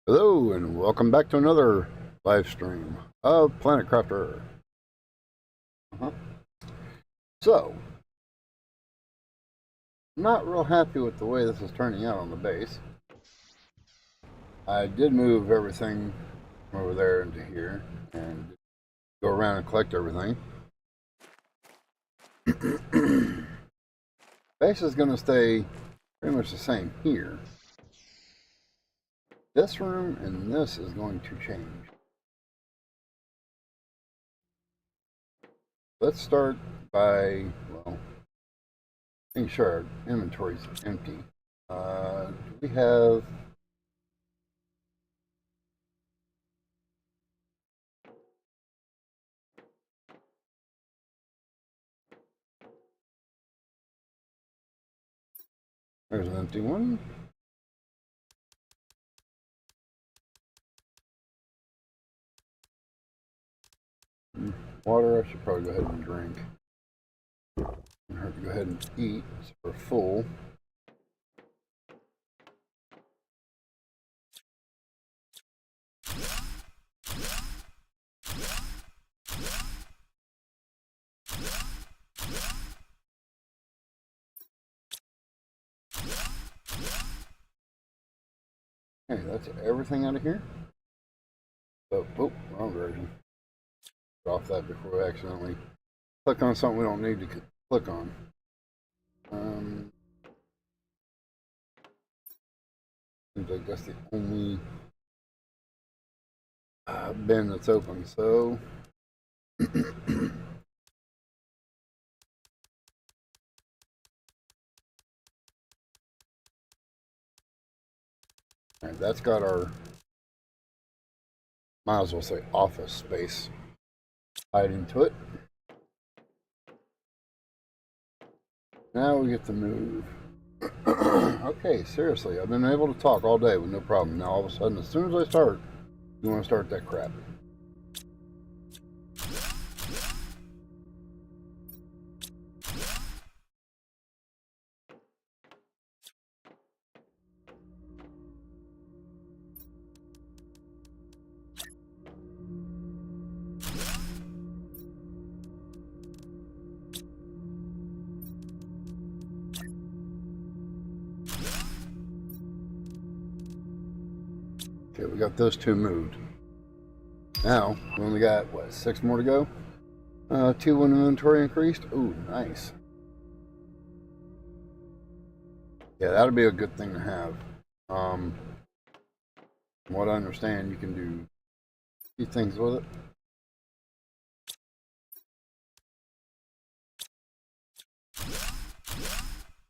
Hello and welcome back to another live stream of planetcrafter. Uh-huh. So, not real happy with the way this is turning out on the base. I did move everything from over there into here and go around and collect everything. Base is going to stay pretty much the same here. This room and this is going to change. Let's start by, well, making sure our inventory's empty. We have there's an empty one. Water, I should probably go ahead and drink. I have to go ahead and eat, so we're full. Okay, that's everything out of here. Oh, wrong version. Get off that before we accidentally click on something we don't need to click on. Seems like that's the only bin that's open, so alright, that's got our, might as well say, office space tied into it. Now we get to move. Okay, seriously, I've been able to talk all day with no problem. Now all of a sudden, as soon as I start, you want to start that crap. Okay, we got those two moved. Now, we only got, what, 6 more to go? 2 when inventory increased. Ooh, nice. Yeah, that'll be a good thing to have. From what I understand, you can do a few things with it.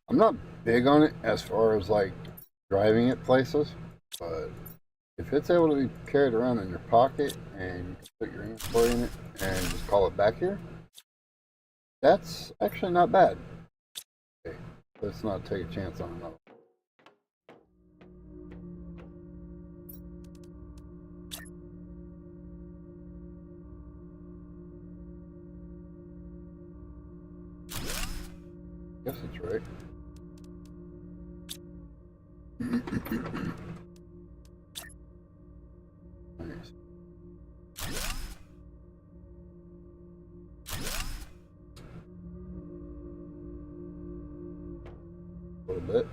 I'm not big on it as far as like driving it places, but if it's able to be carried around in your pocket and you can put your inventory in it and just call it back here, that's actually not bad. Okay, let's not take a chance on another. Guess it's right. Nice. A little bit.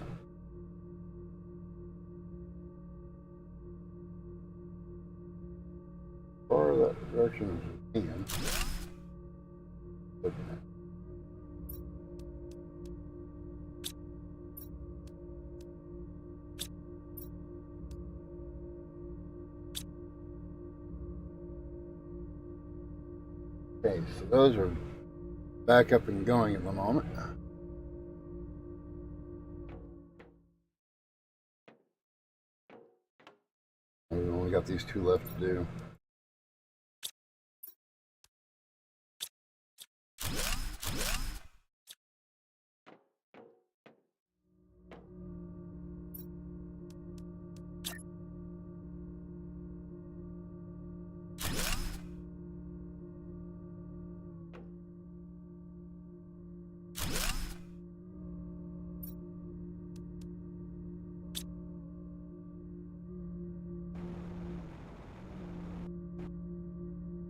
Far that direction as we can. Okay, so those are back up and going at the moment. We've only got these 2 left to do.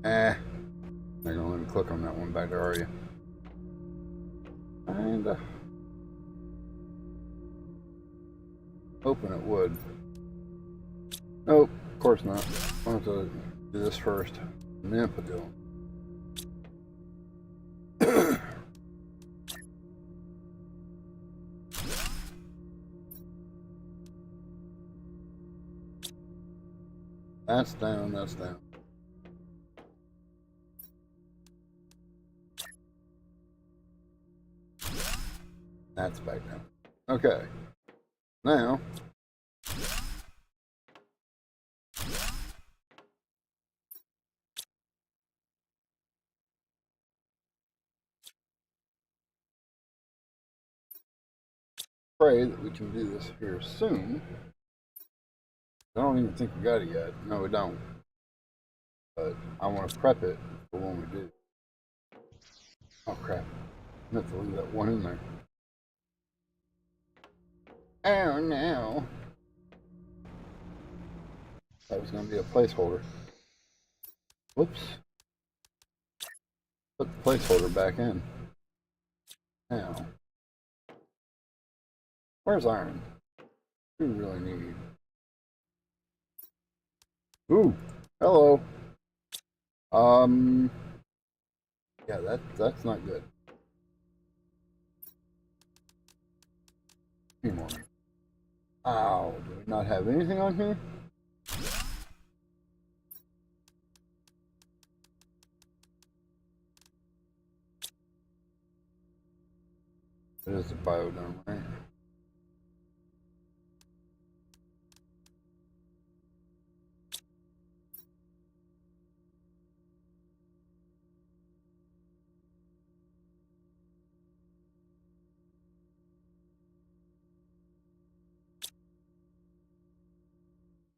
Not gonna let me click on that one back there, are you? Kinda. Hoping it would. Nope, of course not. I'll have to do this first, and then put it on. That's down, that's down. That's back down. Okay. Now, pray that we can do this here soon. I don't even think we got it yet. No, we don't. But I want to prep it for when we do. Oh crap. I have to leave that one in there. Oh no. That was going to be a placeholder. Whoops. Put the placeholder back in. Now. Where's iron? We really need. Ooh. Hello. Yeah, that's not good. Any more. Ow, do we not have anything on here? It is the biodome, right?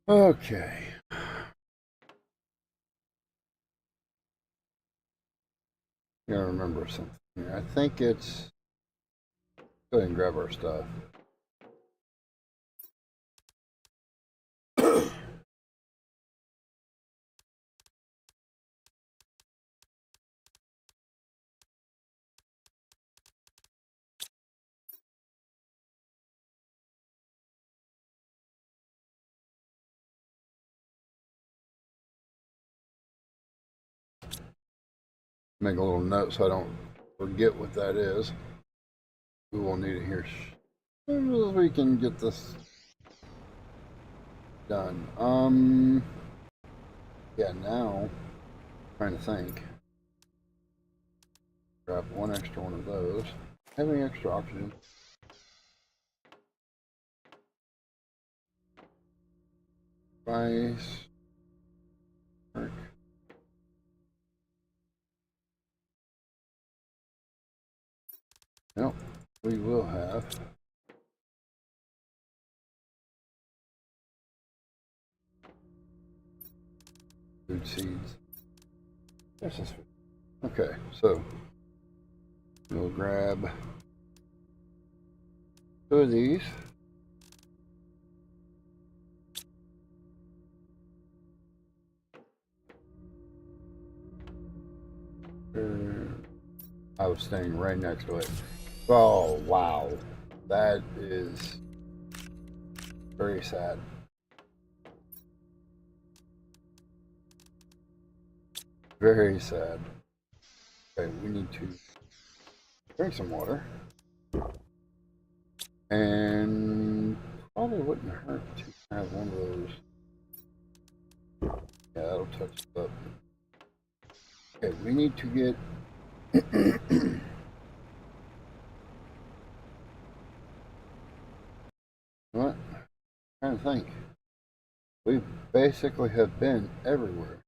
Okay. Gotta remember something here. I think it's. Go ahead and grab our stuff. Make a little note so I don't forget what that is. We will need it here as soon as we can get this done. Yeah, now, trying to think. Grab one extra one of those. Have any extra oxygen? Rice. Work. Nope, we will have. Food seeds. This is food. Okay, so we'll grab 2 of these. I was staying right next to it. Oh, wow. That is very sad. Very sad. Okay, we need to drink some water. And probably wouldn't hurt to have one of those. Yeah, that'll touch it up. Okay, we need to get what? I'm trying to think. We basically have been everywhere.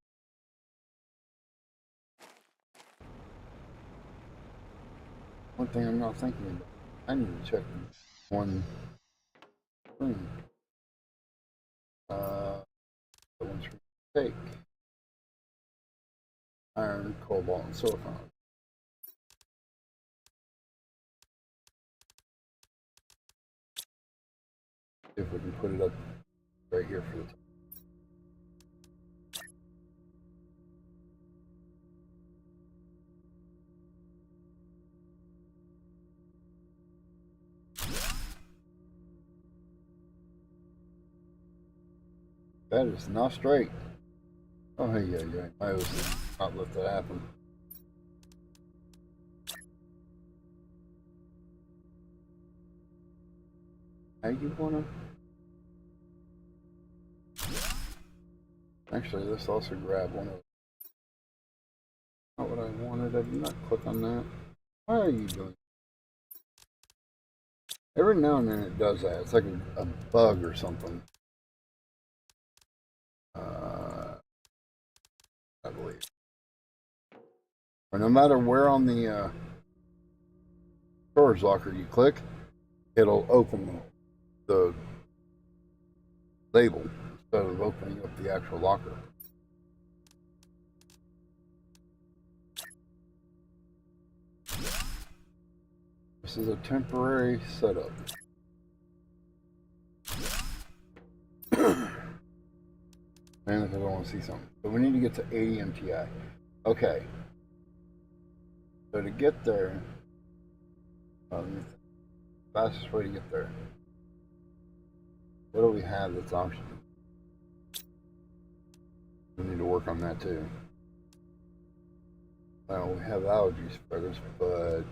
One thing I'm not thinking about. I need to check one thing. The ones from take. Iron, cobalt, and silicon. If we can put it up right here for the top. That is not straight. Oh, hey, yeah. I was not let that happen. How you wanna? Actually, let's also grab one of. Not what I wanted. I did not click on that. Why are you doing? Every now and then it does that. It's like a bug or something. I believe. Or no matter where on the storage locker you click, it'll open the label instead of opening up the actual locker. This is a temporary setup. Man, if I don't want to see something. But we need to get to 80 MTI. Okay. So to get there, fastest way to get there. What do we have that's oxygen? We need to work on that too. Well, we have algae spreaders, but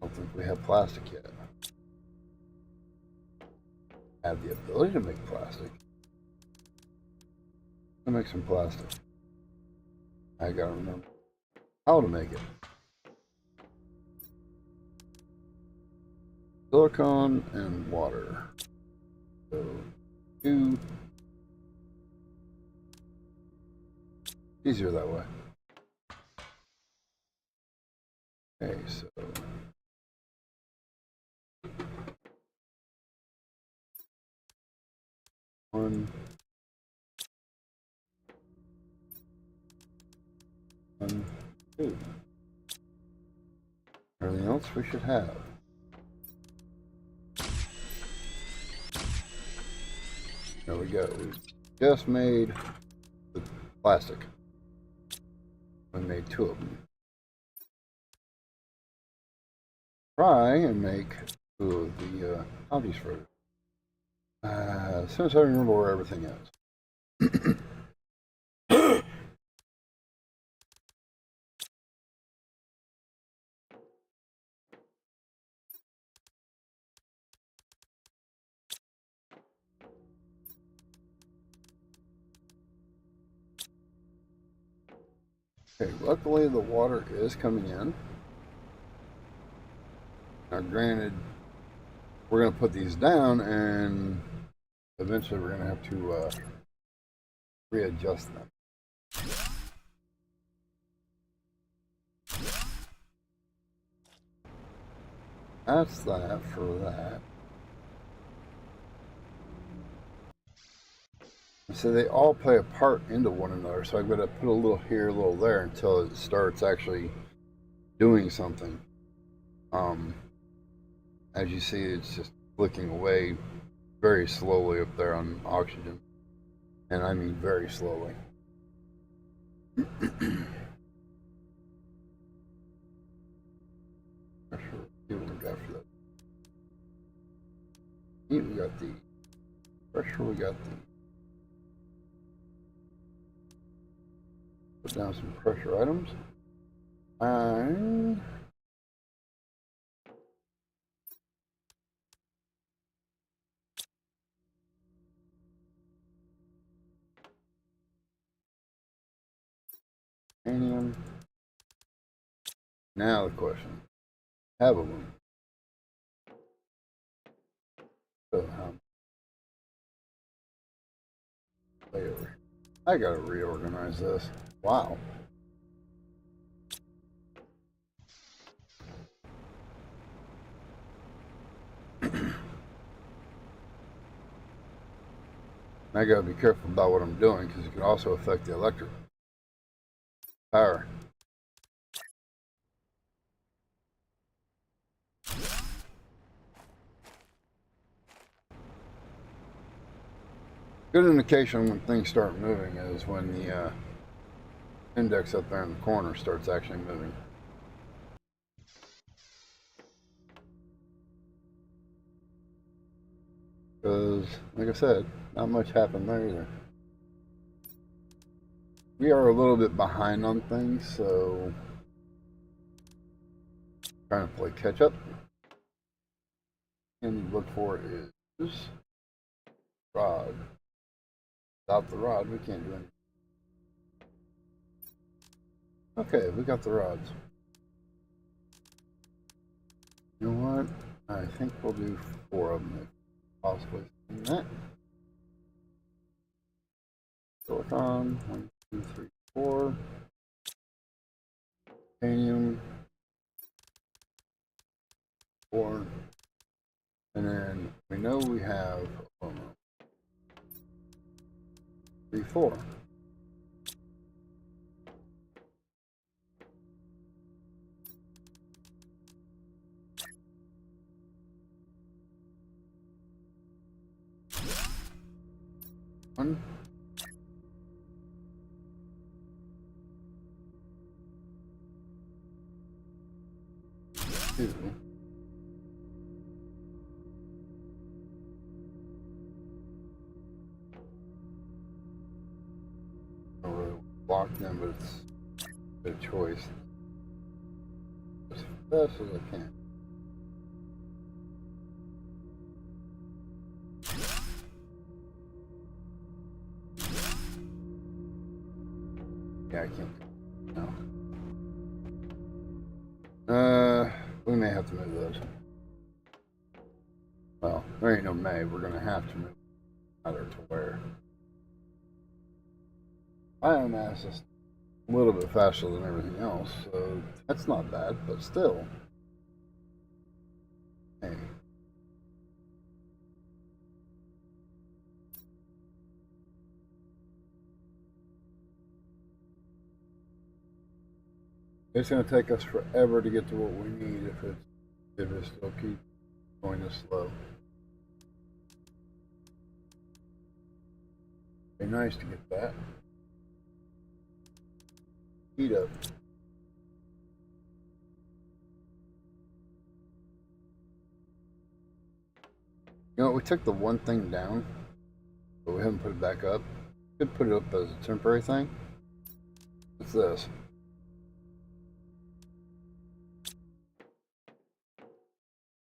I don't think we have plastic yet. Have the ability to make plastic. To make some plastic. I gotta remember how to make it. Silicone and water. So, 2. Easier that way. Okay, so. One, 2. Everything else we should have. There we go. We just made the plastic. We made 2 of them. Try and make 2 of the algae spreaders. As soon as I remember where everything is. Okay, luckily the water is coming in. Now granted, we're going to put these down and eventually we're going to have to readjust them. That's that for that. So they all play a part into one another, so I've got to put a little here, a little there until it starts actually doing something. As you see, it's just flicking away very slowly up there on oxygen, and I mean very slowly. Not sure what we got for that. We got the pressure, we got the. Put down some pressure items. And uranium. Now the question. Have a one. So layer. I gotta reorganize this. Wow. I gotta be careful about what I'm doing because it can also affect the electric power. Good indication when things start moving is when the index up there in the corner starts actually moving. Because, like I said, not much happened there either. We are a little bit behind on things, so trying to play catch up. And look for is rod. Without the rod, we can't do anything. Okay, we got the rods. You know what? I think we'll do 4 of them, if possibly. That. Silicon, 1, 2, 3, 4. Titanium, 4. And then we know we have 3, 4. One. 2. I don't really block them, but it's their choice. As fast as I can. Yeah, I can't. No. We may have to move those. Well, there ain't no may. We're gonna have to move either to where. Biomass is a little bit faster than everything else, so that's not bad, but still. Hey. It's going to take us forever to get to what we need if it still keeps going this slow. Be nice to get that. Heat up. You know, we took the one thing down, but we haven't put it back up. We could put it up as a temporary thing. What's this?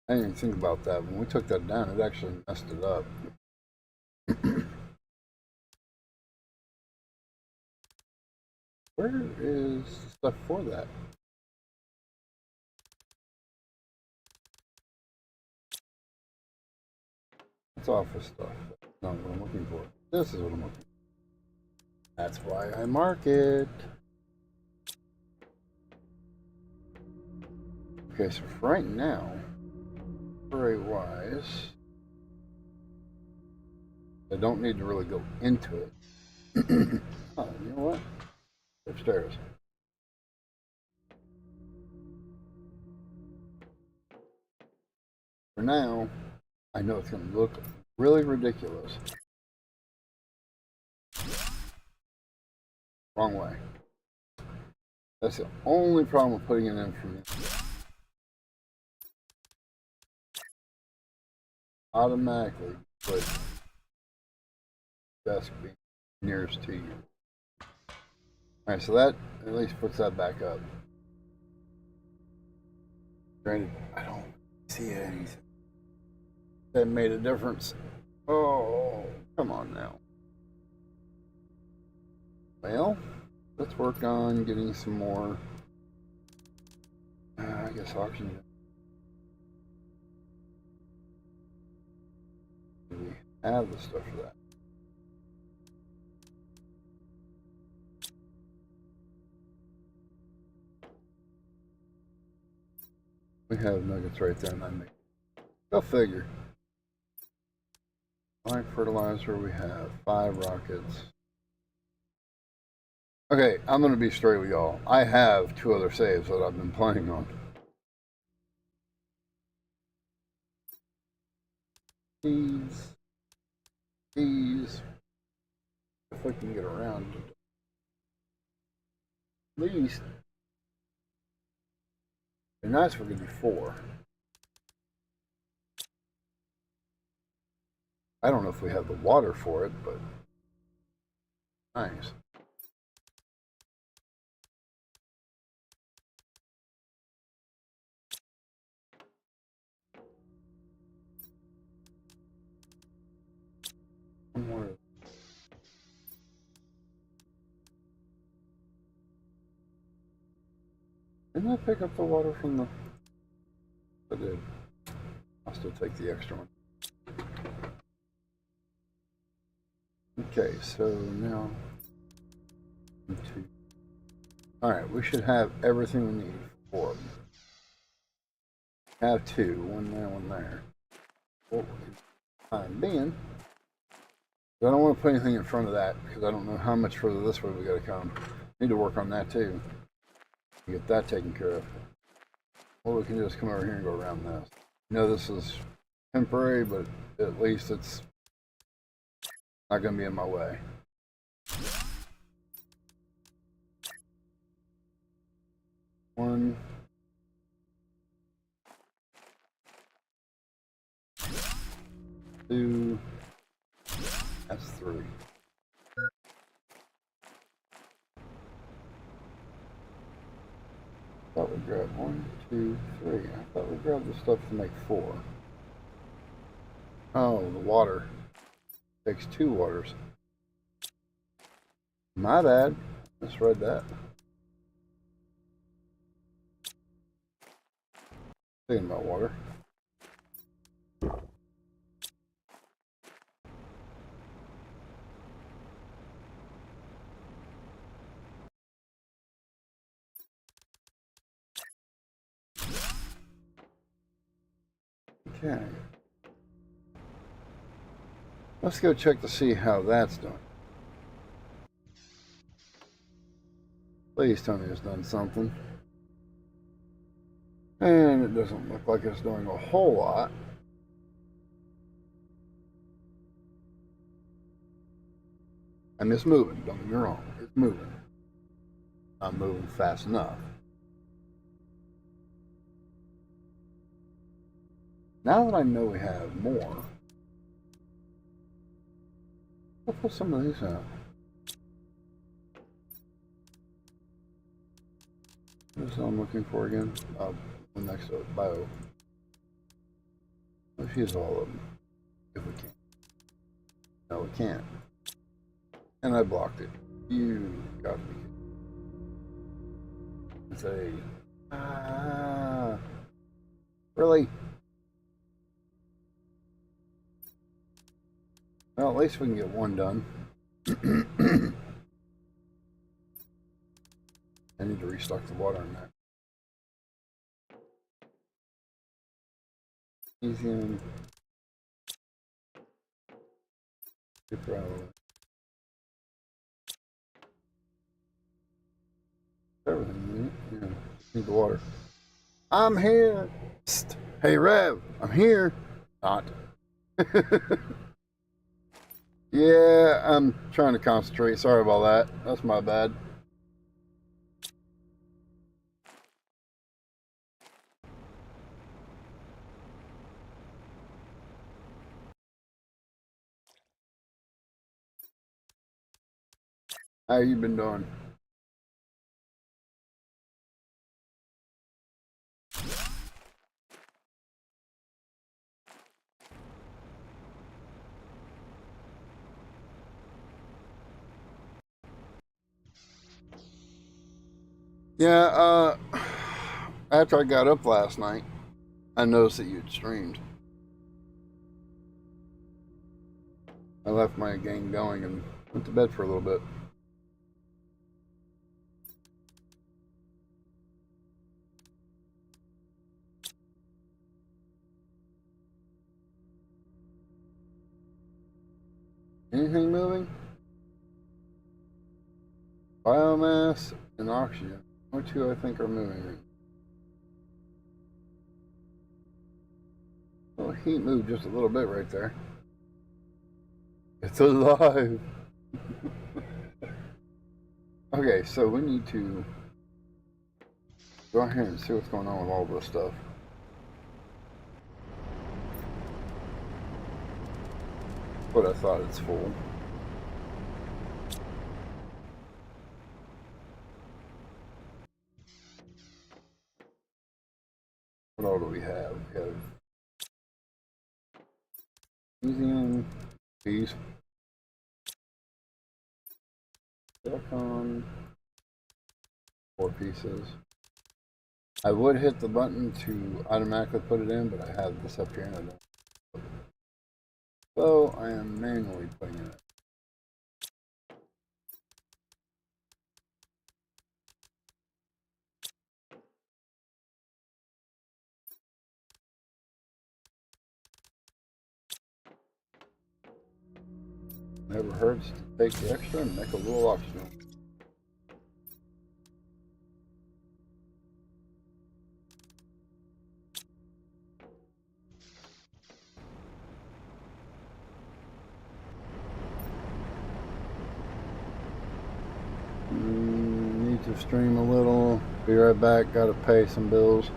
I didn't even think about that. When we took that down, it actually messed it up. Where is the stuff for that? It's office stuff. That's not what I'm looking for. This is what I'm looking for. That's why I mark it. Okay, so for right now, wise, I don't need to really go into it. Oh, you know what? Upstairs. For now, I know it's going to look really ridiculous. Wrong way. That's the only problem with putting it in from you. Automatically put desk being nearest to you. Alright, so that at least puts that back up. Granted, I don't see anything that made a difference. Oh, come on now. Well, let's work on getting some more, I guess, oxygen. We have the stuff for that. We have nuggets right there, and I make. Go figure. 5 fertilizer. We have 5 rockets. Okay, I'm gonna be straight with y'all. I have 2 other saves that I've been planning on. These. If we can get around. At least. They're nice if we could do 4. I don't know if we have the water for it, but nice. One more. Didn't I pick up the water from the... I did. I'll still take the extra one. Okay, so now... Alright, we should have everything we need for them. Have two, one there, one there. For the time being, I don't want to put anything in front of that because I don't know how much further this way we got to come. Need to work on that too. Get that taken care of. Or we can just come over here and go around this. I know this is temporary, but at least it's not going to be in my way. One. Two. That's three. I thought we grabbed 1, 2, 3. I thought we grabbed the stuff to make 4. Oh, the water. Takes 2 waters. My bad. Misread that. Thinking about water. Okay. Let's go check to see how that's doing. Please tell me it's done something. And it doesn't look like it's doing a whole lot. And it's moving, don't get me wrong. It's moving. I'm moving fast enough. Now that I know we have more, I'll put some of these out. What's I'm looking for again? The next bio. Let's use all of them if we can. No, we can't. And I blocked it. You got me. Say, really? Well, at least we can get one done. I need to restock the water in that. Easy and super out of it. Everything, yeah. Need the water. I'm here. Psst. Hey Rev, I'm here. Not. Yeah, I'm trying to concentrate. Sorry about that. That's my bad. How you been doing? Yeah, after I got up last night, I noticed that you'd streamed. I left my game going and went to bed for a little bit. Anything moving? Biomass and oxygen. Only two I think are moving. Well, heat moved just a little bit right there. It's alive. Okay, so we need to go ahead and see what's going on with all this stuff. but I thought it's full. What all do we have? We have museum, these, silicone, 4 pieces. I would hit the button to automatically put it in, but I have this up here and I don't. So I am manually putting it in. Never hurts to take the extra and make a little oxygen. Need to stream a little. Be right back. Gotta pay some bills.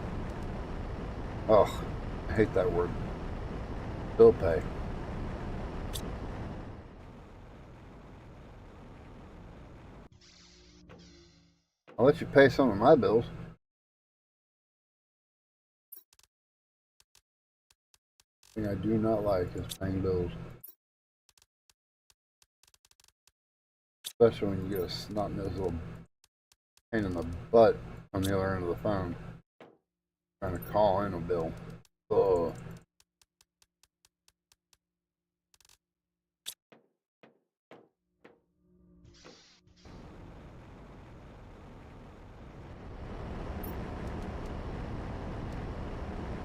Oh, I hate that word. Bill pay. I'll let you pay some of my bills. The thing I do not like is paying bills. Especially when you get a snot-nosed little pain in the butt on the other end of the phone. Trying to call in a bill. Ugh.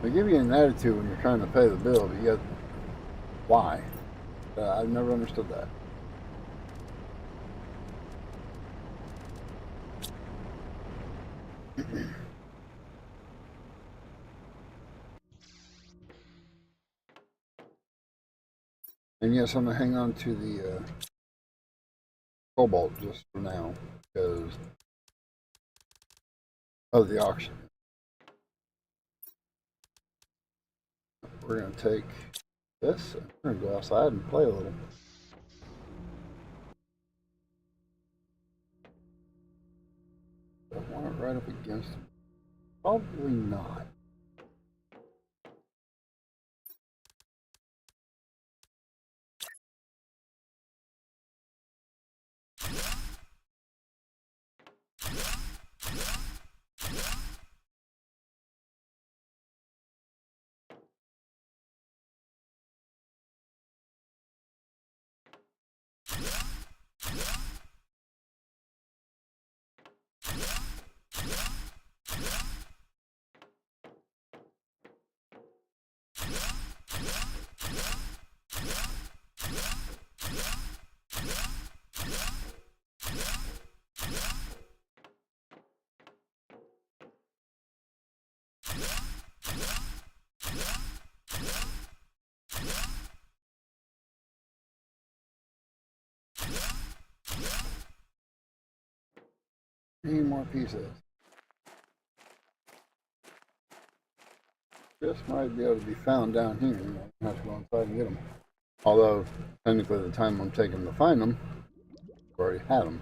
They give you an attitude when you're trying to pay the bill, but yet, why? I've never understood that. And yes, I'm going to hang on to the cobalt just for now, because of the auction. We're going to take this, and we're going to go outside and play a little. Do I want it right up against it? Probably not. Three more pieces. This might be able to be found down here. You know, I have to go inside and get them. Although, technically, the time I'm taking to find them, I've already had them.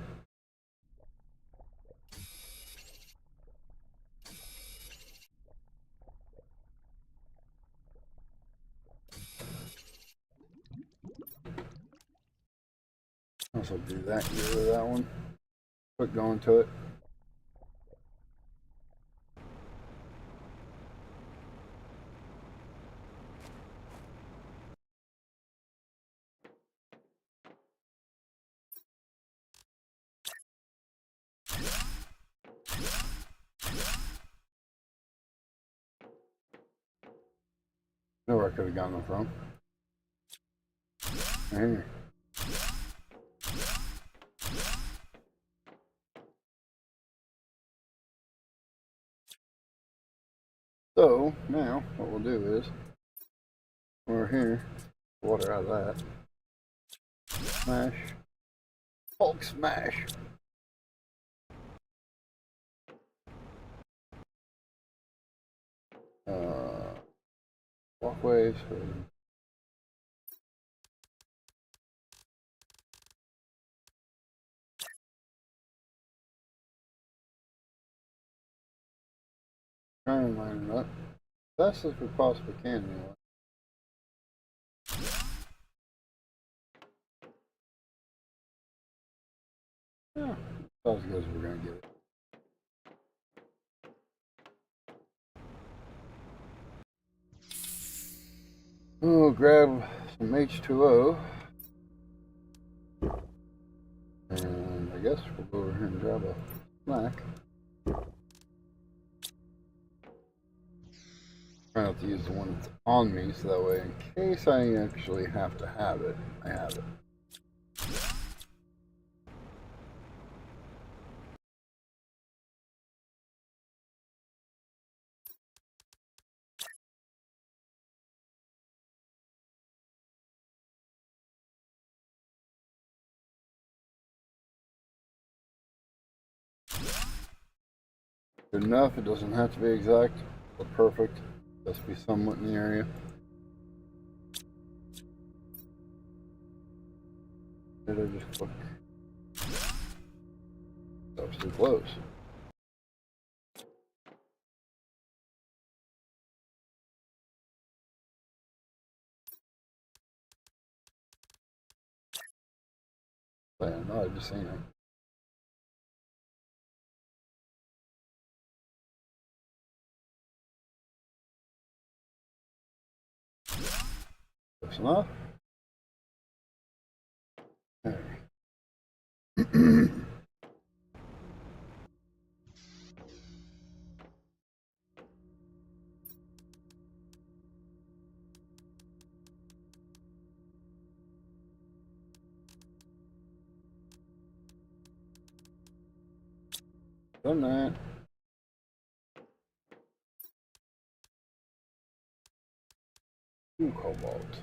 Also do that, get rid of that one. Quit going to it. Know where I could have gotten them from. Right here. So, now, what we'll do is, we're here, water out of that. Smash. Hulk smash! Walkways. Try and line it up. Best as we possibly can, anyway. Yeah, that's as good as we're gonna get it. We'll grab some H2O. And I guess we'll go over here and grab a snack. Try not to use the one that's on me, so that way, in case I actually have to have it, I have it. Good enough. It doesn't have to be exact or perfect. It has to be somewhat in the area. Did I just click? That was too close. No, I just seen it. Close enough. There. Done that. Two cobalt.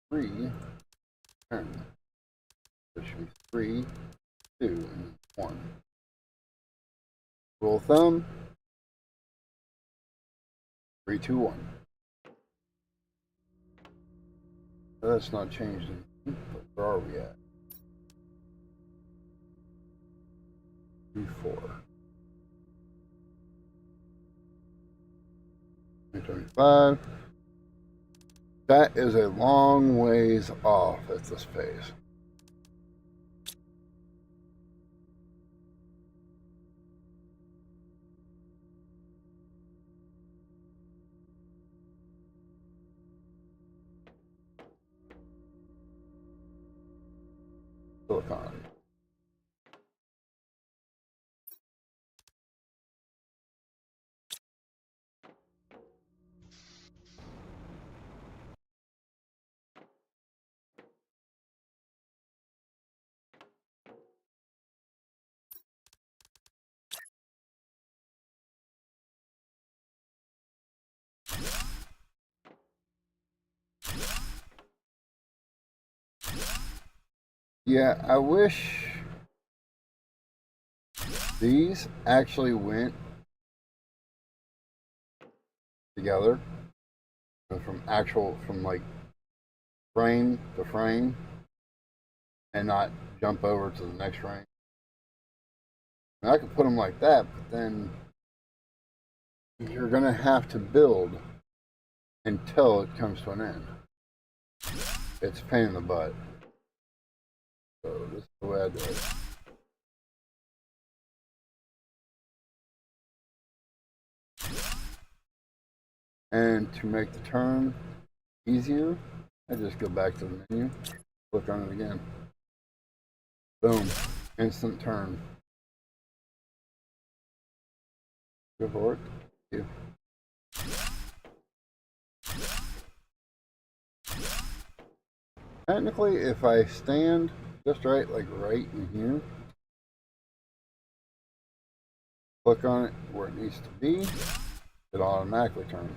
3, 10. There should be 3, 2, and 1. Rule of thumb. 3, 2, 1. That's not changed. But where are we at? 3, 4. 25. That is a long ways off at this pace. Silicon. Yeah, I wish these actually went together from like frame to frame and not jump over to the next frame. I could put them like that, but then you're gonna have to build until it comes to an end. It's a pain in the butt. So this is the way I do it. And to make the turn easier, I just go back to the menu, click on it again. Boom, instant turn. Go for it. Thank you. Technically, if I stand just right, like right in here, click on it where it needs to be, it automatically turns.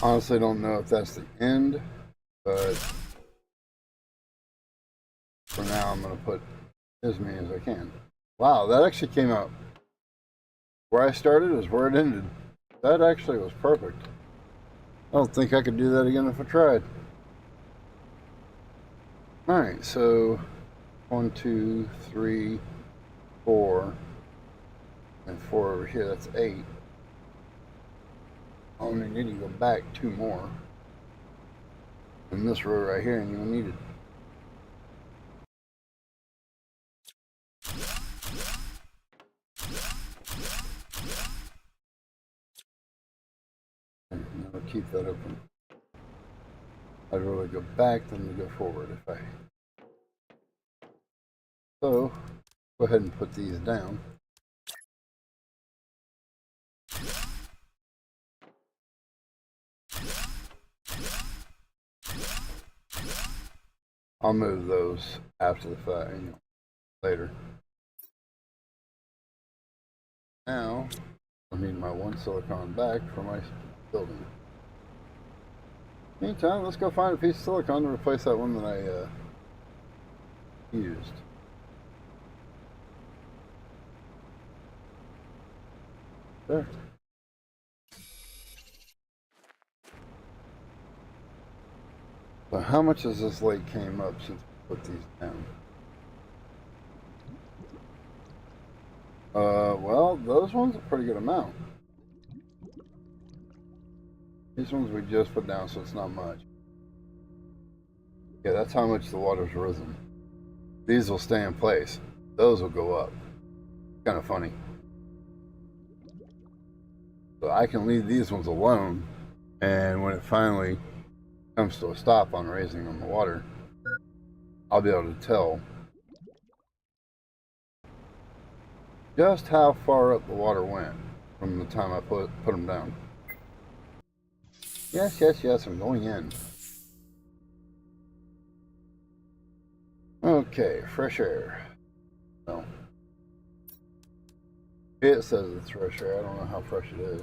Honestly, don't know if that's the end, but for now I'm going to put as many as I can. Wow, that actually came out. Where I started is where it ended. That actually was perfect. I don't think I could do that again if I tried. Alright, so 1, 2, 3, 4, and 4 over here. That's 8. I only need to go back 2 more. And this row right here, and you'll need it. And I'll keep that open. I'd rather go back than to go forward if I. So, go ahead and put these down. I'll move those after the fact, later. Now, I need my 1 silicon back for my building. Meantime, let's go find a piece of silicon to replace that one that I used. There. So how much has this lake came up since we put these down? Well, those ones a pretty good amount. These ones we just put down, so it's not much. Yeah, that's how much the water's risen. These will stay in place. Those will go up. Kind of funny. So I can leave these ones alone, and when it finally comes to a stop on raising on the water, I'll be able to tell just how far up the water went from the time I put them down. Yes, yes, yes, I'm going in. Okay, fresh air. Well, it says it's fresh air. I don't know how fresh it is.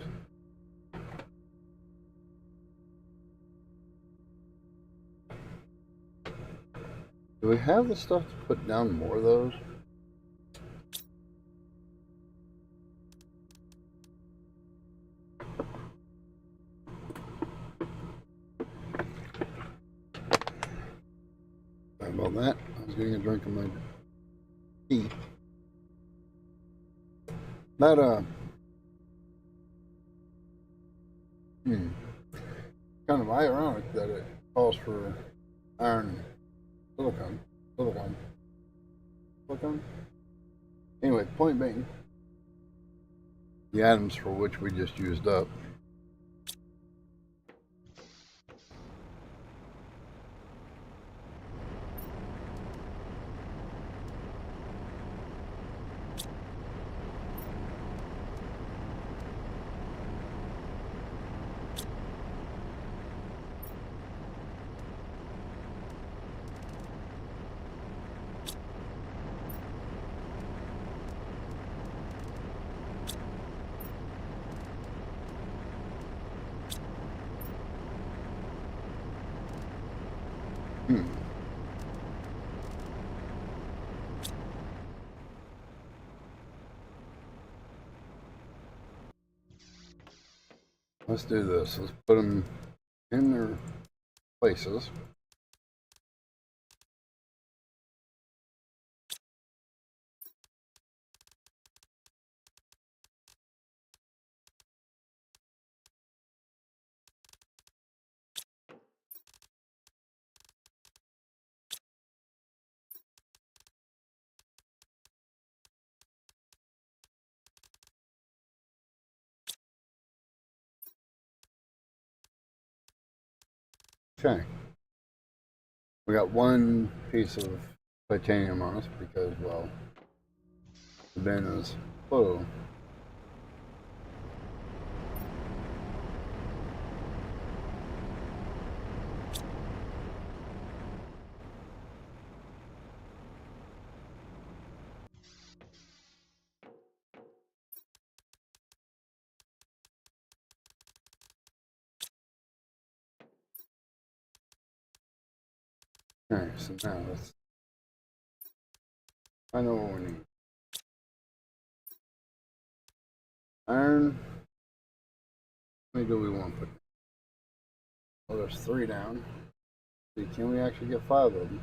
Do we have the stuff to put down more of those? Sorry about that. I was getting a drink of my tea. That, kind of ironic that it calls for iron silicon. Silicon? Anyway, point being, the atoms for which we just used up. Let's do this. Let's put them in their places. Okay. We got one piece of titanium on us because, well, the bin is full. Alright, so now let's. I know what we need. Iron. How many do we want to put? Well, there's 3 down. See, can we actually get 5 of them?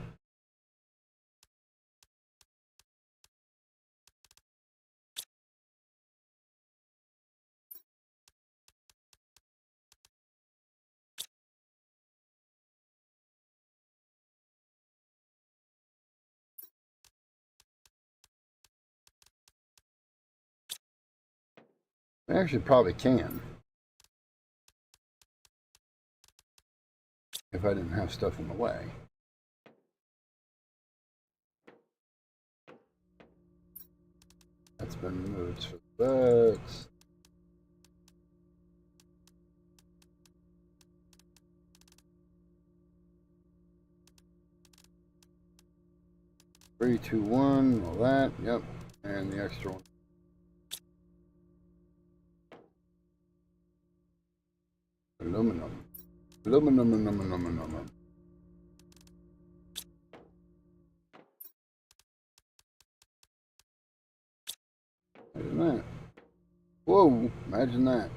We actually probably can. If I didn't have stuff in the way. That's been moved, so that's... Three, two, one, all that, yep, and the extra one. Aluminum. Aluminum, aluminum, aluminum. Imagine that. Whoa, imagine that.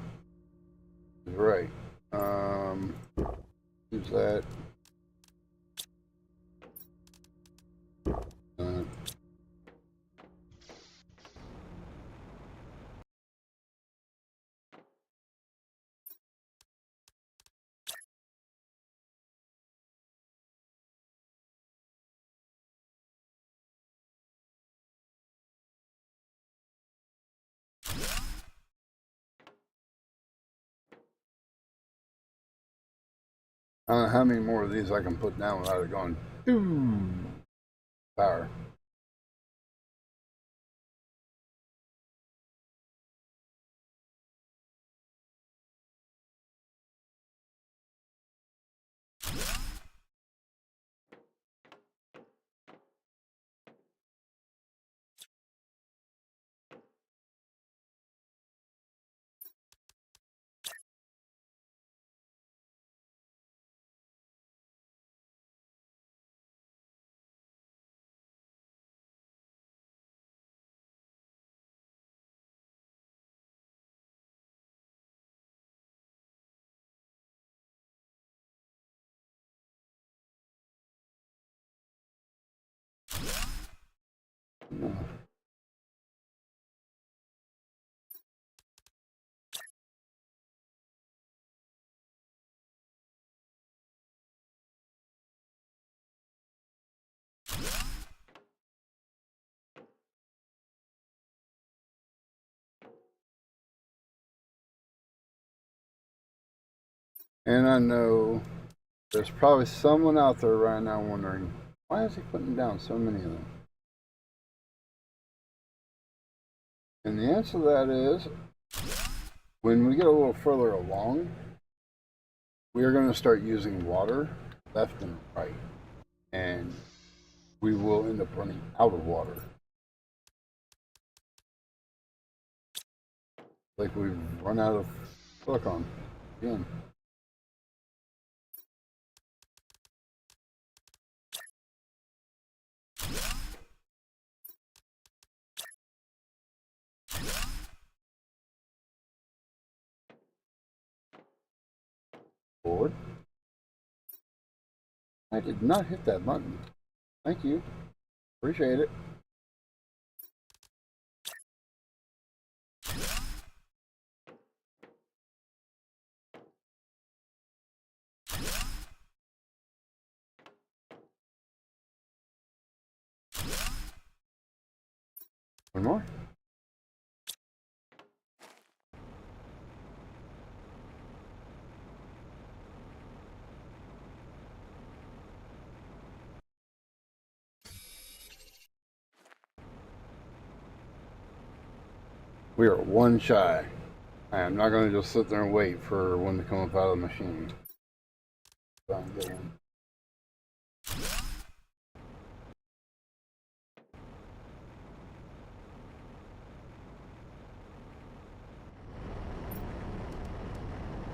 Right. Use that. I don't know how many more of these I can put down without it going boom. Power. No. And I know there's probably someone out there right now wondering, why is he putting down so many of them? And the answer to that is, when we get a little further along, we are going to start using water left and right. And we will end up running out of water. Like we've run out of silicon again. Forward. I did not hit that button. Thank you. Appreciate it. One more. We are 1 shy. I am not going to just sit there and wait for one to come up out of the machine. Try and get one.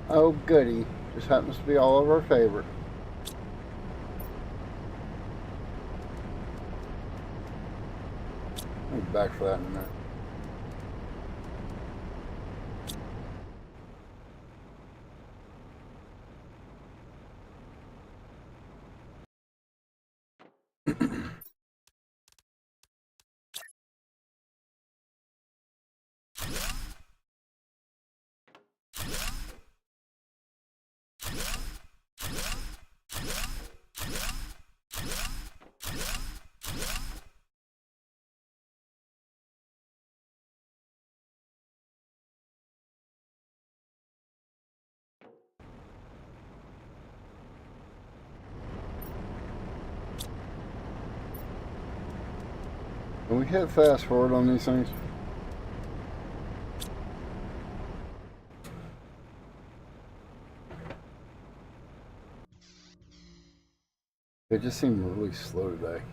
Oh goody, just happens to be all of our favorite. I'll be back for that in a minute. Can we hit fast forward on these things? They just seem really slow today.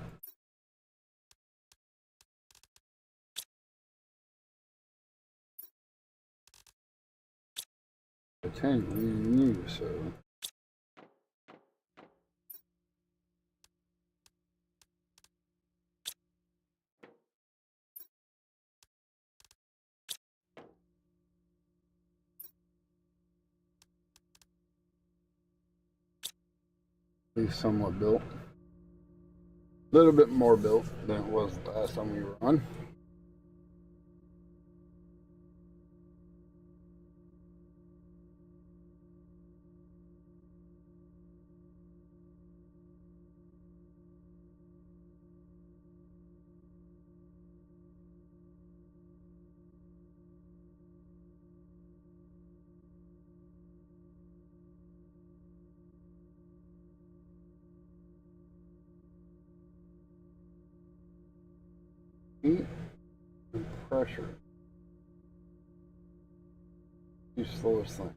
Continue new, so. He's somewhat built. A little bit more built than it was the last time we were on. Heat and pressure. The slowest thing.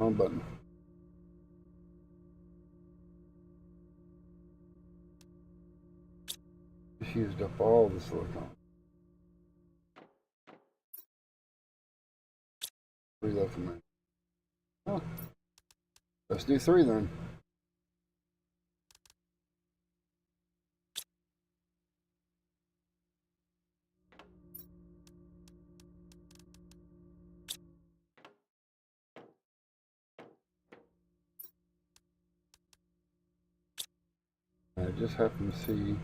On button. Just used up all the silicone. 3 left in there. Oh. Let's do 3 then. I just happen to see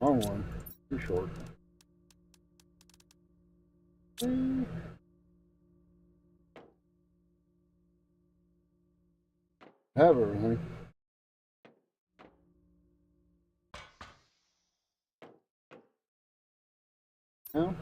wrong one, too short. Have everything. Now.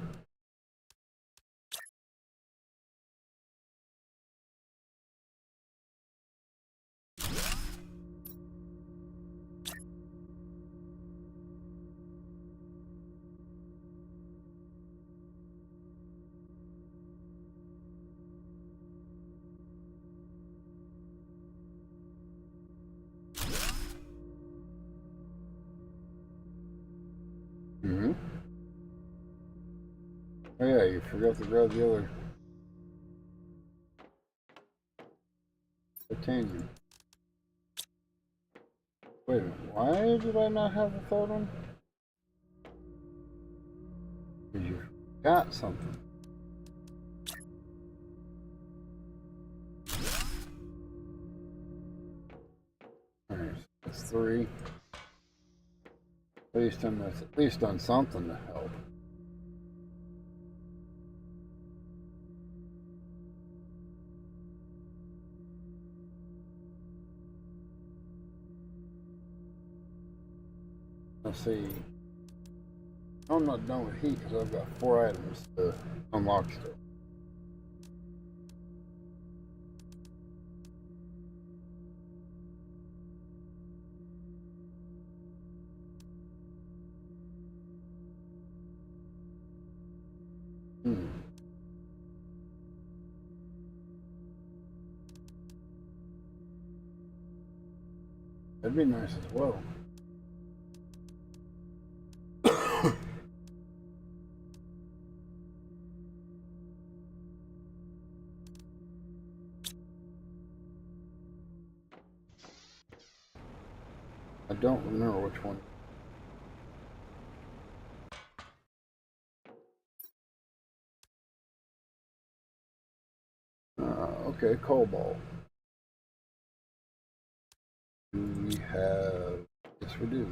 Oh yeah, you forgot to grab the other titanium. Wait a minute, why did I not have the third one? Because you got something. Alright, that's 3. At least done something to help. Let's see. I'm not done with heat because I've got 4 items to unlock still. That'd be nice as well. I don't remember which one. Okay, cobalt. Do we have... Yes, we do.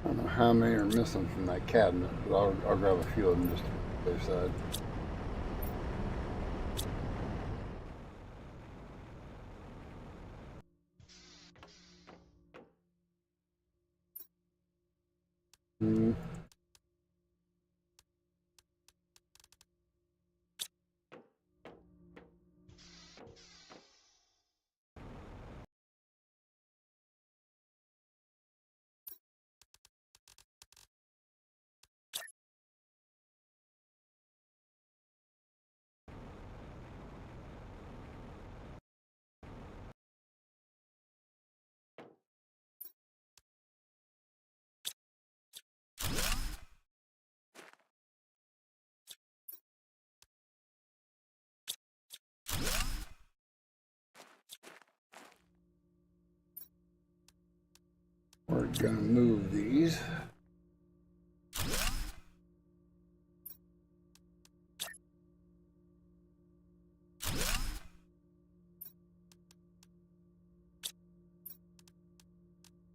I don't know how many are missing from that cabinet, but I'll grab a few of them just to the safe side. Hmm. We're gonna move these.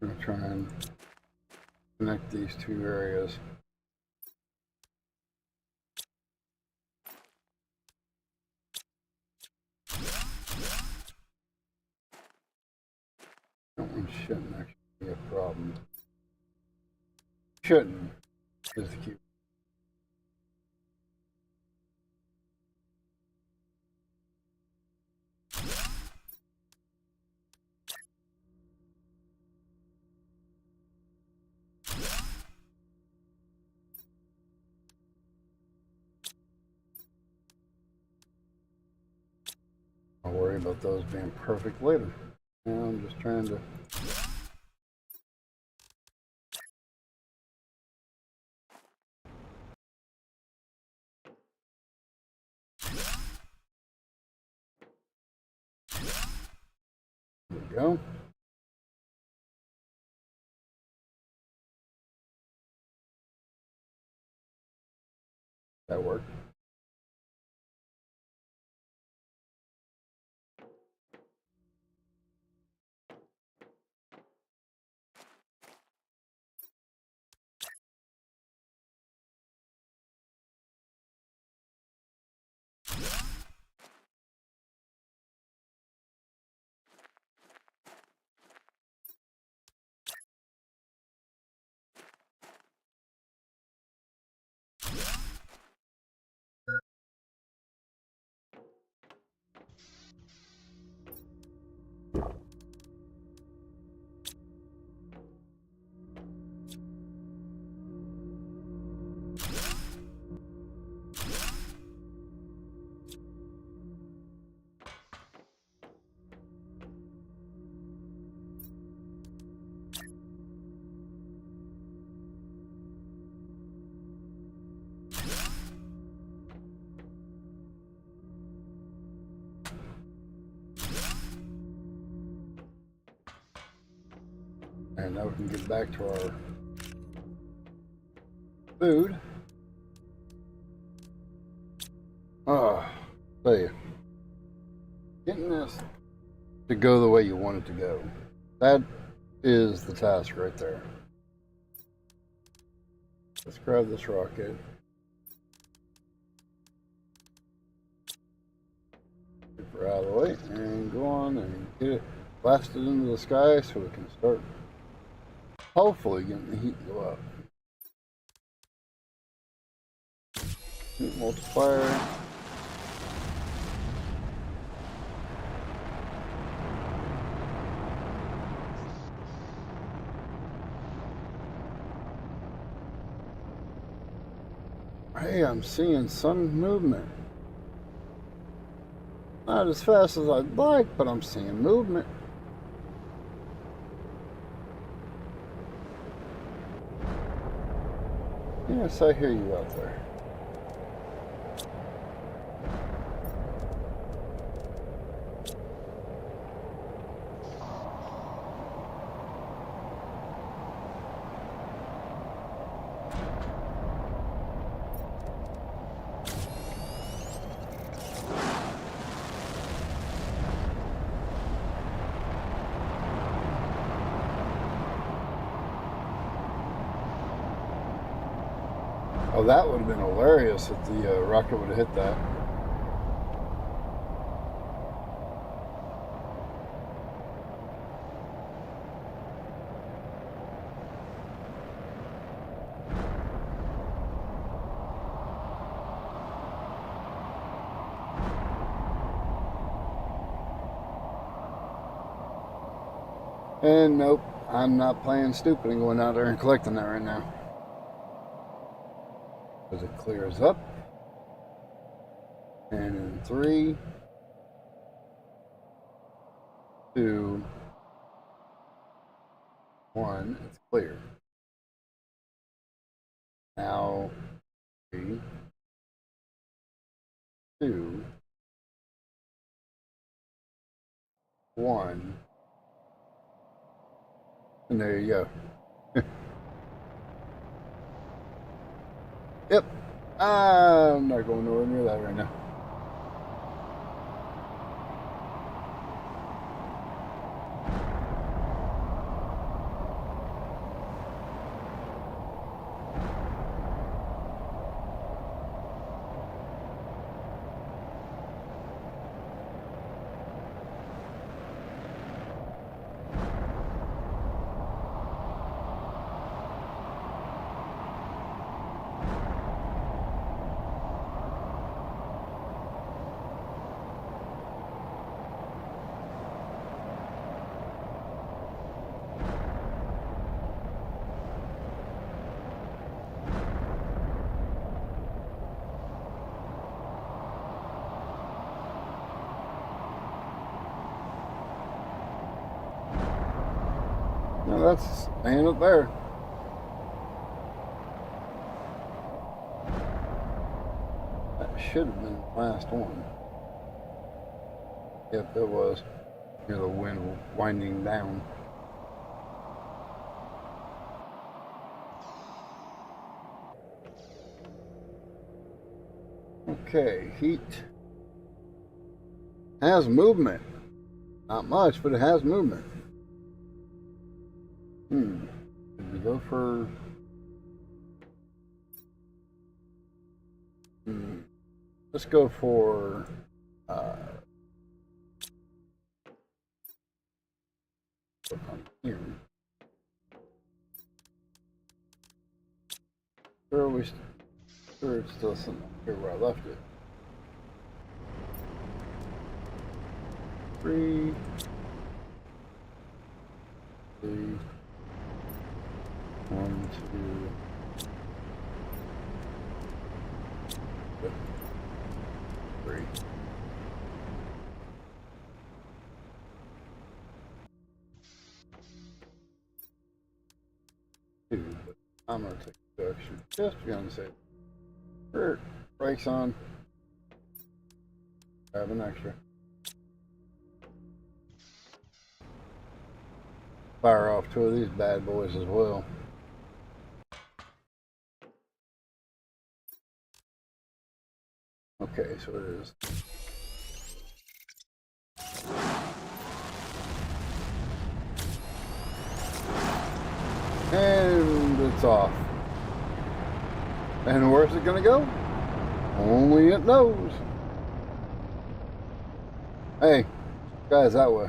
I'm gonna try and connect these two areas. That one shouldn't actually be a problem. Shouldn't is the key. I'll worry about those being perfect later. Now I'm just trying to... There we go. That worked. And now we can get back to our food. Tell you, getting this to go the way you want it to go, that is the task right there. Let's grab this rocket. Get her out of the way and go on and get it blasted into the sky so we can start hopefully getting the heat to go up. Heat multiplier. Hey, I'm seeing some movement. Not as fast as I'd like, but I'm seeing movement. Yes, I hear you out there. Oh, that would have been hilarious if the rocket would have hit that. And nope, I'm not playing stupid and going out there and collecting that right now. As it clears up. And in 3, 2, 1, it's clear. Now 3, 2, 1, and there you go. Yep, I'm not going nowhere near that right now. Now that's staying up there. That should have been the last one. Yep, it was. Hear the wind winding down. Okay, heat has movement. Not much, but it has movement. Did we go for... Let's go for... here. Sure, it's still something here where I left it. 3, 2, 1, 2, 3. But I'm gonna take the extra just to be on the safe. Brakes on. Grab an extra. Fire off 2 of these bad boys as well. Okay, so it is. And it's off. And where's it gonna go? Only it knows. Hey, guys, that way.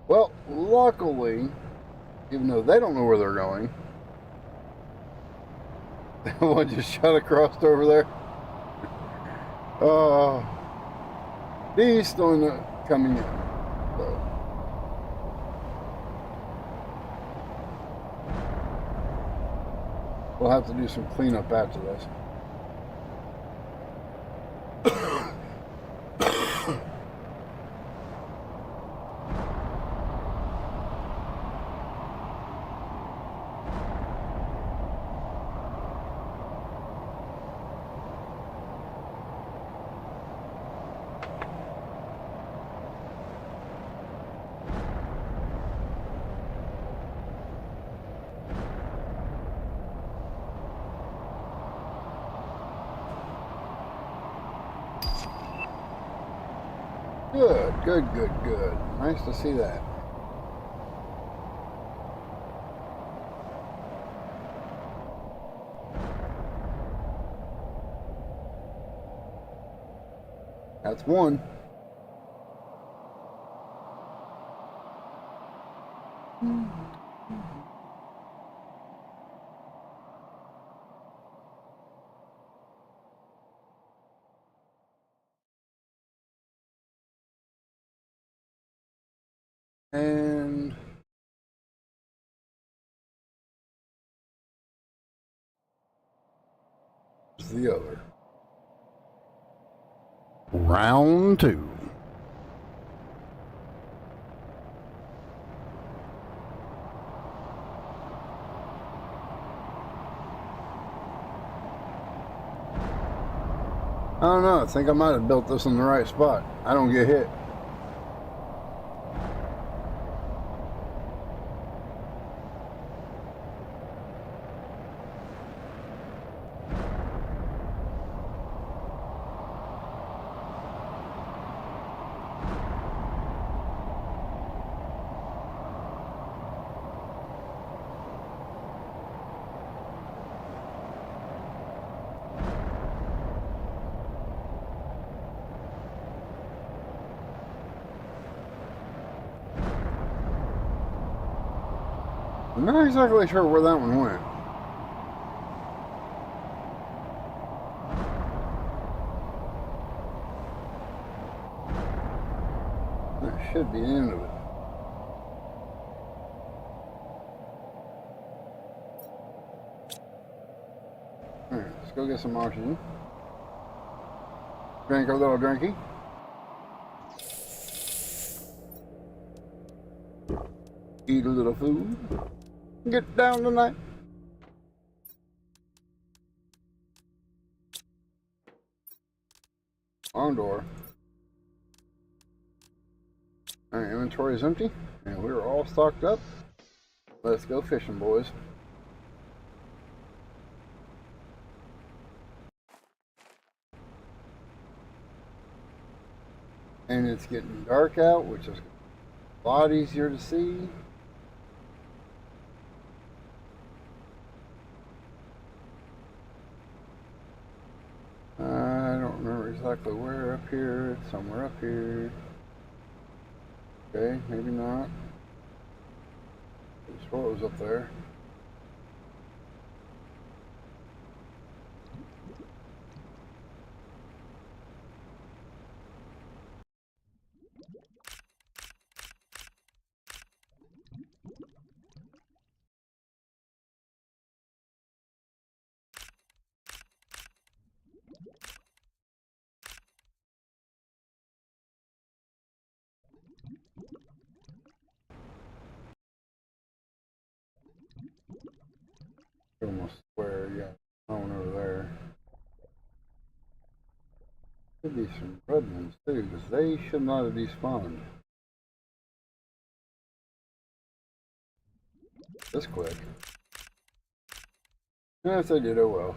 Well, luckily, even though they don't know where they're going, that one just shot across over there. These still not coming in. So. We'll have to do some cleanup after this. Good, good, good, good. Nice to see that. That's one. And the other. Round two. I don't know. I think I might have built this in the right spot. I don't get hit. I'm not exactly sure where that one went. That should be the end of it. Alright, let's go get some oxygen. Drink our little drinky. Eat a little food. Get down tonight. On door. Alright, inventory is empty. And we're all stocked up. Let's go fishing, boys. And it's getting dark out, which is a lot easier to see. I don't remember exactly where up here. It's somewhere up here. Okay, maybe not. I swore it was up there. Almost swear, yeah, one over there. Could be some red ones too, because they should not have despawned this quick. And if they did, oh well.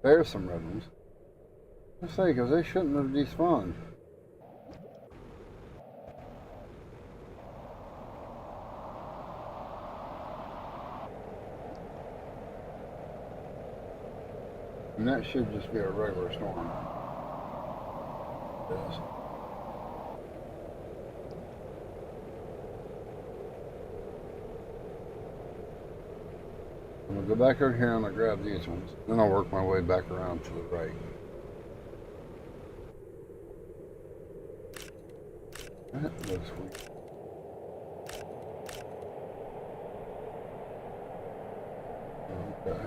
There's some red ones. I say, because they shouldn't have despawned. And that should just be a regular storm. It is. I'm going to go back over here and I'll grab these ones. Then I'll work my way back around to the right. That looks weird. Okay.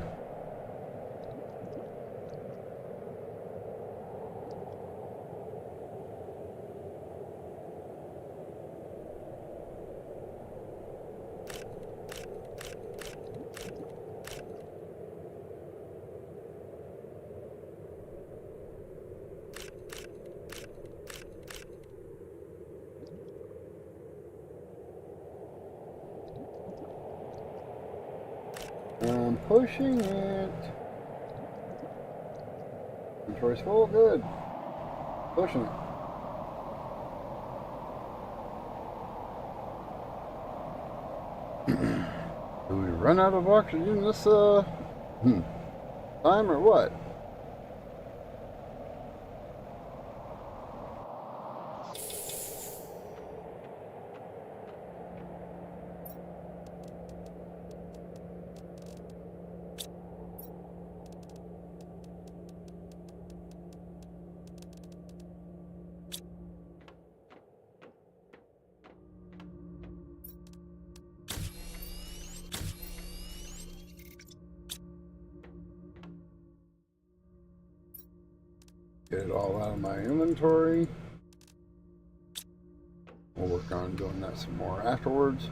I'm pushing it. Inventory's full, good. Pushing it. Do we run out of oxygen this time or what? Get it all out of my inventory. We'll work on doing that some more afterwards.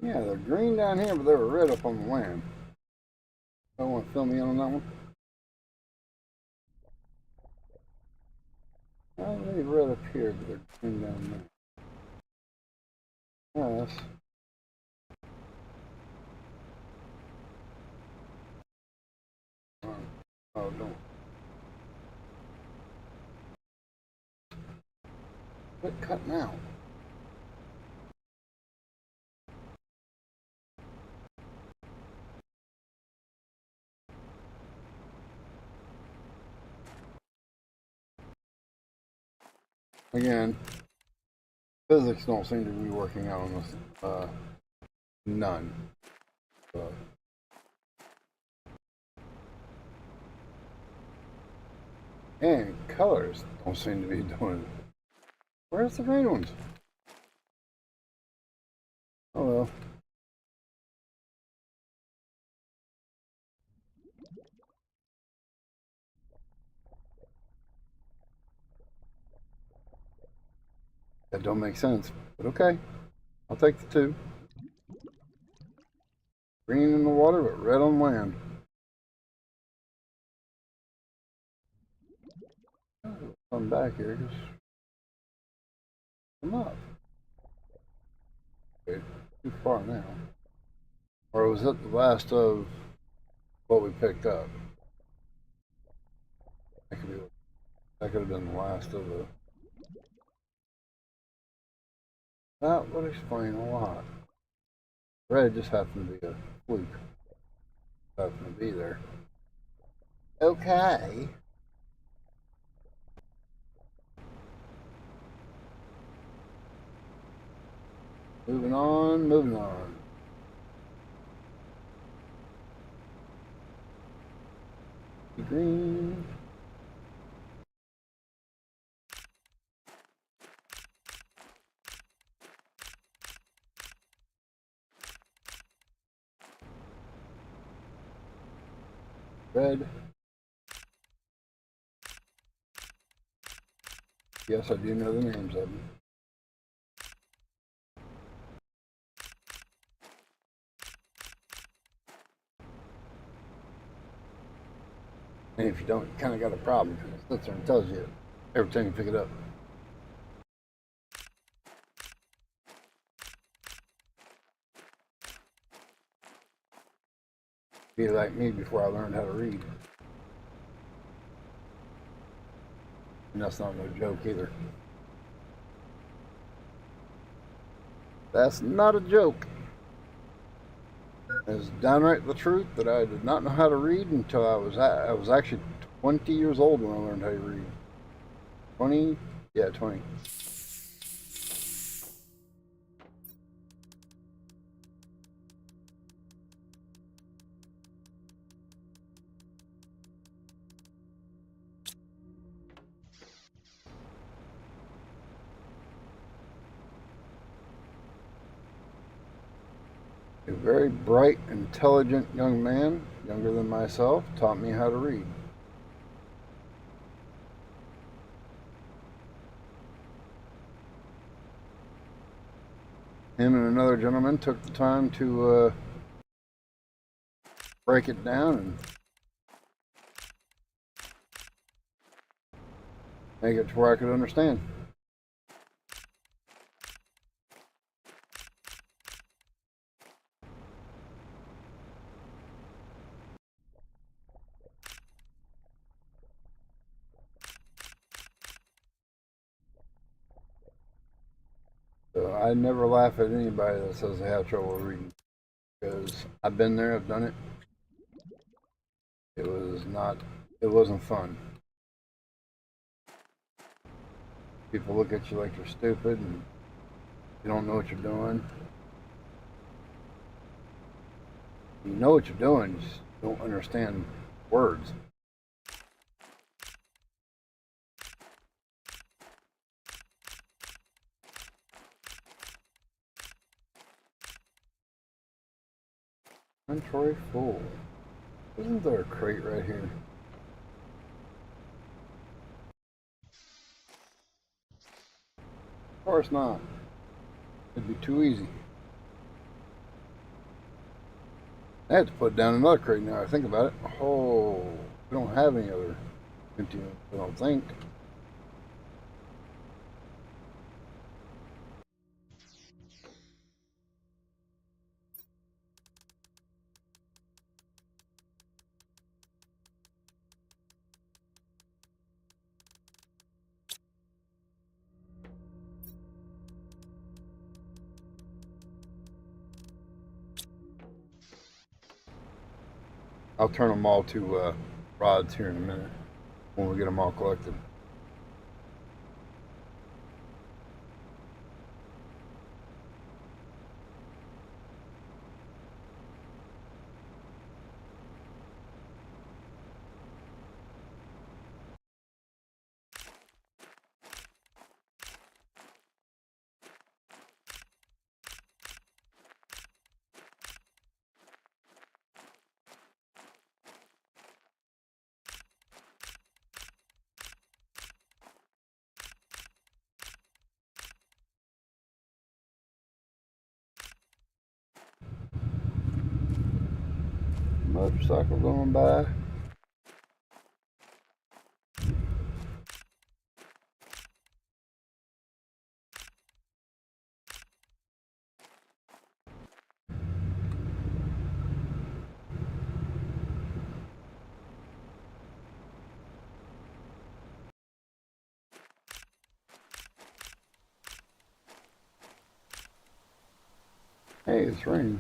Yeah, they're green down here, but they were red up on the land. Don't want to fill me in on that one. Well, they red up here, but they're green down there. Yes. Oh, don't. Quit cutting out. Again, physics don't seem to be working out on this. None. And colors don't seem to be doing it. Where's the green ones? Oh well. That don't make sense, but okay. I'll take the two. Green in the water, but red on land. Come back here, just come up. Okay, too far now. Or was that the last of what we picked up? That could have been the last of the. That would explain a lot. Red just happened to be a fluke. Happened to be there. Okay. Moving on, moving on. Green. Red. Yes, I do know the names of them. And if you don't, you kind of got a problem because it sits there and tells you every time you pick it up. Be like me before I learned how to read. And that's not no joke either. That's not a joke. It's downright the truth that I did not know how to read until I was actually 20 years old when I learned how to read. 20? Yeah, 20. A very bright, intelligent young man, younger than myself, taught me how to read. Him and another gentleman took the time to break it down and make it to where I could understand. So I never laugh at anybody that says they have trouble reading, because I've been there, I've done it. It wasn't fun. People look at you like you're stupid and you don't know what you're doing. You know what you're doing, you just don't understand words. Inventory full. Isn't there a crate right here? Of course not. It'd be too easy. I had to put down another crate now I think about it. Oh, we don't have any other empty ones, I don't think. I'll turn them all to rods here in a minute when we get them all collected. Motorcycle going by. Hey, it's raining.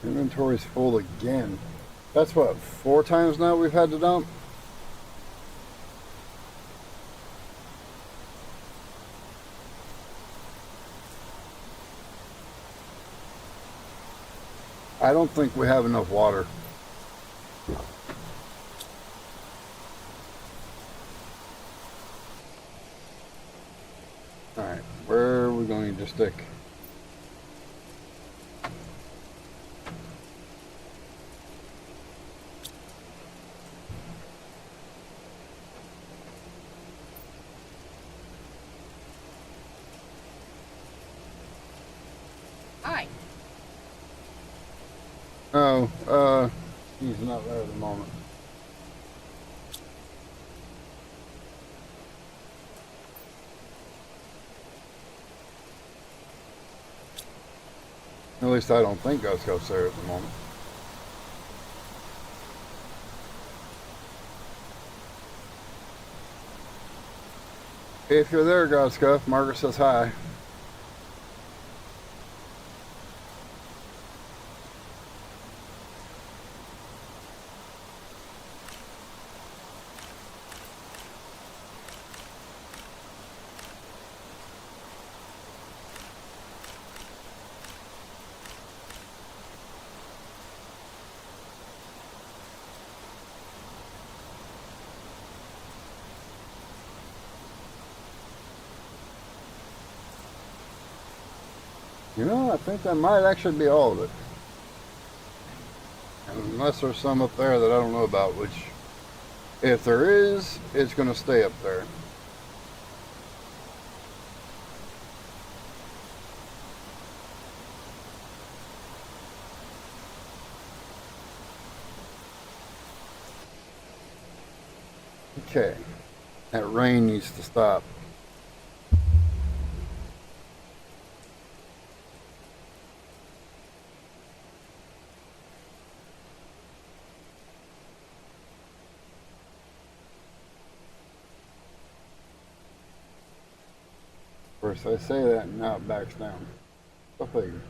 Inventory's full again. That's what, 4 times now we've had to dump? I don't think we have enough water. Alright, where are we going to stick? Hi. Oh, he's not there at the moment. At least I don't think Gusco's there at the moment. If you're there, Gusco, Margaret says hi. You know, I think that might actually be all of it. Unless there's some up there that I don't know about, which, if there is, it's going to stay up there. Okay, that rain needs to stop. Of course, I say that and now it backs down. Go figure.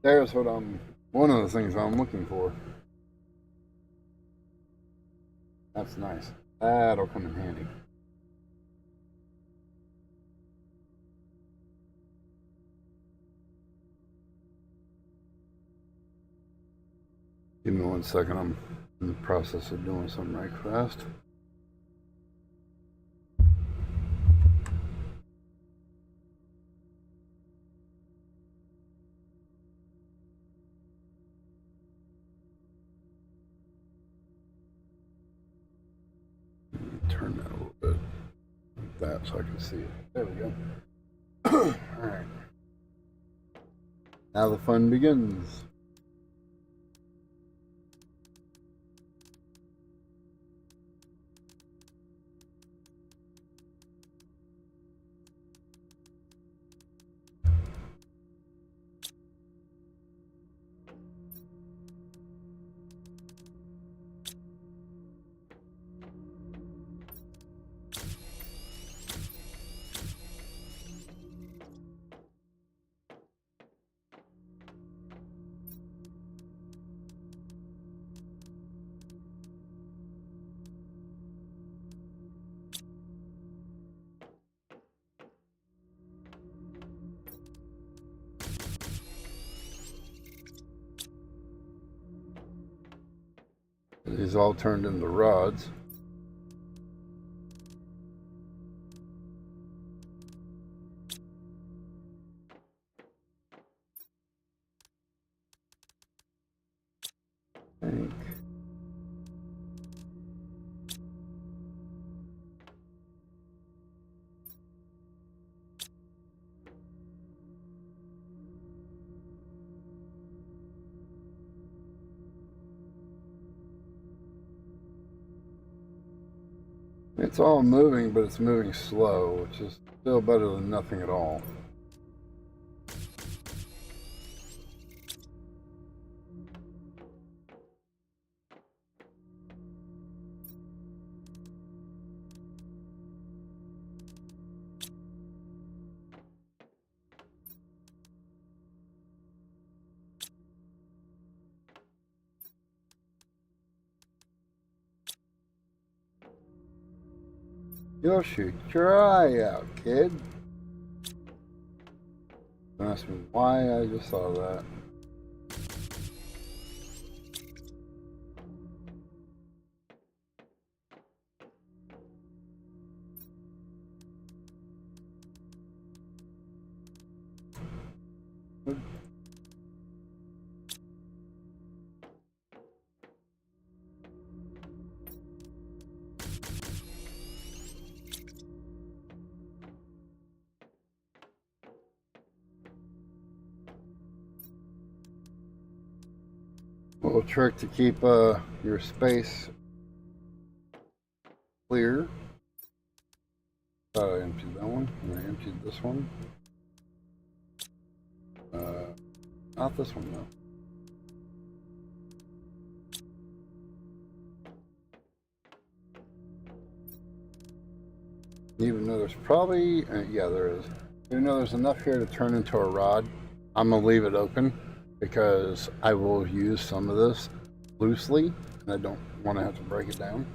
There's what one of the things I'm looking for. That's nice. That'll come in handy. Give me 1 second. I'm in the process of doing something right fast. Turn that a little bit like that so I can see it. There we go. Alright. Now the fun begins. These all turned into rods. I think. It's all moving, but it's moving slow, which is still better than nothing at all. You'll shoot your eye out, kid. Don't ask me why I just saw that. Little trick to keep your space clear. Thought I emptied that one, and I emptied this one. Not this one though. Even though there's probably, yeah, there is. Even though there's enough here to turn into a rod, I'm gonna leave it open because I will use some of this loosely, and I don't want to have to break it down.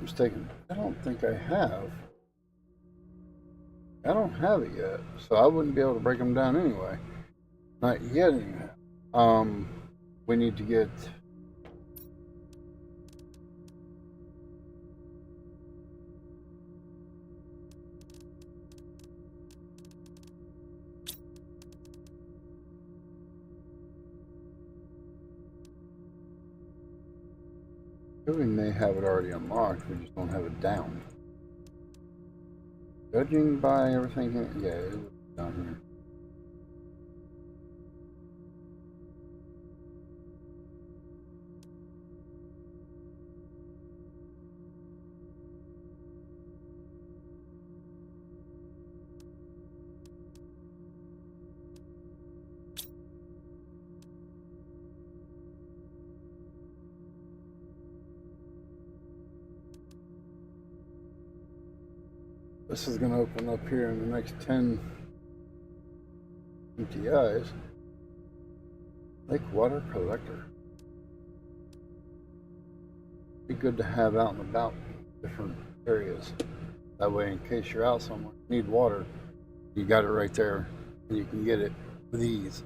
mistaken, I don't think I have. I don't have it yet, so I wouldn't be able to break them down anyway. Not yet, anyway. We need to get. We may have it already unlocked, we just don't have it down. Judging by everything here, yeah, it was down here. This is going to open up here in the next 10 MTIs. Lake water collector. Be good to have out and about different areas. That way, in case you're out somewhere, need water, you got it right there, and you can get it with ease.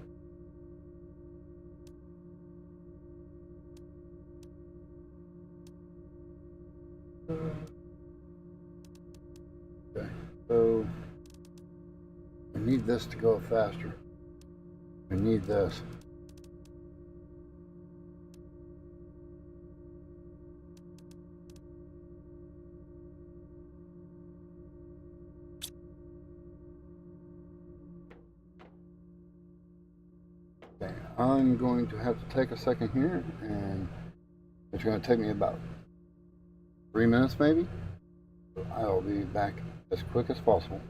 Okay, so we need this to go faster. We need this. Okay, I'm going to have to take a second here, and it's going to take me about 3 minutes maybe. So I'll be back as quick as possible.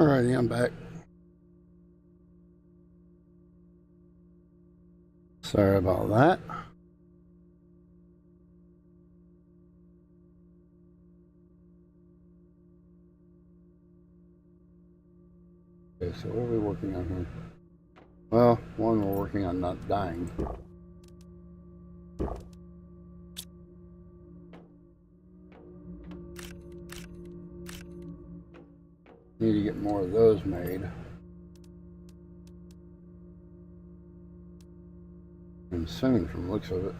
Alrighty, I'm back. Sorry about that. Okay, so what are we working on here? Well, one, we're working on not dying. Need to get more of those made. And soon, from the looks of it.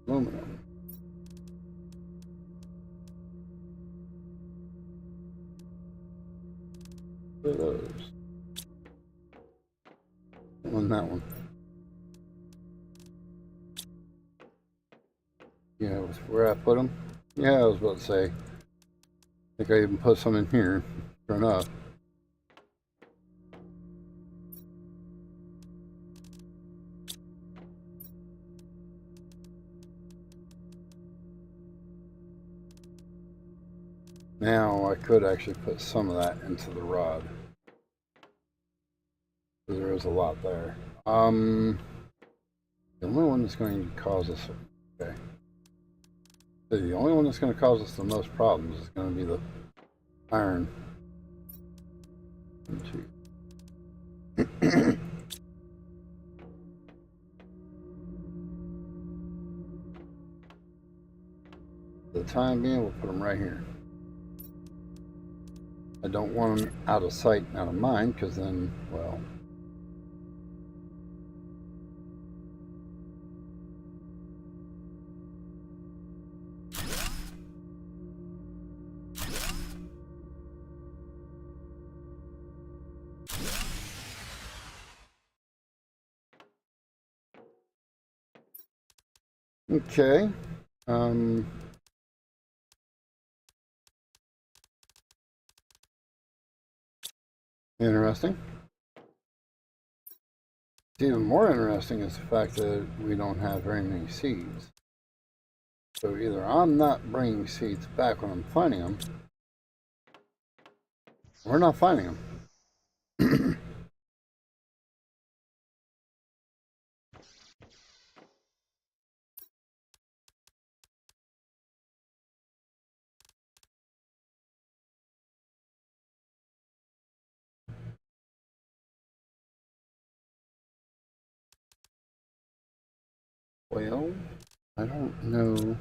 Aluminum. What are those? On that one. Yeah, where I put them? Yeah, I was about to say. I think I even put some in here. Sure enough. Now I could actually put some of that into the rod. There is a lot there. The only one that's going to cause us, okay. The only one that's going to cause us the most problems is going to be the iron. For the time being, we'll put them right here. I don't want them out of sight, out of mind, because then, well, okay. Interesting. Even more interesting is the fact that we don't have very many seeds. So either I'm not bringing seeds back when I'm finding them, or we're not finding them. Well, I don't know.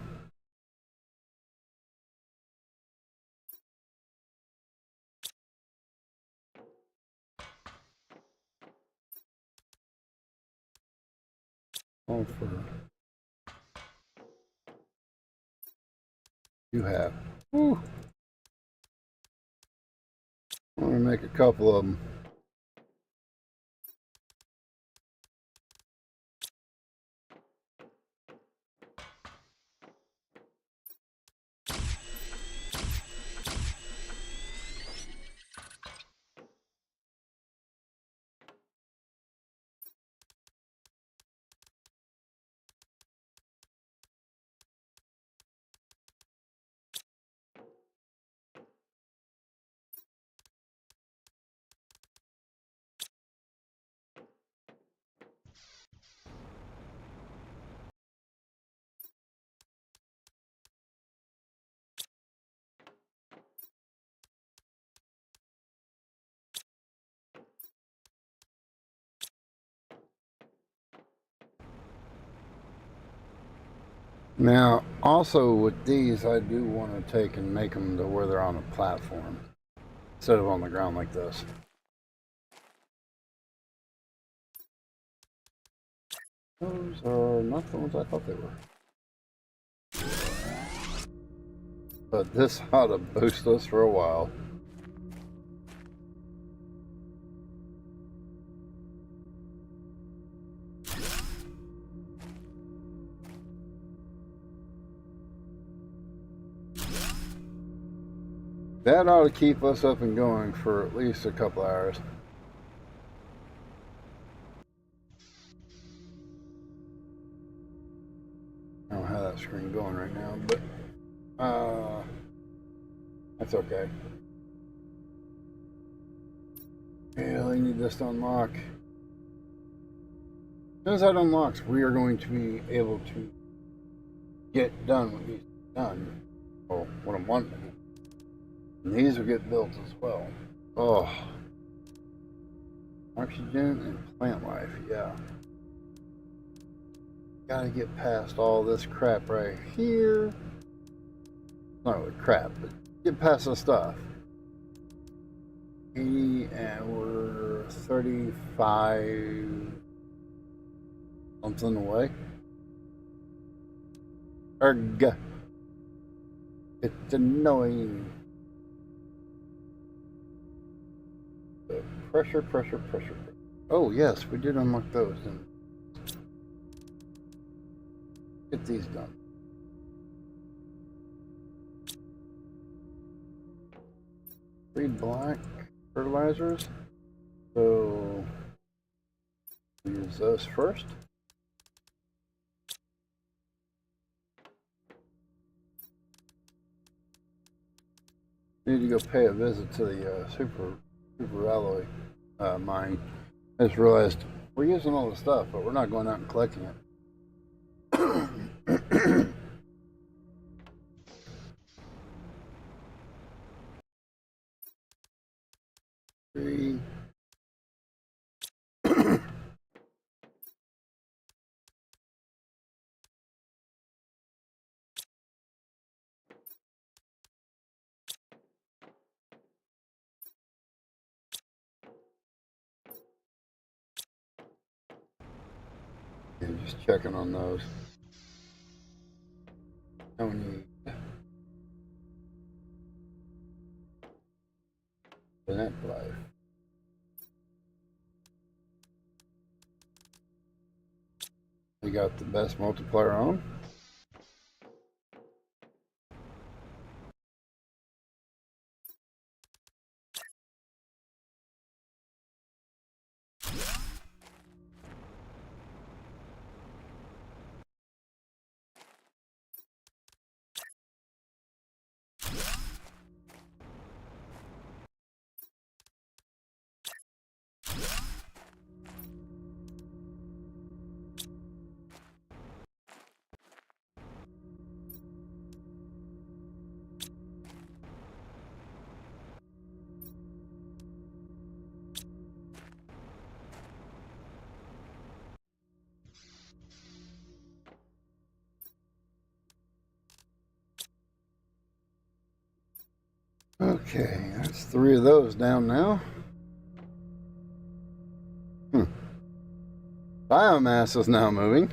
Oh, for you have. Whew. I'm gonna make a couple of them. Now, also with these, I do want to take and make them to where they're on a platform instead of on the ground like this. Those are not the ones I thought they were. But this ought to boost us for a while. That ought to keep us up and going for at least a couple hours. that screen going right now, but that's okay. Yeah, I need this to unlock. As soon as that unlocks, we are going to be able to get done what needs to be done. Well, what I'm wanting to do. And these will get built as well. Oh. Oxygen and plant life, yeah. Gotta get past all this crap right here. Not really crap, but get past this stuff. 80 and we're 35 something away. Arg. It's annoying. So pressure. Oh yes, we did unlock those. And get these done. Three black fertilizers. So use those first. Need to go pay a visit to the super alloy mine. I just realized we're using all the stuff, but we're not going out and collecting it. Three. And just checking on those. No need. Plant life. We got the best multiplier on. Okay, that's 3 of those down now. Biomass is now moving.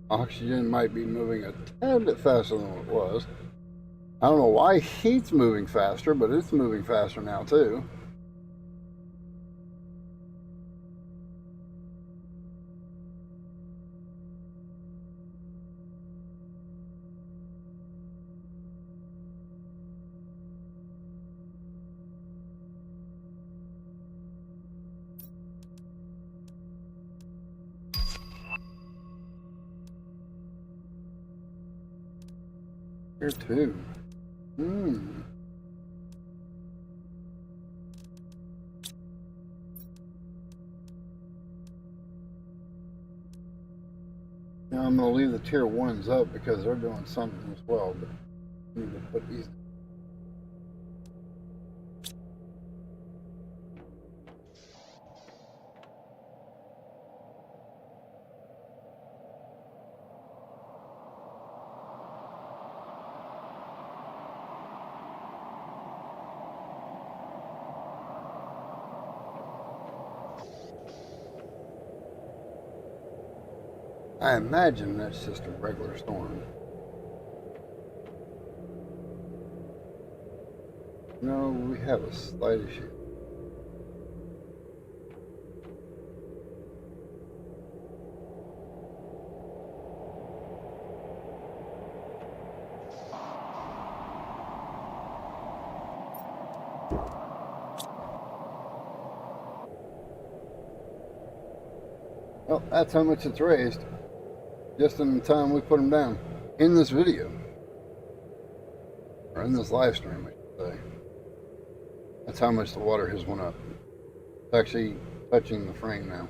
Oxygen might be moving a tad bit faster than what it was. I don't know why heat's moving faster, but it's moving faster now too. Here too. Now I'm going to leave the tier 1s up because they're doing something as well, but I need to put these. I imagine that's just a regular storm. No, we have a slight issue. Well, that's how much it's raised just in the time we put them down in this video, or in this live stream, I should say. That's how much the water has went up. It's actually touching the frame now.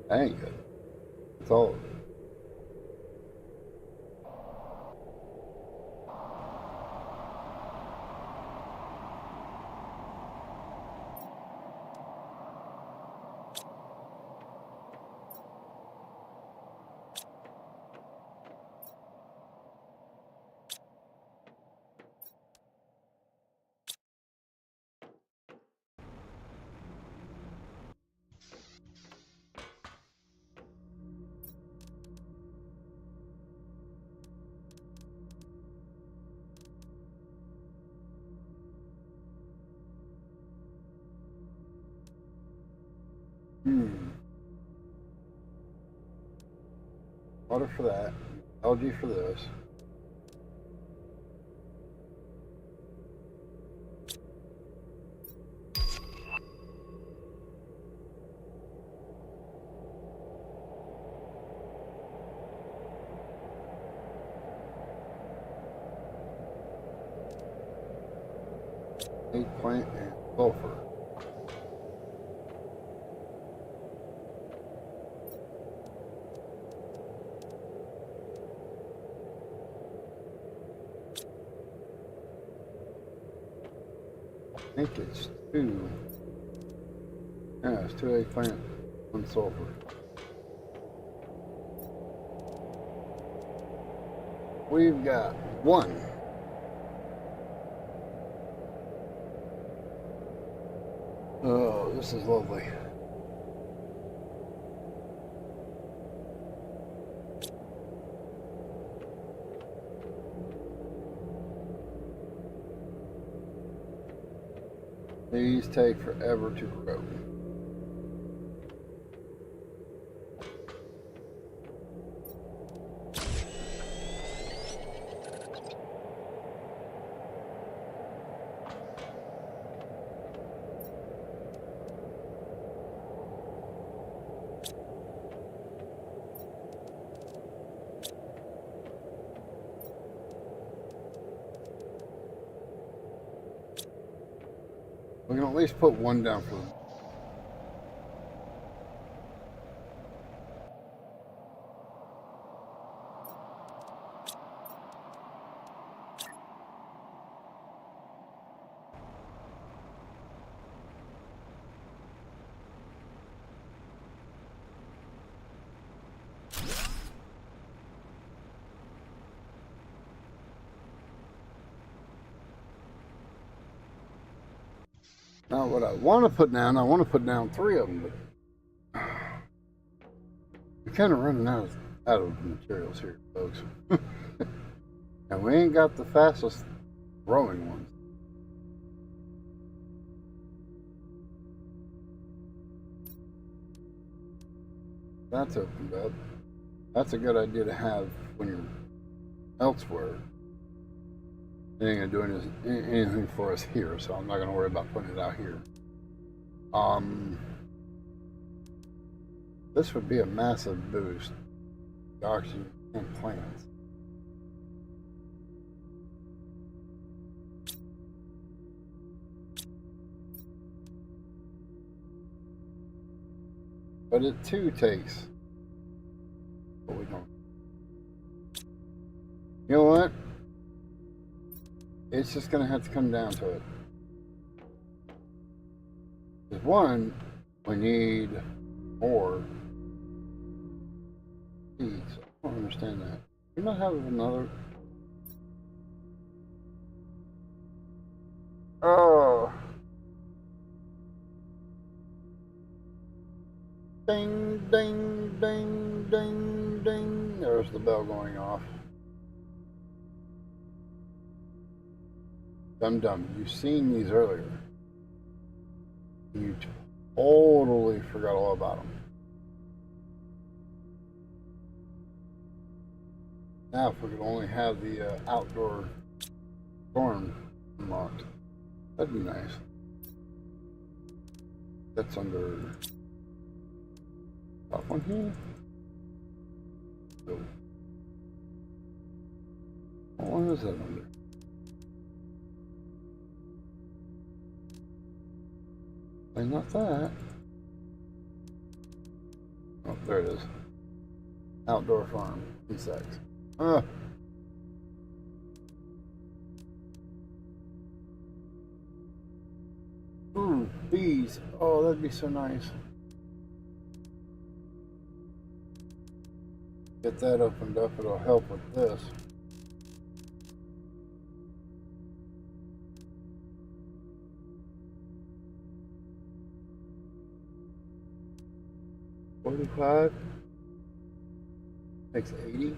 That ain't good. That's all of it. Water for that. Algae for this. Eggplant and sulfur. I think it's two. Yeah, it's 2 eggplant, 1 sulfur. We've got 1. Oh, this is lovely. These take forever to grow. We can at least put 1 down for them. Now what I want to put down, I want to put down 3 of them, but we're kind of running out of materials here, folks. And we ain't got the fastest growing ones. That's opened up. That's a good idea to have when you're elsewhere. It ain't gonna do anything for us here, so I'm not gonna worry about putting it out here. This would be a massive boost to oxygen and plants. But it too takes what we don't. You know what? It's just gonna have to come down to it. Because 1, we need more seeds. I don't understand that. We might have another. Oh. Ding, ding, ding, ding, ding. there's the bell going off. Dum-dum, you've seen these earlier. You totally forgot all about them. Now, if we could only have the outdoor storm unlocked, that'd be nice. That's under top one here. So, what one is that under? Wait, not that. Oh, there it is. Outdoor farm insects. Ah. Ooh, bees. Oh, that'd be so nice. Get that opened up, it'll help with this. $45 takes 80.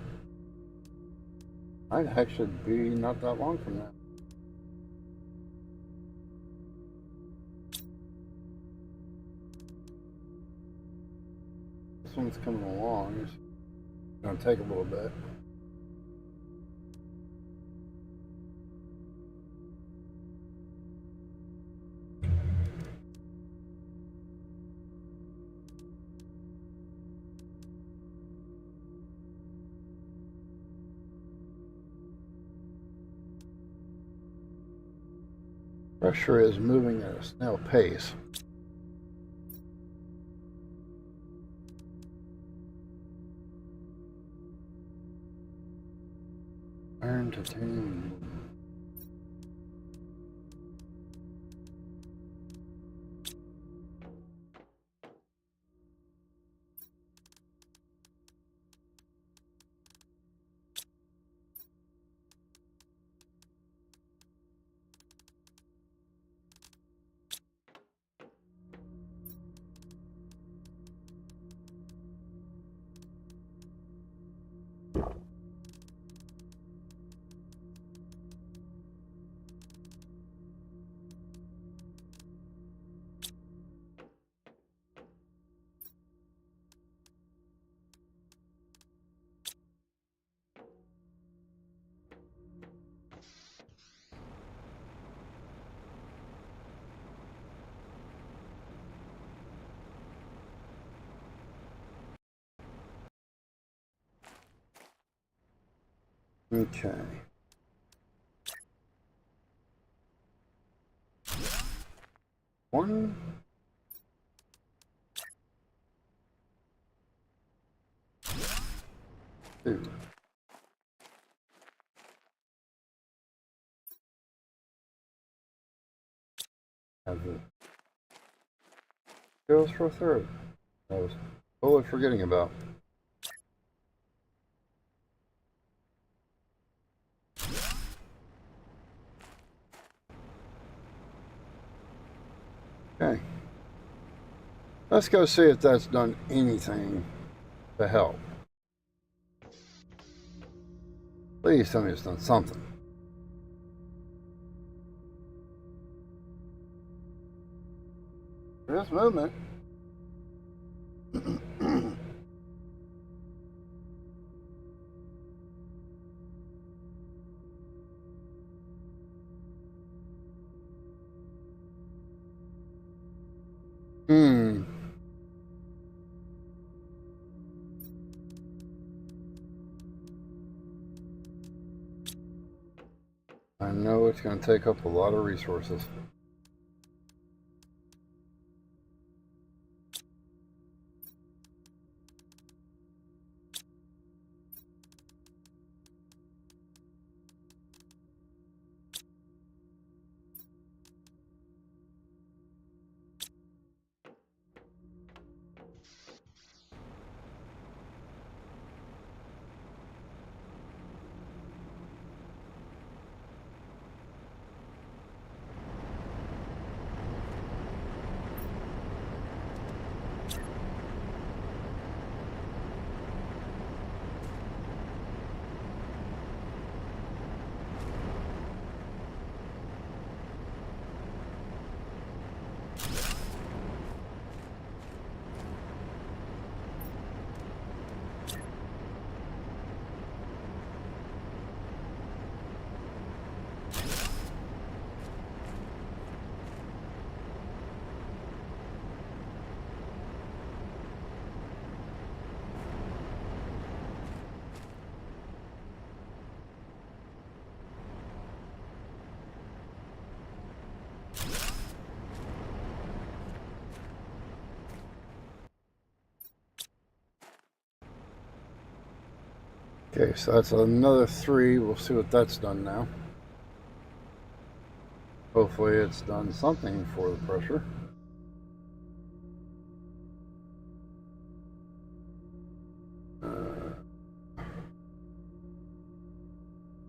I'd actually be not that long from that. This one's coming along. It's going to take a little bit. Pressure is moving at a snail pace. Iron, titanium. Okay. One. Two. Have it. Goes for a third. I was totally forgetting about. Okay. Let's go see if that's done anything to help. Please tell me it's done something. For this movement. I know it's going to take up a lot of resources. Okay, so that's another 3. We'll see what that's done now. Hopefully it's done something for the pressure.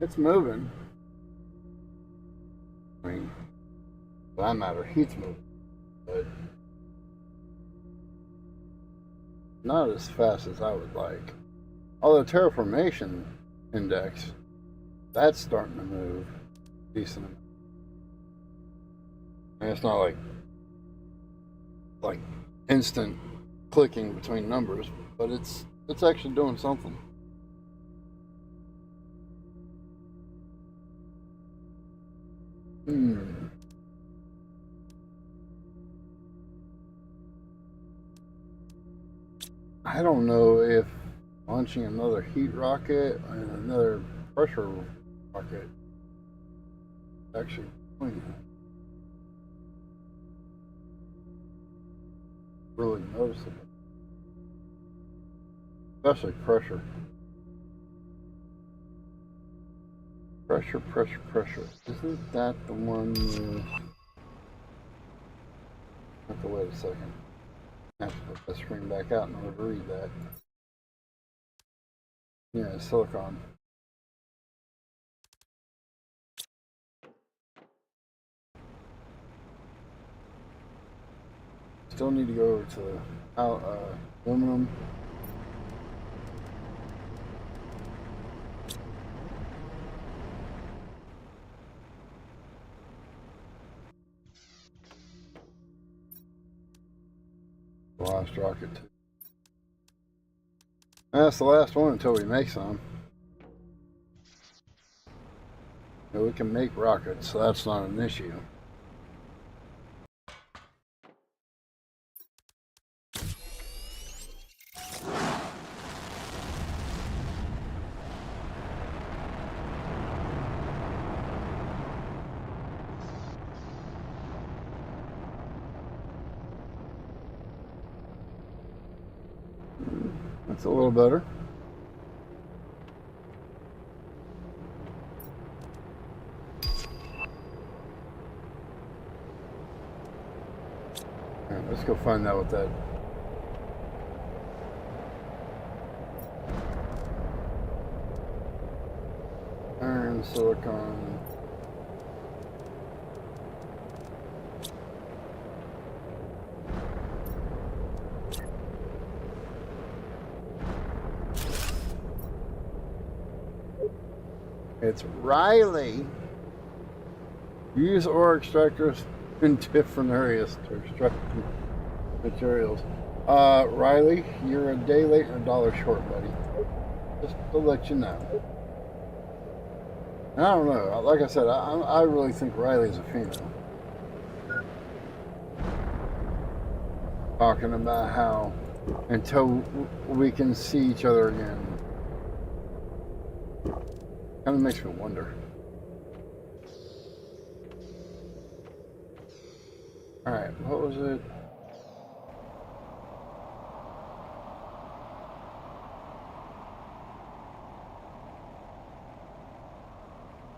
It's moving. I mean, for that matter, heat's moving, but not as fast as I would like. Although terraformation index, that's starting to move decent amount. And it's not like instant clicking between numbers, but it's actually doing something. I don't know if launching another heat rocket and another pressure rocket actually doing that. Really noticeable. Especially pressure. Pressure. Isn't that the one you... have to wait a second. I have to put the screen back out in order to read that. Yeah, silicon. Still need to go over to aluminum. The last rocket too. That's the last one until we make some. We can make rockets, so that's not an issue. That's a little better. All right, let's go find out what that... iron, silicon... It's Riley. Use ore extractors in different areas to extract materials. Riley, you're a day late and $1 short, buddy. Just to let you know. And I don't know. Like I said, I really think Riley's a female. Talking about how until we can see each other again. Kind of makes me wonder. Alright, what was it?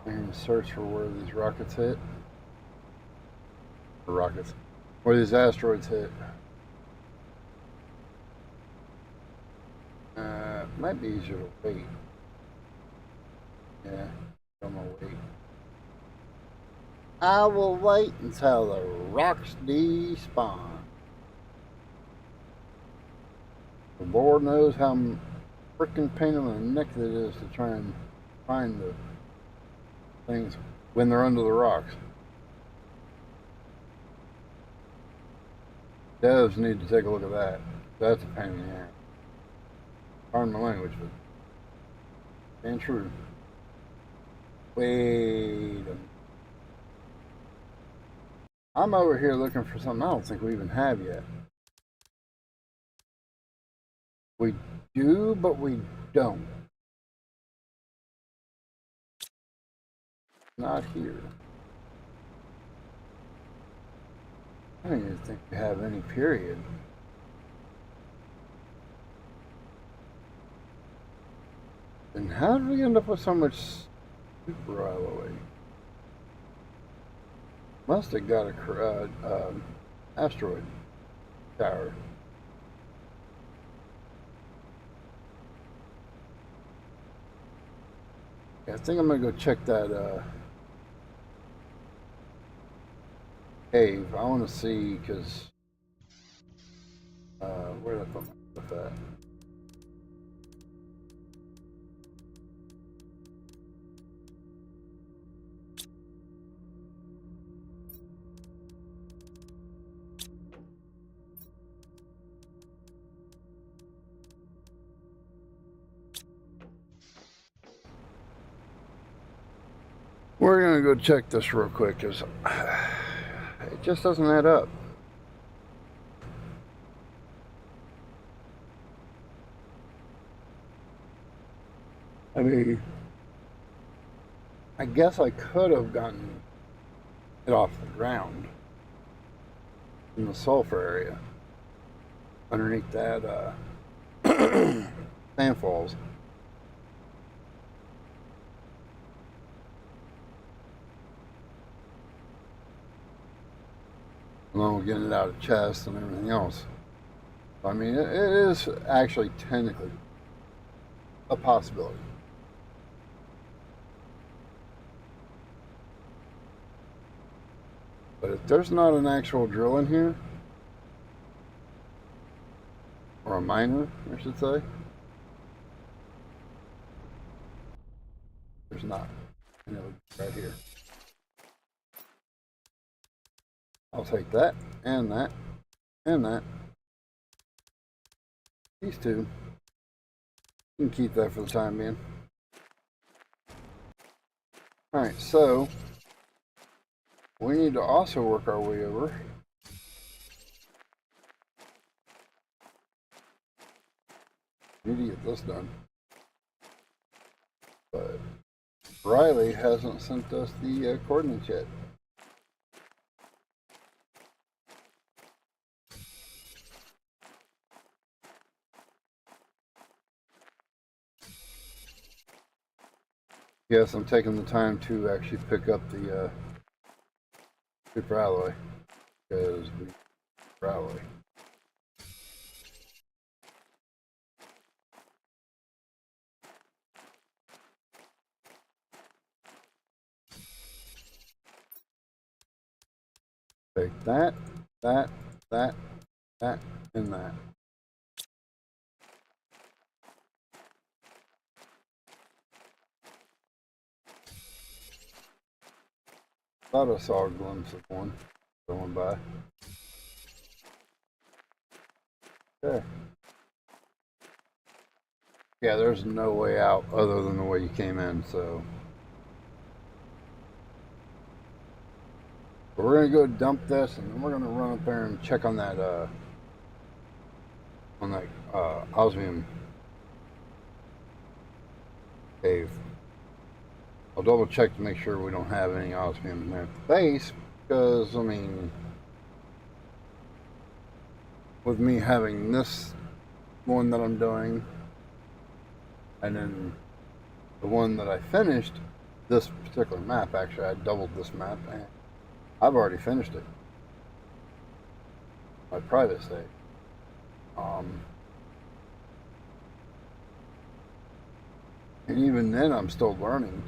And search for where these rockets hit. Or rockets. Where these asteroids hit. Might be easier to wait. Yeah, I'm gonna wait. I will wait until the rocks despawn. The Lord knows how freaking pain in the neck it is to try and find the things when they're under the rocks. Devs need to take a look at that. That's a pain in the ass. Pardon my language, but and true. Wait a minute. I'm over here looking for something I don't think we even have yet. We do, but we don't. Not here. I don't even think we have any period. And how did we end up with so much super alloy? Must have got a asteroid tower. Yeah, I think I'm gonna go check that cave. I want to see because where did I put my stuff at? We're gonna go check this real quick because it just doesn't add up. I mean, I guess I could have gotten it off the ground in the sulfur area underneath that sand falls. Along with getting it out of chest and everything else. I mean, it is actually technically a possibility. But if there's not an actual drill in here, or a miner, I should say, there's not. And it would be right here. I'll take that, and that, and that. These two. You can keep that for the time being. Alright, so we need to also work our way over. Need to get this done. But Riley hasn't sent us the coordinates yet. Yes, I'm taking the time to actually pick up the super alloy because we super alloy. Take that, that, that, that, and that. Thought I saw a glimpse of one going by. Okay. Yeah, there's no way out other than the way you came in, so. But we're gonna go dump this, and then we're gonna run up there and check on that osmium cave. I'll double check to make sure we don't have any osmium in there at the base, because I mean, with me having this one that I'm doing, and then the one that I finished, this particular map, actually I doubled this map, and I've already finished it. My private state. And even then I'm still learning.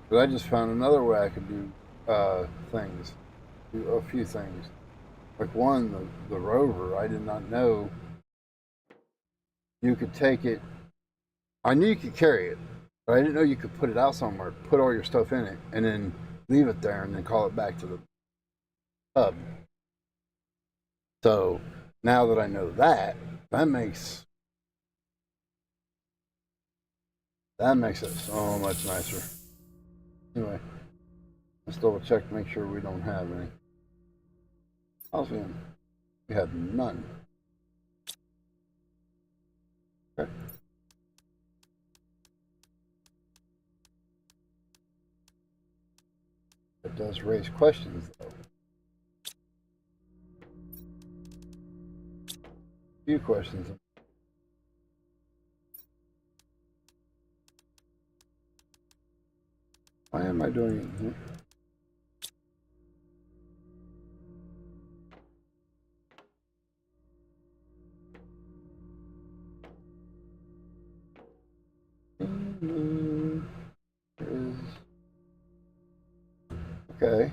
But I just found another way I could do things. Do a few things. Like one, the rover, I did not know you could take it. I knew you could carry it, but I didn't know you could put it out somewhere, put all your stuff in it, and then leave it there and then call it back to the hub. So now that I know that, that makes it so much nicer. Anyway, let's double check to make sure we don't have any. Osmium. We have none. Okay. It does raise questions, though. A few questions. Why am I doing it here? Okay.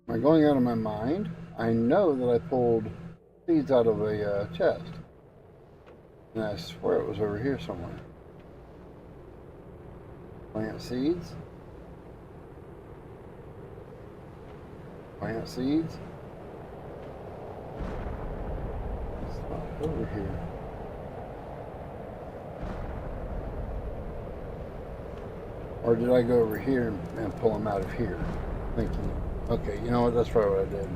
Am I going out of my mind? I know that I pulled seeds out of a chest. And I swear it was over here somewhere. Plant seeds. Plant seeds. It's not over here. Or did I go over here and pull them out of here? Thinking, okay, you know what? That's probably what I did.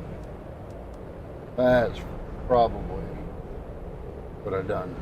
That's probably what I done.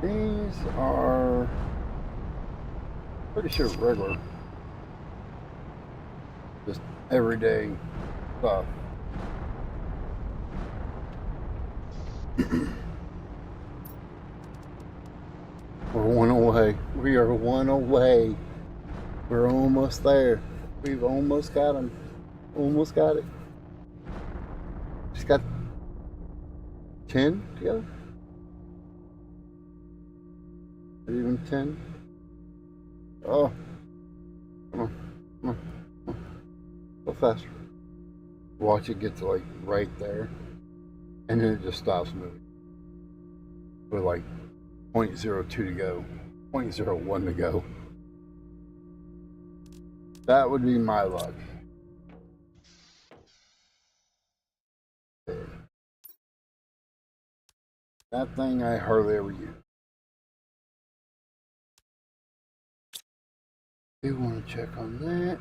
These are pretty sure regular, just everyday stuff. We're one away. We are one away. We're almost there. We've almost got them. Almost got it. Just got 10 to go. Even 10. Oh, come on, come on, come on. Go faster. Watch it get to like right there, and then it just stops moving. With like 0.02 to go, 0.01 to go. That would be my luck. That thing I hardly ever use. Do want to check on that.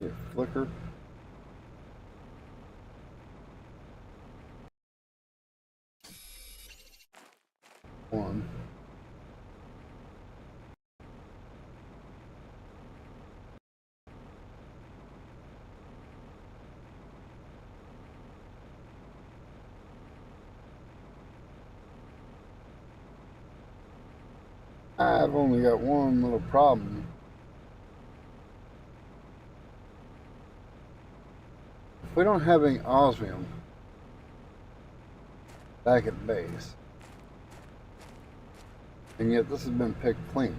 Here, flicker. One. I've only got one little problem. If we don't have any osmium back at base, and yet this has been picked clean,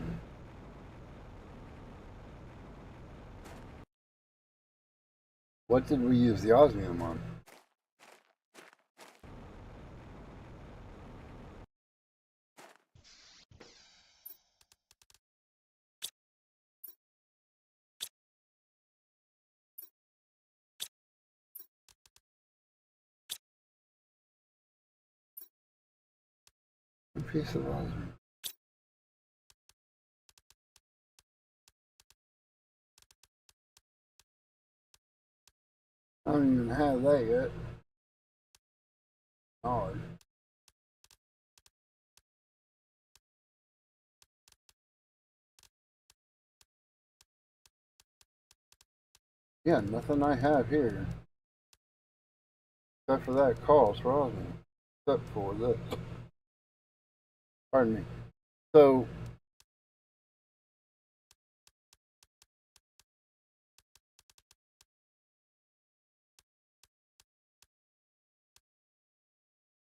what did we use the osmium on? A piece of osmium. I don't even have that yet. Odd. Yeah, nothing I have here. Except for that cost for osmium. Except for this. Pardon me. So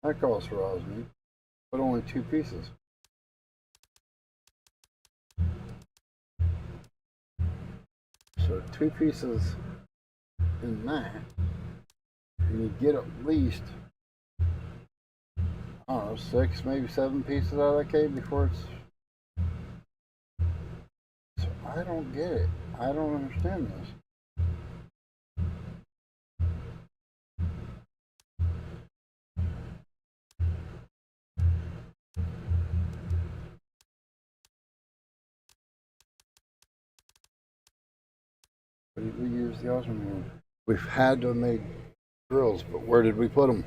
that calls for osmium, but only 2 pieces. So 2 pieces in that, and you get at least, I don't know, 6, maybe 7 pieces out of that cave before it's. So I don't get it. I don't understand this. Where did we use the osmium? We've had to have made drills, but where did we put them?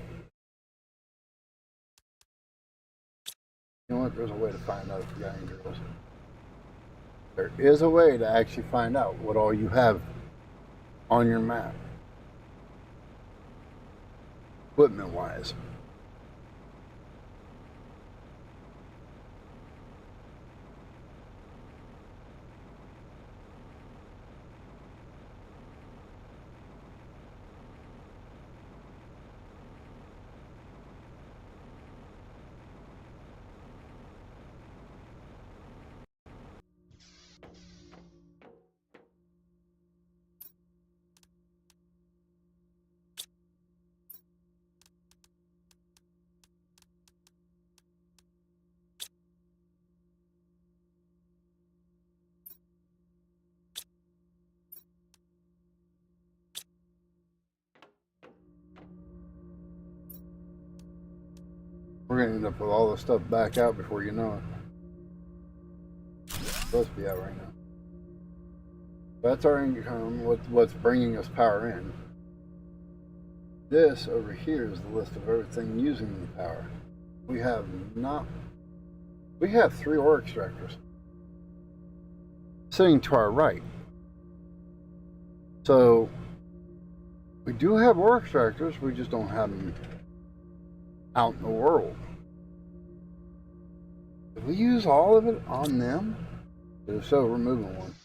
You know what? There's a way to find out if you got any drills. There is a way to actually find out what all you have on your map, equipment-wise. We're gonna end up with all this stuff back out before you know it. It's supposed to be out right now. That's our income, what's bringing us power in. This over here is the list of everything using the power. We have 3 ore extractors sitting to our right. So we do have ore extractors, we just don't have them out in the world. Did we use all of it on them? If so, we're moving one.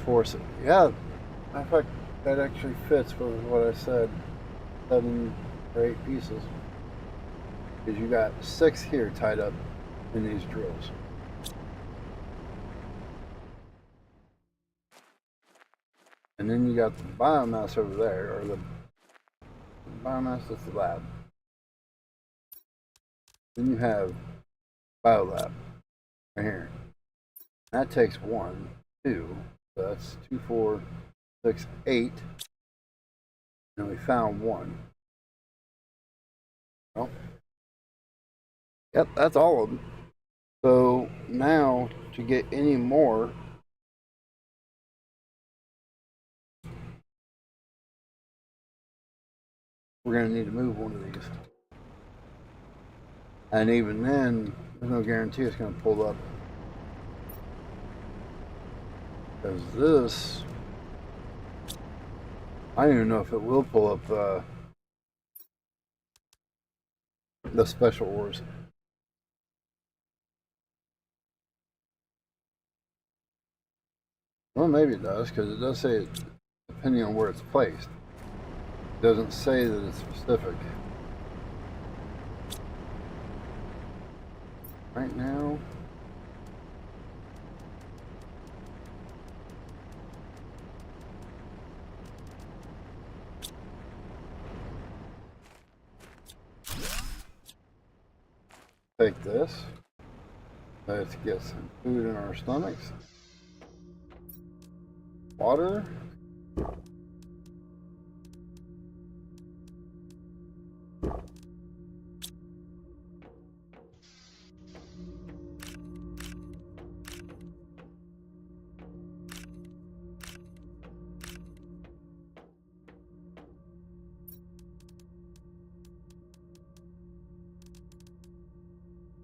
Force it. Yeah, in fact, that actually fits with what I said. 7 or 8 pieces. Because you got 6 here tied up in these drills. And then you got the biomass over there, or the biomass that's the lab. Then you have biolab right here. That takes 1, 2. So that's 2, 4, 6, 8. And we found 1. Well, yep, that's all of them. So now to get any more, we're going to need to move one of these. And even then, there's no guarantee it's going to pull up. Because this, I don't even know if it will pull up the special ores. Well, maybe it does, because it does say it, depending on where it's placed. It doesn't say that it's specific. Right now, take this. Let's get some food in our stomachs. Water.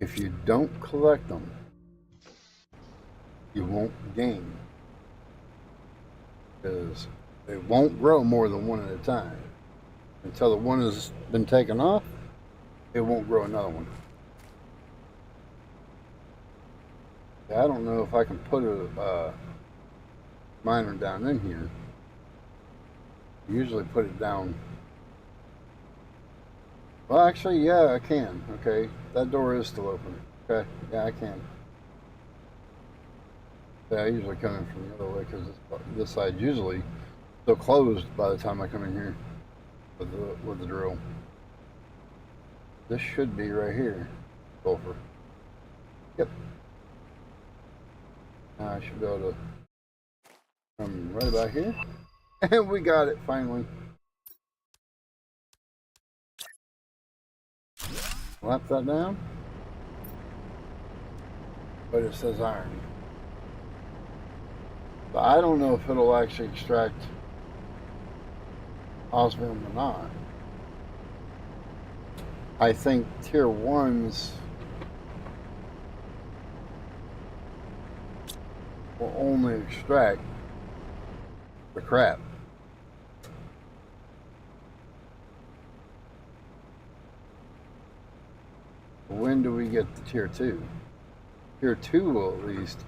If you don't collect them, you won't gain. Because they won't grow more than one at a time. Until the one has been taken off, it won't grow another one. I don't know if I can put a miner down in here. I usually put it down. Well, actually, yeah, I can. Okay, that door is still open. Okay, yeah, I can. Yeah, I usually come in from the other way because this side usually still closed by the time I come in here with the drill. This should be right here, sulfur. Yep. Now I should be able to come right about here, and we got it finally. Lap that down, but it says iron. But I don't know if it'll actually extract osmium or not. I think tier 1s will only extract the crap. When do we get the tier 2? Tier 2 will at least.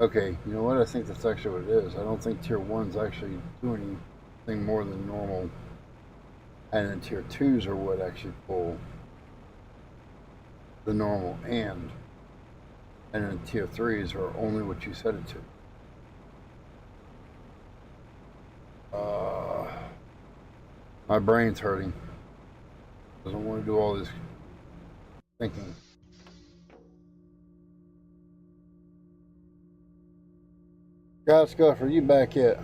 Okay, you know what? I think that's actually what it is. I don't think tier 1's actually doing anything more than normal. And then tier 2s are what actually pull the normal and then tier 3s are only what you set it to. My brain's hurting. Doesn't want to do all this thinking. God, Scott, are you back yet?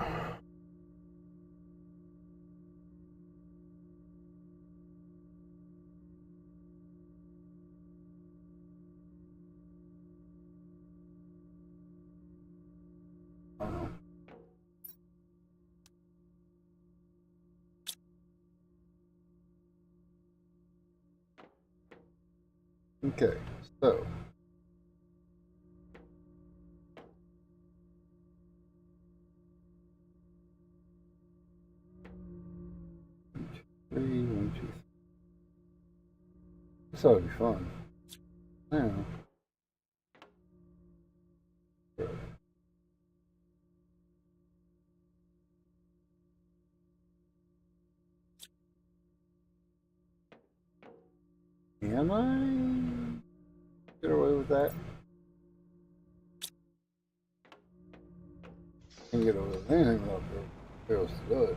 I don't know. Okay, so three, 1, 2, 3. This ought to be fun. Now, can I get away with that? Can't get away with anything without fails to do it.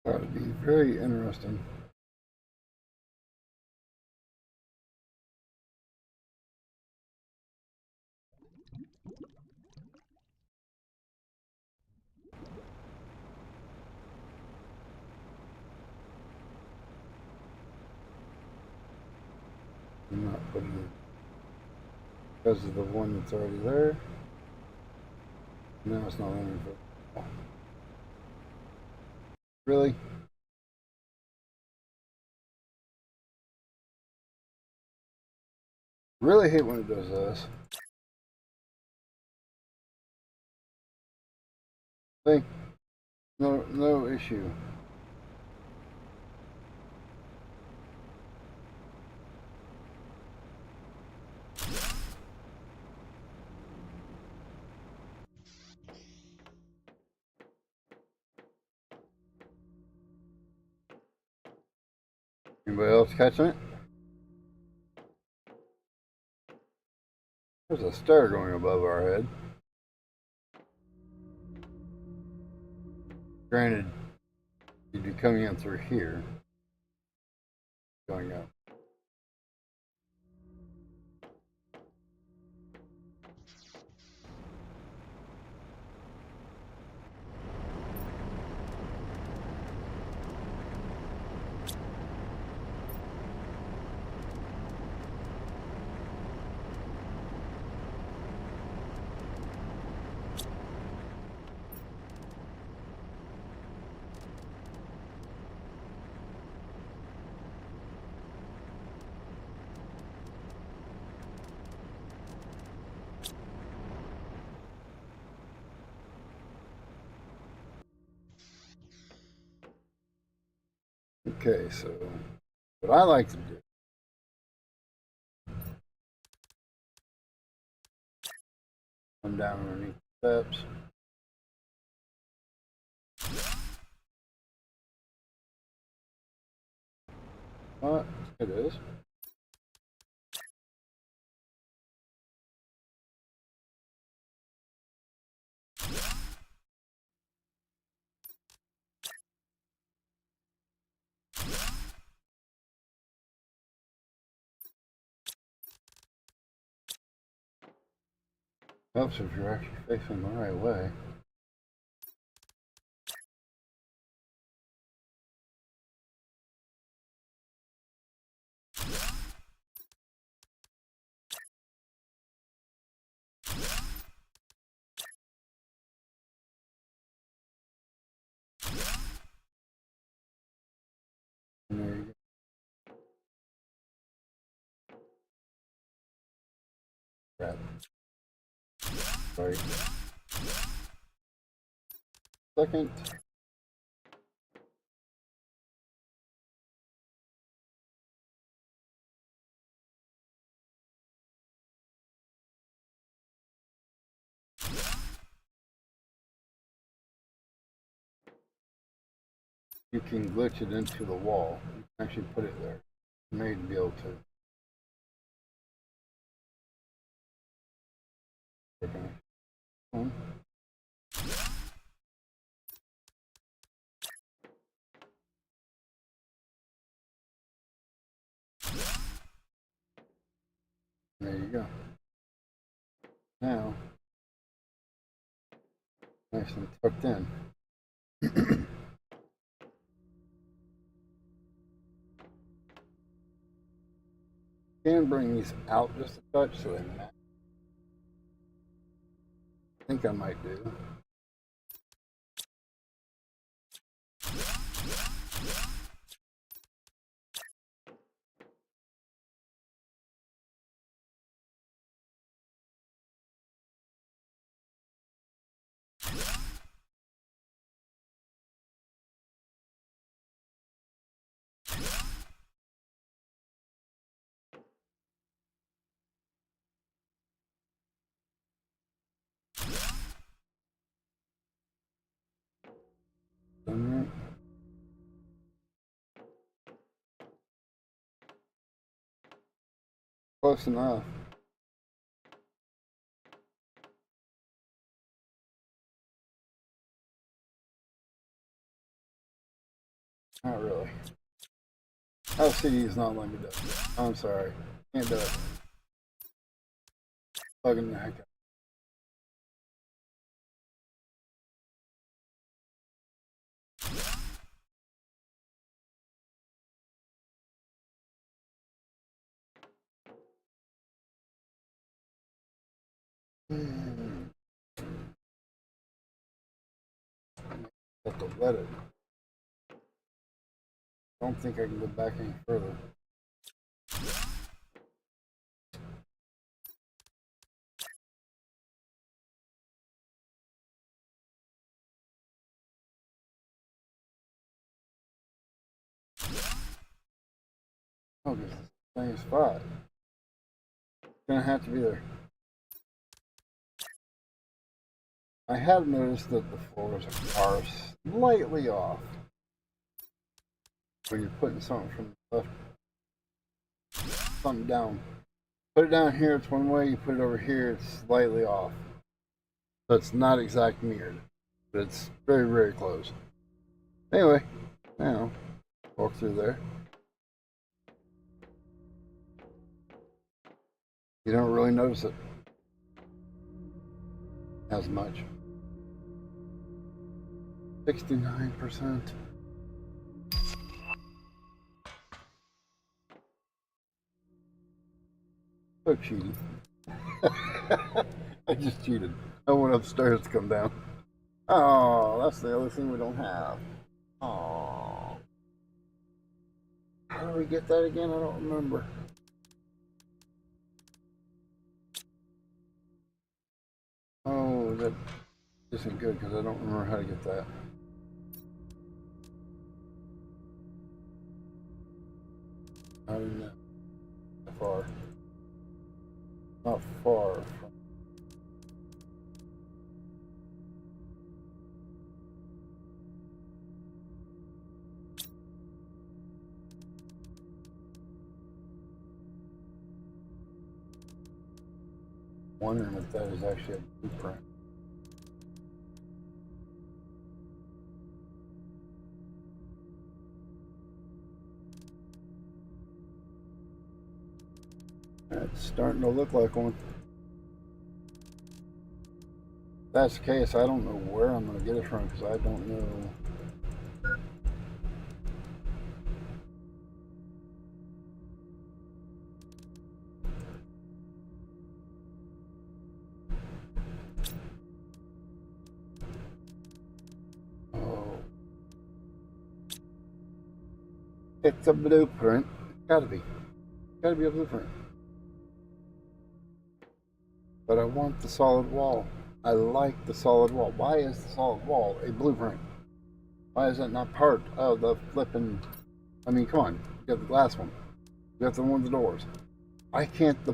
That would be very interesting. I'm not putting it because of the one that's already there. Now it's not letting me put. Really? Really hate when it does this. See? No issue. Anybody else catching it? There's a stair going above our head. Granted, you'd be coming in through here, going up. Okay, so what I like to do, come down underneath the steps. What? It is. Helps if you're actually facing the right way. And there you go. Grab. Sorry. Second. You can glitch it into the wall. You can actually put it there. It's made to be able to. Okay. There you go. Now, nice and tucked in. Can bring these out just a touch so they match. I think I might do. Done that. Close enough. Not really. LCD is not letting me do it. I'm sorry. Can't do it. Bugging the heck out. Have to let it. Don't think I can go back any further. Oh, because this thing is 5. It's gonna have to be there. I have noticed that the floors are slightly off when you're putting something from the left, something down. Put it down here, it's one way. You put it over here, it's slightly off. So it's not exact mirrored, but it's very, very close. Anyway, now walk through there. You don't really notice it as much. 69%. So cheating. I just cheated. I went upstairs to come down. Oh, that's the other thing we don't have. Oh. How do we get that again? I don't remember. Oh, that isn't good because I don't remember how to get that. Not in that far. Not far from. Wondering if that is actually a blueprint. It's starting to look like one. If that's the case, I don't know where I'm going to get it from because I don't know. Oh, it's a blueprint. Gotta be a blueprint. But I want the solid wall. I like the solid wall. Why is the solid wall a blueprint? Why is that not part of the flipping? I mean, come on. You got the glass one. You got the one with the doors. Why can't the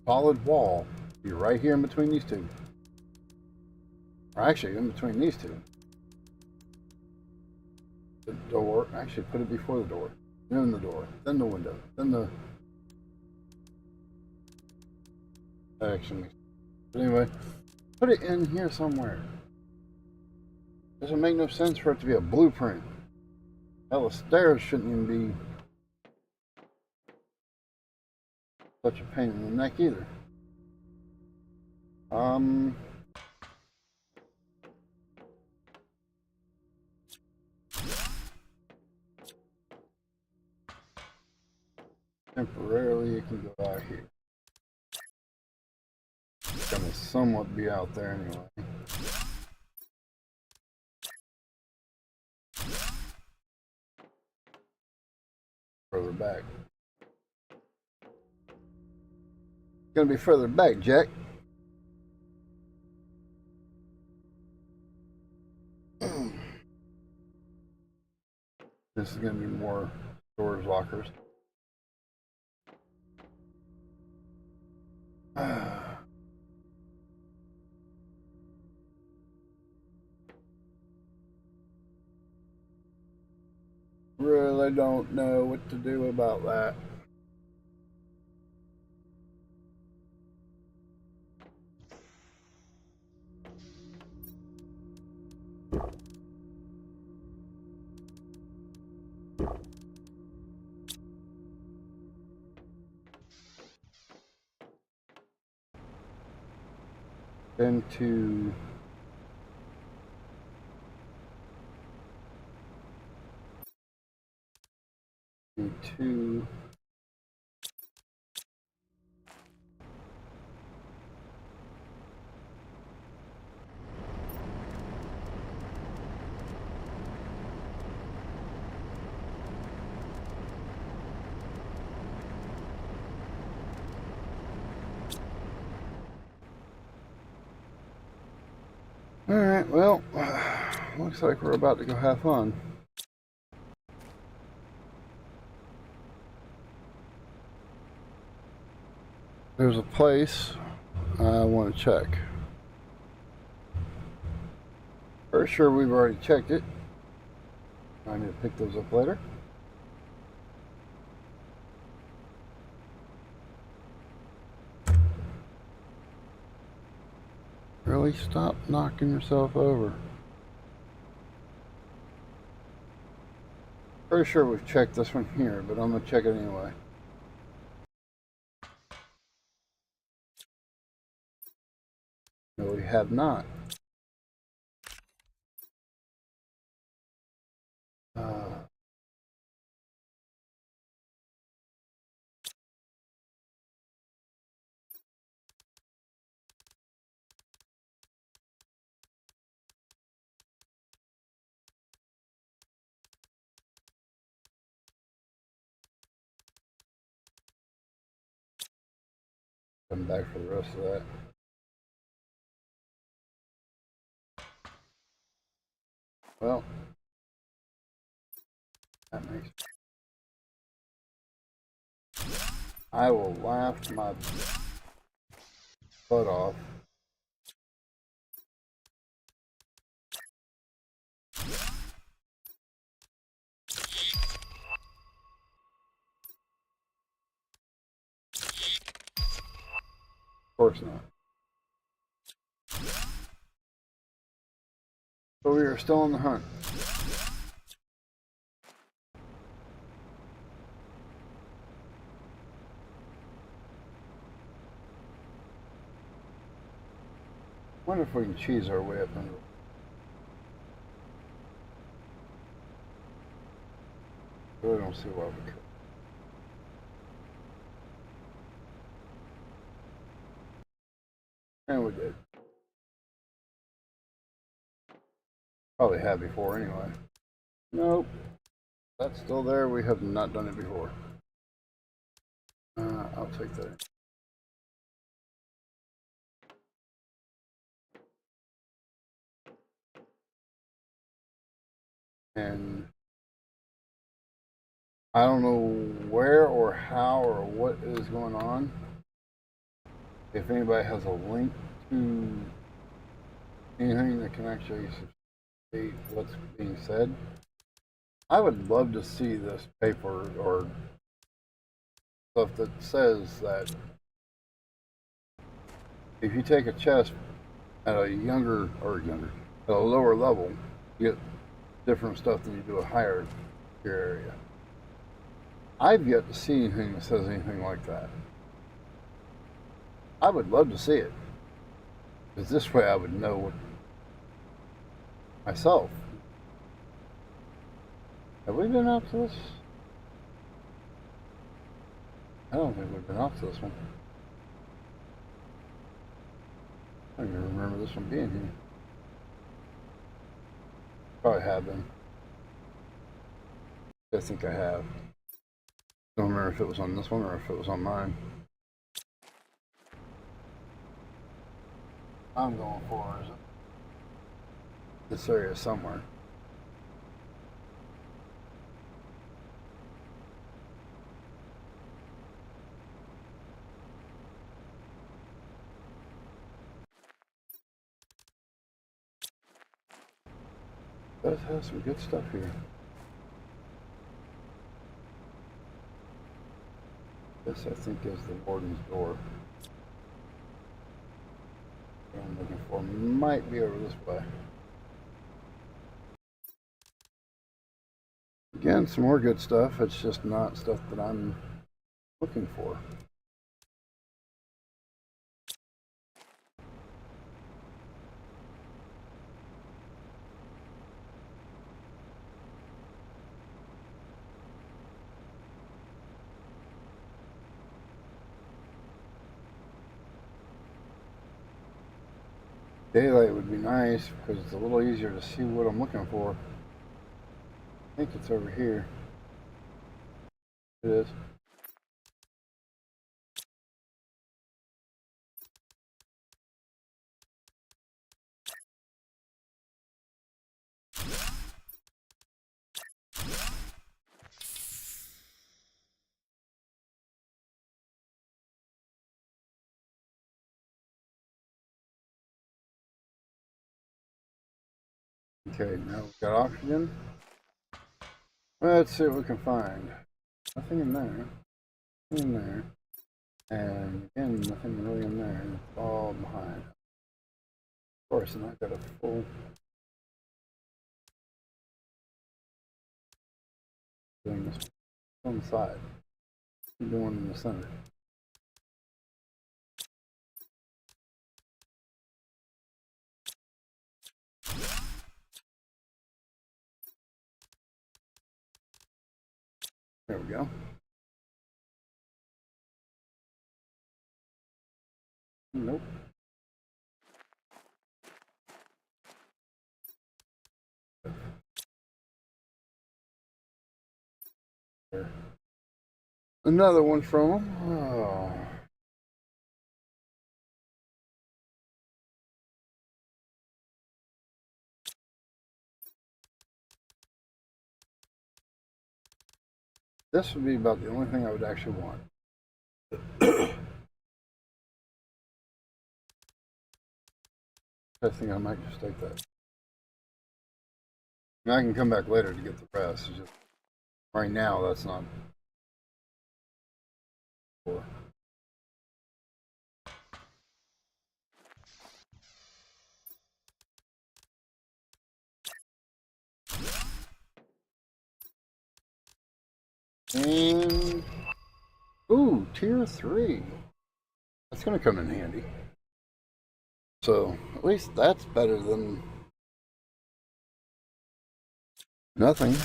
solid wall be right here in between these two? Or actually, in between these two. The door. Actually, put it before the door. Then the door. Then the window. Then the. Actually. But anyway, put it in here somewhere. Doesn't make no sense for it to be a blueprint. Hell, the stairs shouldn't even be such a pain in the neck either. Temporarily, it can go out here. It's gonna somewhat be out there anyway. Further back. It's gonna be further back, Jack. This is gonna be more storage lockers. Really don't know what to do about that. Then to two. Alright, well, looks like we're about to go have fun. There's a place I want to check. For sure we've already checked it. I need to pick those up later. Really, stop knocking yourself over. Pretty sure we've checked this one here, but I'm going to check it anyway. No, we have not. Come back for the rest of that. Well, that makes sense. I will laugh my butt off. Of course not. But we are still on the hunt. I wonder if we can cheese our way up under. I really don't see why we could. And we did. Probably had before anyway. Nope. That's still there. We have not done it before. I'll take that. And I don't know where or how or what is going on. If anybody has a link to anything that can actually state what's being said, I would love to see this paper or stuff that says that if you take a chest at a at a lower level, you get different stuff than you do a higher tier area. I've yet to see anything that says anything like that. I would love to see it, because this way I would know what myself. Have we been up to this? I don't think we've been up to this one. I don't even remember this one being here. Probably have been. I think I have. Don't remember if it was on this one or if it was on mine. I'm going for is this area somewhere. Does have some good stuff here. This I think is the warden's door. What I'm looking for might be over this way. Again, some more good stuff. It's just not stuff that I'm looking for. Daylight would be nice because it's a little easier to see what I'm looking for. I think it's over here. It is. Okay, now we've got oxygen. Let's see what we can find. Nothing in there. Nothing in there. And again, nothing really in there. It's all behind. Of course, and I've got a full doing this on the side. I'm doing in the center. There we go. Nope. Another one from them. Oh. This would be about the only thing I would actually want. I think I might just take that. And I can come back later to get the rest. It's just right now, that's not. For. And ooh, tier 3. That's gonna come in handy. So at least that's better than nothing.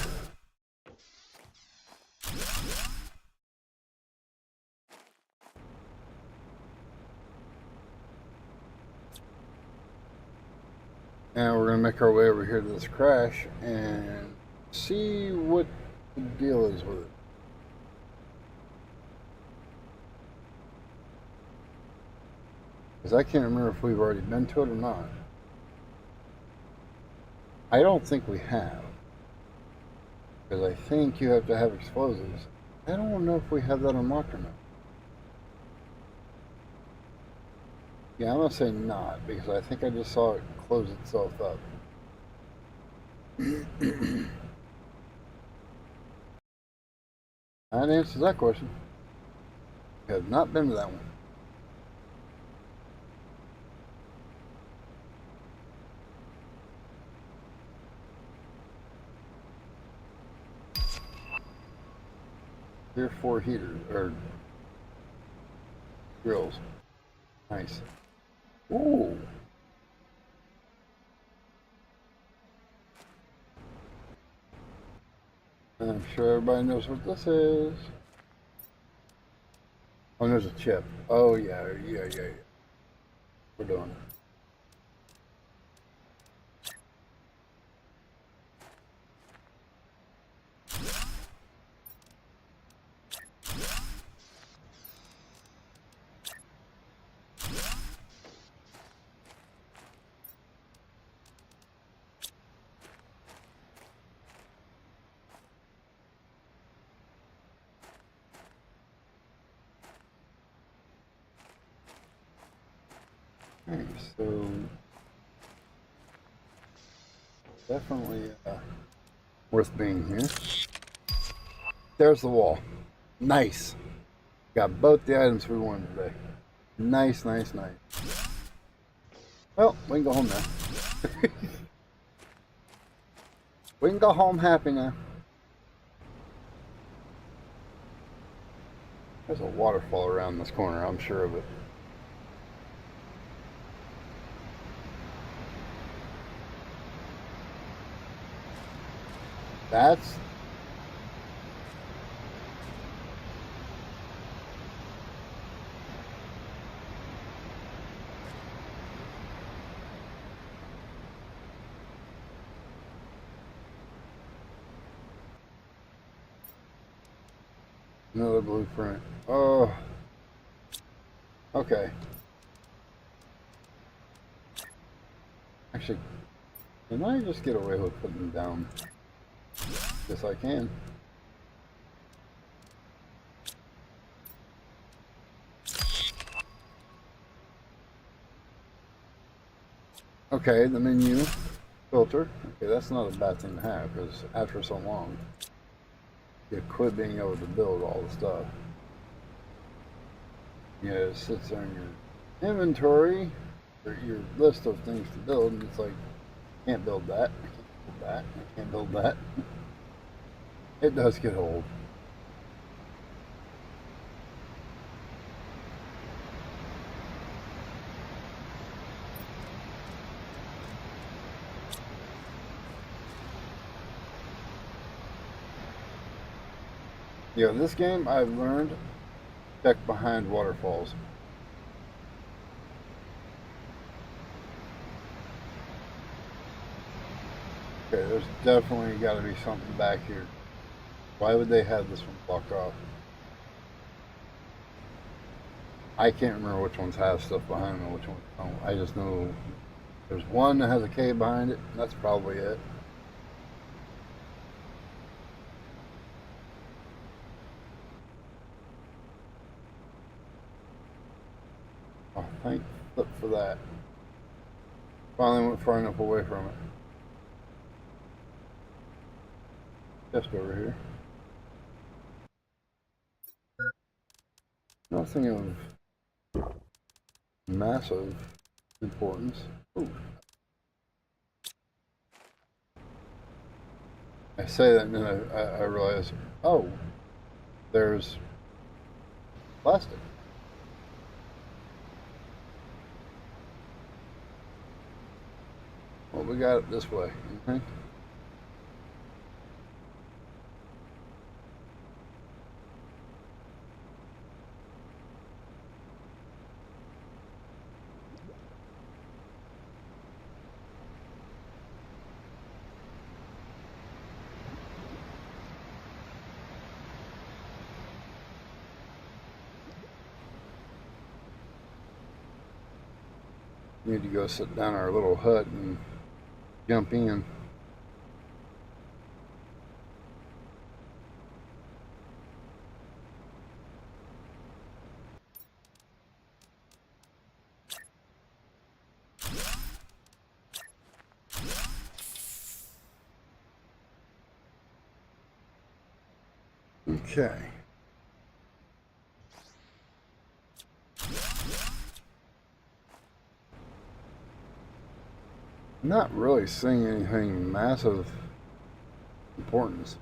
Now we're gonna make our way over here to this crash and see what the deal is with it. Because I can't remember if we've already been to it or not. I don't think we have. Because I think you have to have explosives. I don't know if we have that unlocked or not. Yeah, I'm going to say not, because I think I just saw it close itself up. That answers that question. I have not been to that one. Tier 4 heaters, or grills. Nice. Ooh. I'm sure everybody knows what this is. Oh, there's a chip. Oh, yeah. We're doing it. Okay, so definitely worth being here. There's the wall. Nice. Got both the items we wanted today. Nice. Well, we can go home now. We can go home happy now. There's a waterfall around this corner, I'm sure of it. That's another blueprint. Oh, okay. Actually, can I just get away with putting them down? Yes, I can. Okay, the menu. filter. Okay, that's not a bad thing to have because after so long, you quit being able to build all the stuff. Yeah, it sits there in your inventory or your list of things to build, and it's like, can't build that, I can't build that, I can't build that. It does get old. Yeah, this game I've learned check behind waterfalls. Okay, there's definitely got to be something back here. Why would they have this one blocked off? I can't remember which ones have stuff behind them and which ones don't. I just know there's one that has a cave behind it, and that's probably it. Oh, thank flip for that. Finally went far enough away from it. Just over here. Nothing of massive importance. Ooh. I say that and then I realize, oh, there's plastic. Well, we got it this way. Okay. We need to go sit down in our little hut and jump in. Okay. Not really seeing anything massive importance.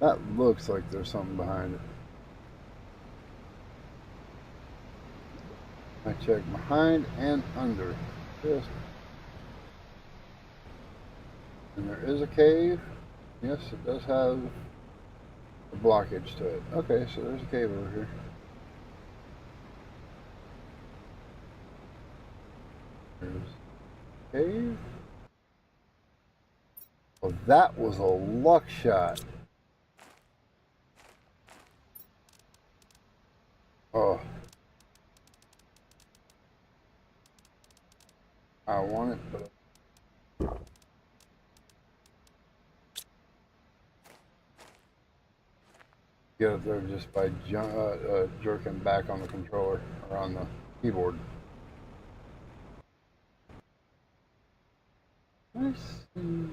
That looks like there's something behind it. I check behind and under. Just. And there is a cave. Yes, it does have a blockage to it. Okay, so there's a cave over here. There's a cave. Oh, that was a luck shot. Oh. I want it, but get up there just by jerking back on the controller or on the keyboard. I see.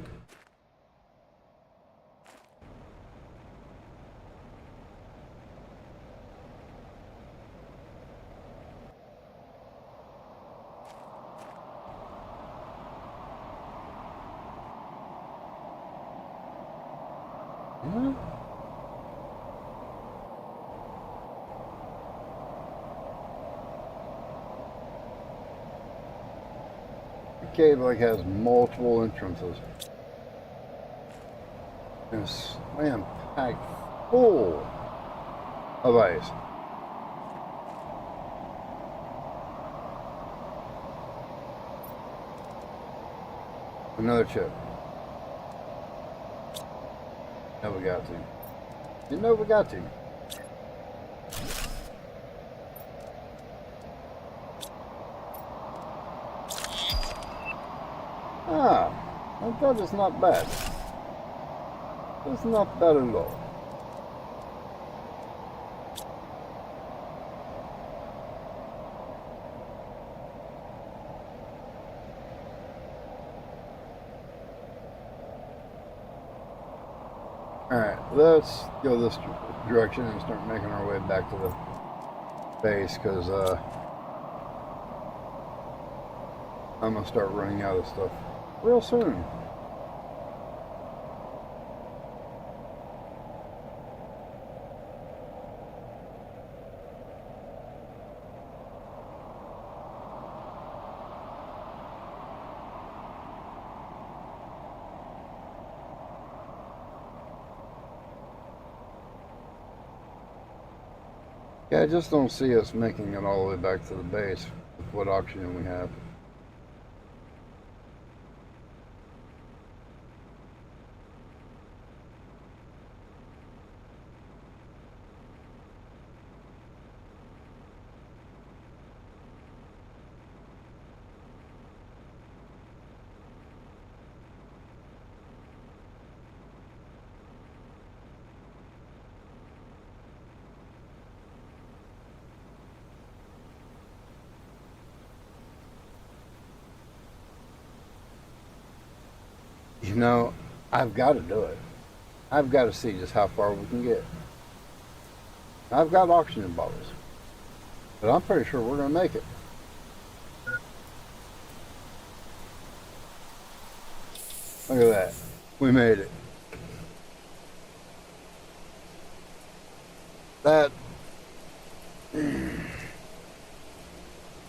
Yeah. The cave like has multiple entrances. It's slam packed full of ice. Another chip. No, we got to. You know we got to. Ah, that is not bad. It's not bad at all. Alright, let's go this direction and start making our way back to the base, because I'm going to start running out of stuff real soon. Yeah, I just don't see us making it all the way back to the base with what oxygen we have. You know, I've got to do it. I've got to see just how far we can get. I've got oxygen bottles, but I'm pretty sure we're going to make it. Look at that. We made it. That,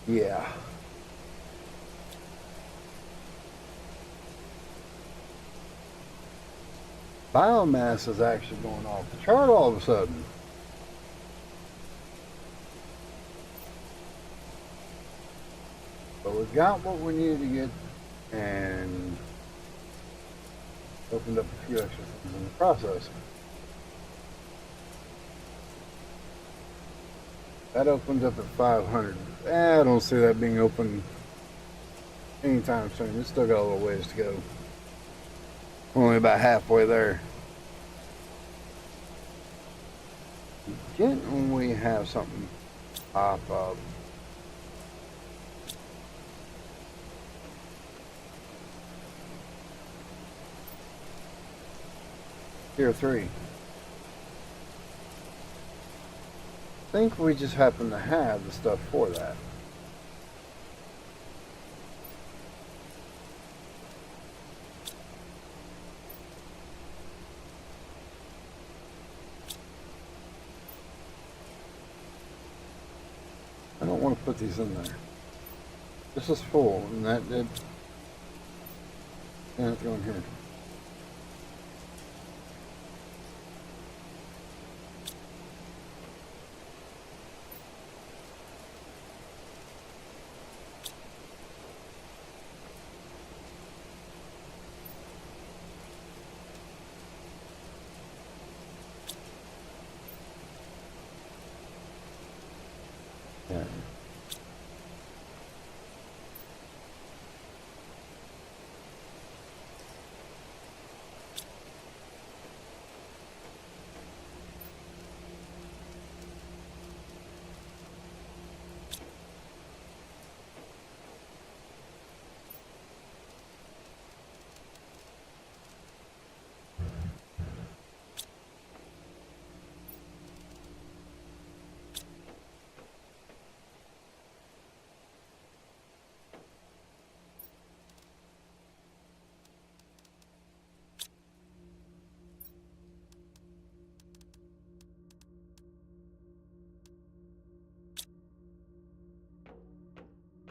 yeah. Biomass is actually going off the chart all of a sudden. But we've got what we needed to get, and opened up a few extra things in the process. That opens up at 500. I don't see that being open anytime soon. It's still got a little ways to go. Only about halfway there. Didn't we have something pop up? Tier 3. I think we just happen to have the stuff for that. I don't want to put these in there. This is full, and that did. Yeah, it's going here. Yeah.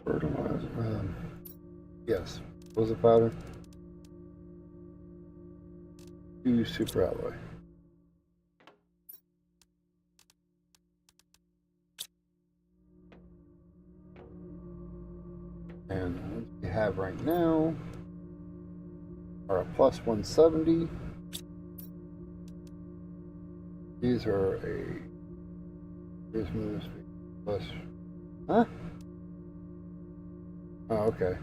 Fertilizer. Yes. Was it powder? Use super alloy. And the ones we have right now are a plus 170. These are a plus. Huh? Oh, okay.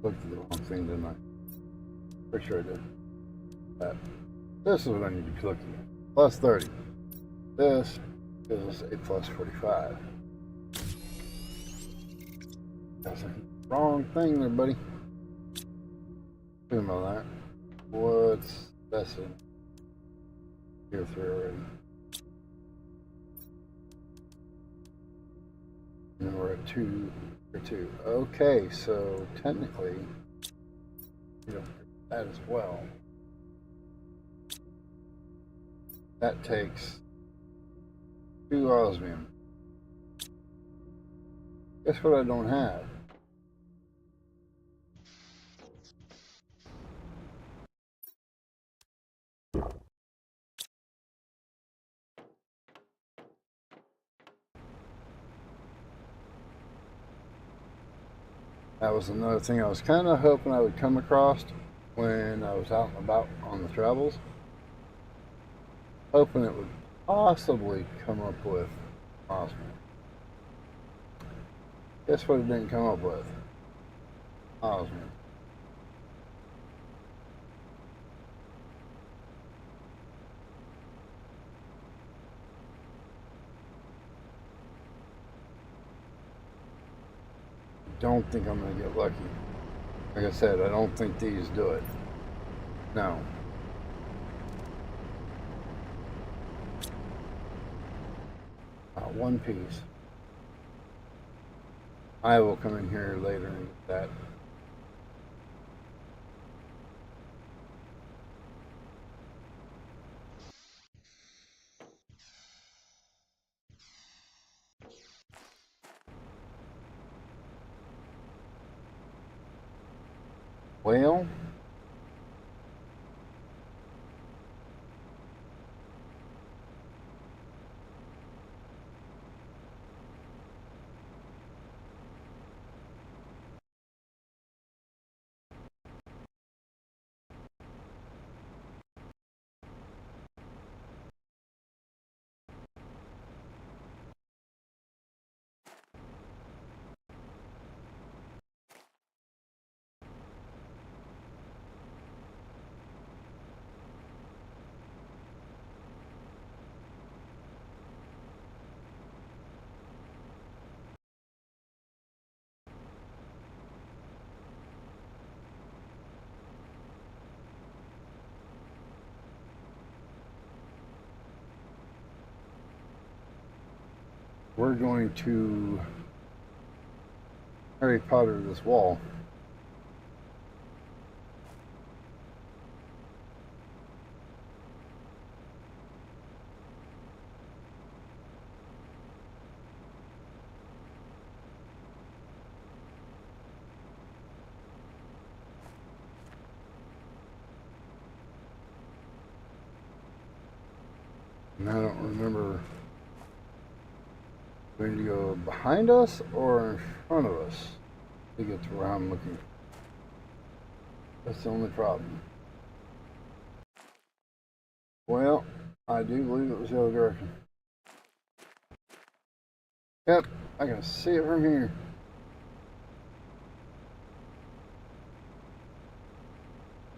Looked at the wrong thing, didn't I? Pretty sure I did. That. This is what I need to be looking at. Plus 30. This is a plus 45. That's the wrong thing there, buddy. Think about that. What that's in tier 3 already. And then we're at 2 or 2. Okay, so technically, you know, that as well. That takes 2 osmium. Guess what I don't have? That was another thing I was kind of hoping I would come across when I was out and about on the travels. Hoping it would possibly come up with osmium. Guess what it didn't come up with? Osmium. Don't think I'm going to get lucky. Like I said, I don't think these do it. No. One piece. I will come in here later and get that. Well, we're going to Harry Potter this wall. And I don't remember we need to go behind us or in front of us to get to where I'm looking. That's the only problem. Well, I do believe it was the other direction. Yep, I can see it from here.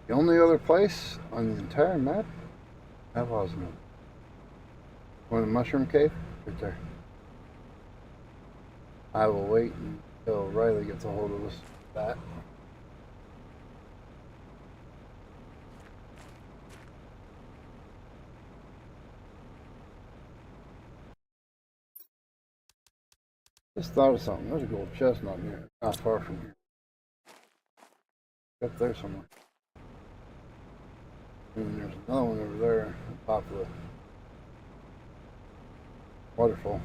The only other place on the entire map have osmium. One in the mushroom cave, right there. I will wait until Riley gets a hold of us. That. Just thought of something. There's a gold chestnut here, not far from here. Up there somewhere. And there's another one over there on top of the waterfall.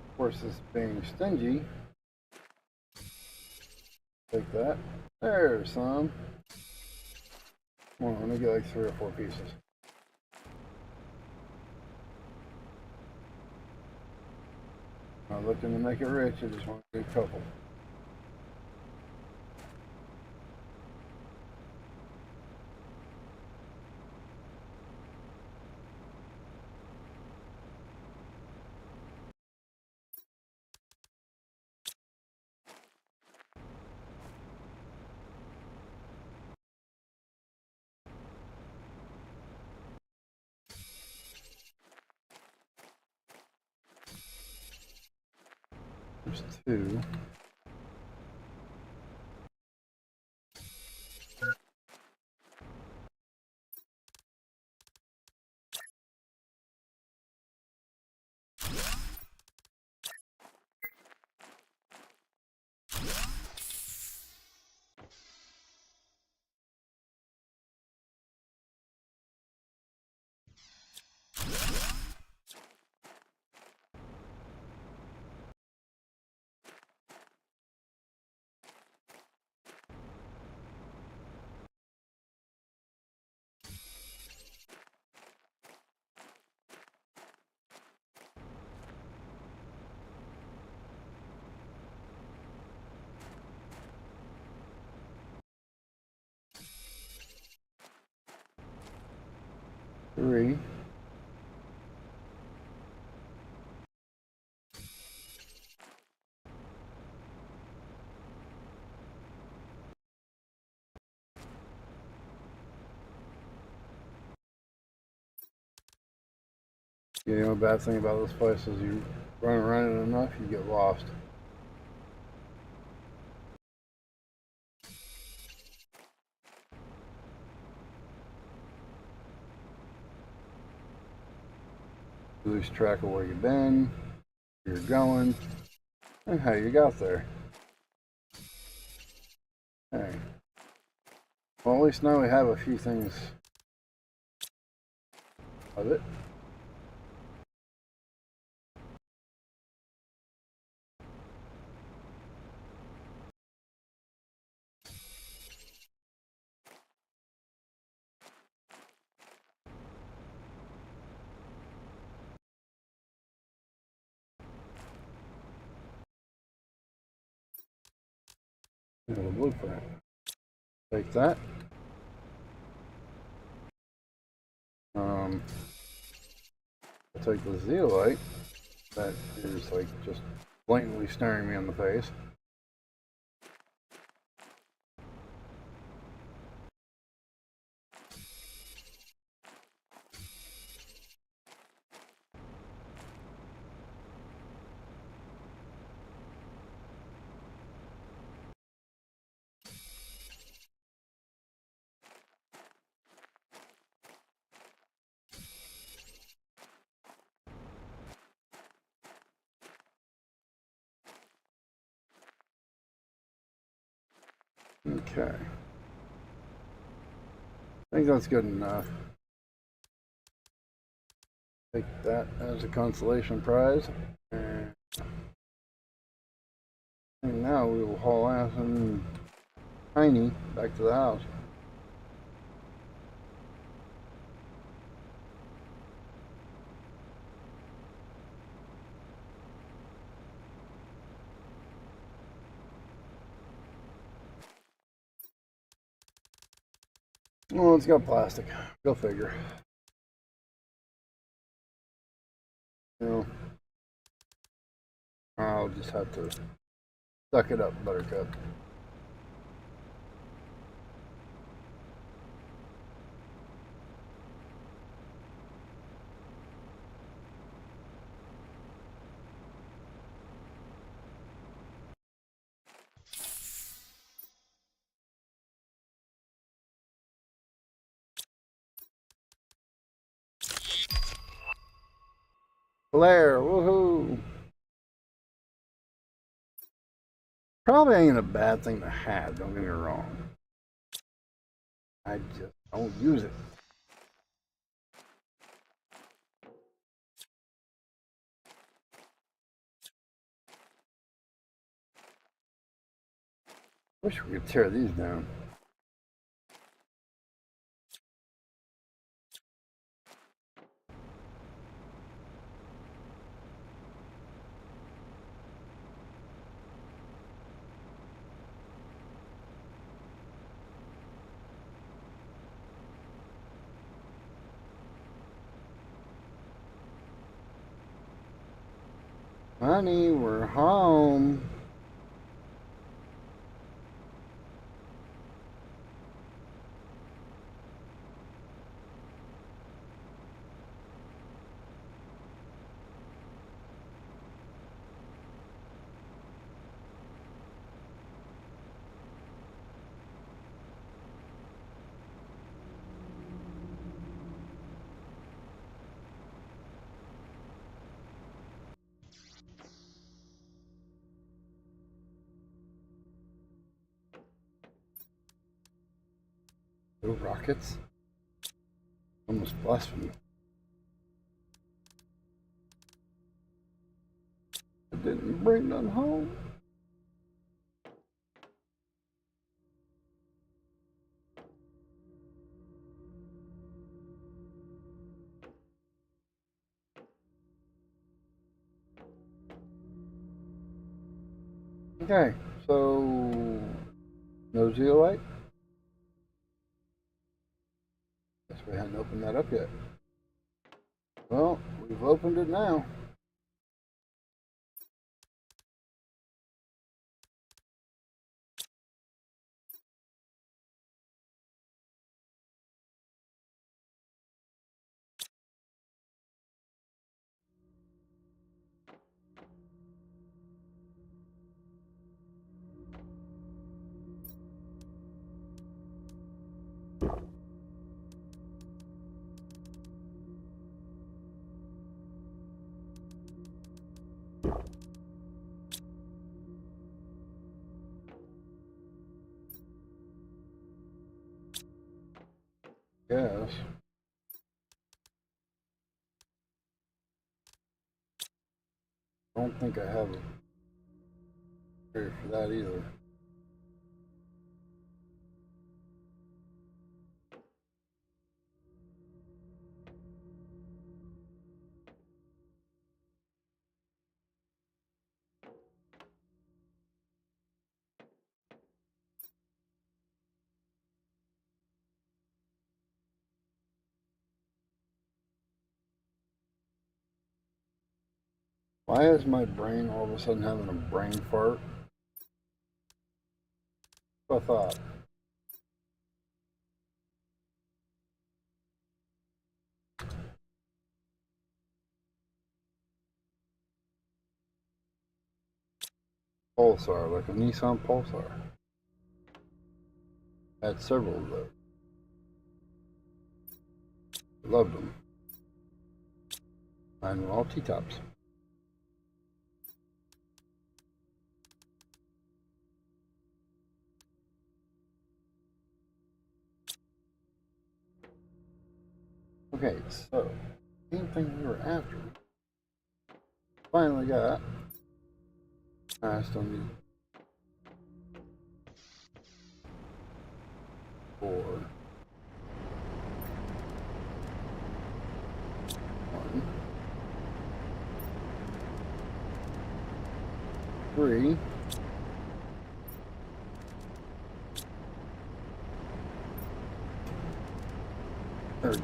Of course, this being stingy, take that. There's some. Come on, let me get like 3 or 4 pieces. Not looking to make it rich, I just want to do a couple. those two. Three. You know, the bad thing about this place is you run around it enough, you get lost. Lose track of where you've been, where you're going, and how you got there. Okay. Well, at least now we have a few things of it. The blueprint. Take that. I'll take the zeolite that is like just blatantly staring me in the face. Okay. I think that's good enough. Take that as a consolation prize. And now we will haul ass and Tiny back to the house. Well, it's got plastic. Go figure. You know, I'll just have to suck it up, Buttercup. Blair, woohoo! Probably ain't a bad thing to have, don't get me wrong. I just don't use it. Wish we could tear these down. Honey, we're home. No rockets? Almost blasphemy. I didn't bring none home. Okay, so no zeolite? Guess we hadn't opened that up yet. Well, we've opened it now. Yes. I don't think I have a area for that either. Why is my brain all of a sudden having a brain fart? I thought. Pulsar, like a Nissan Pulsar. I had several of those. Loved them. Mine were all T-tops. Okay, so, same thing we were after. Finally got. I still need 4. 1. 3. Third.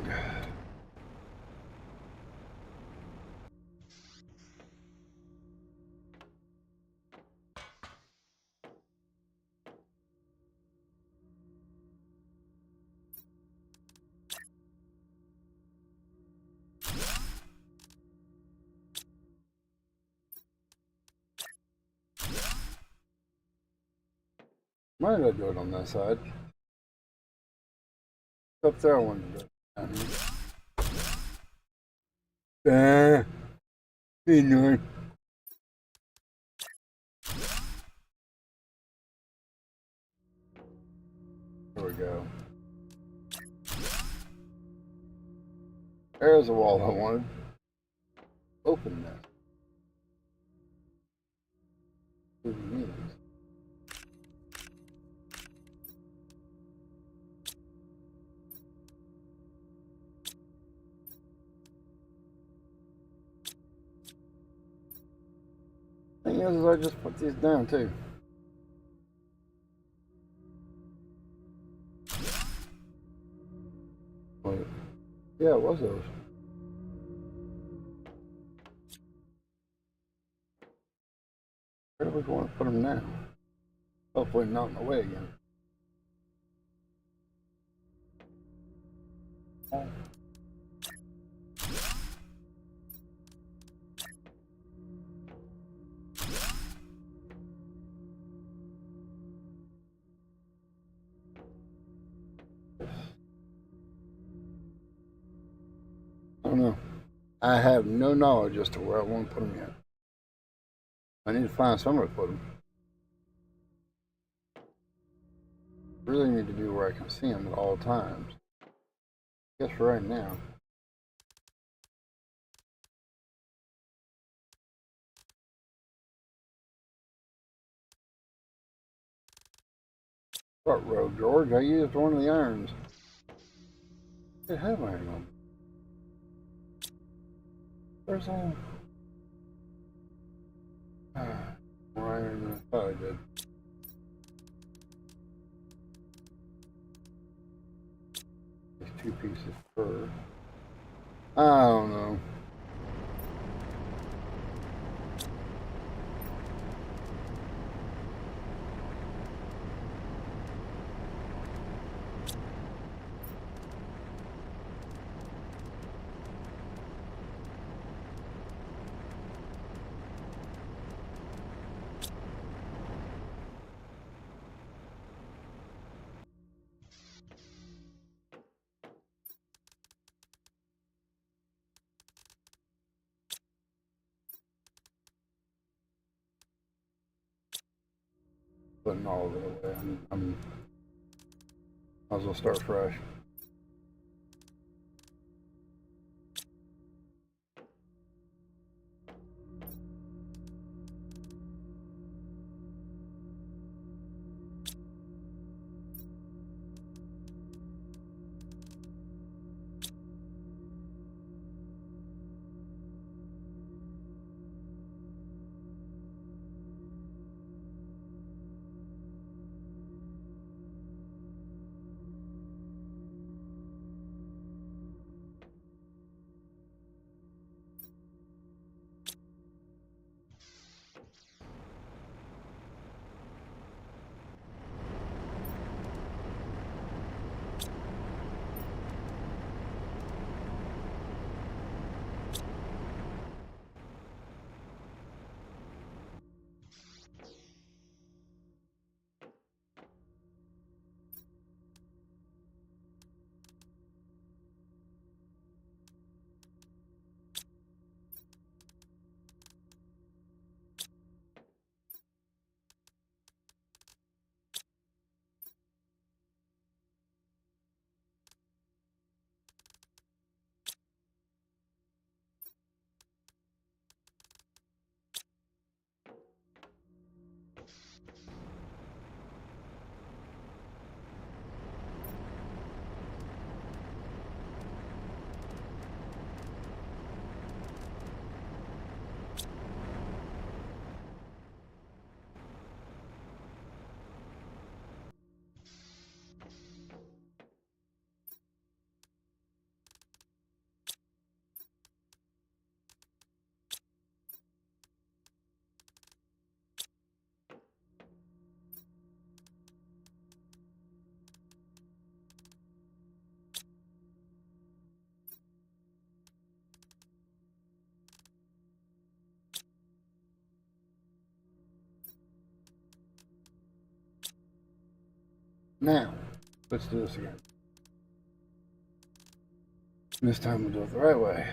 Why did I do it on that side? Up there I wanted to do it down here. Hey, no. There we go. There's the wall I wanted. Open that. Thing is I just put these down too. Wait. Yeah, it was those. Where do we want to put them now? Hopefully not in the way again. Oh. I don't know. I have no knowledge as to where I want to put them yet. I need to find somewhere to put them. Really need to be where I can see them at all times. I guess for right now. What road, George? I used one of the irons. It had iron on. Where's all? More iron than I thought I did. These 2 pieces per. I don't know. Putting all of it away. Might as well start fresh. Now, let's do this again. This time we'll do it the right way.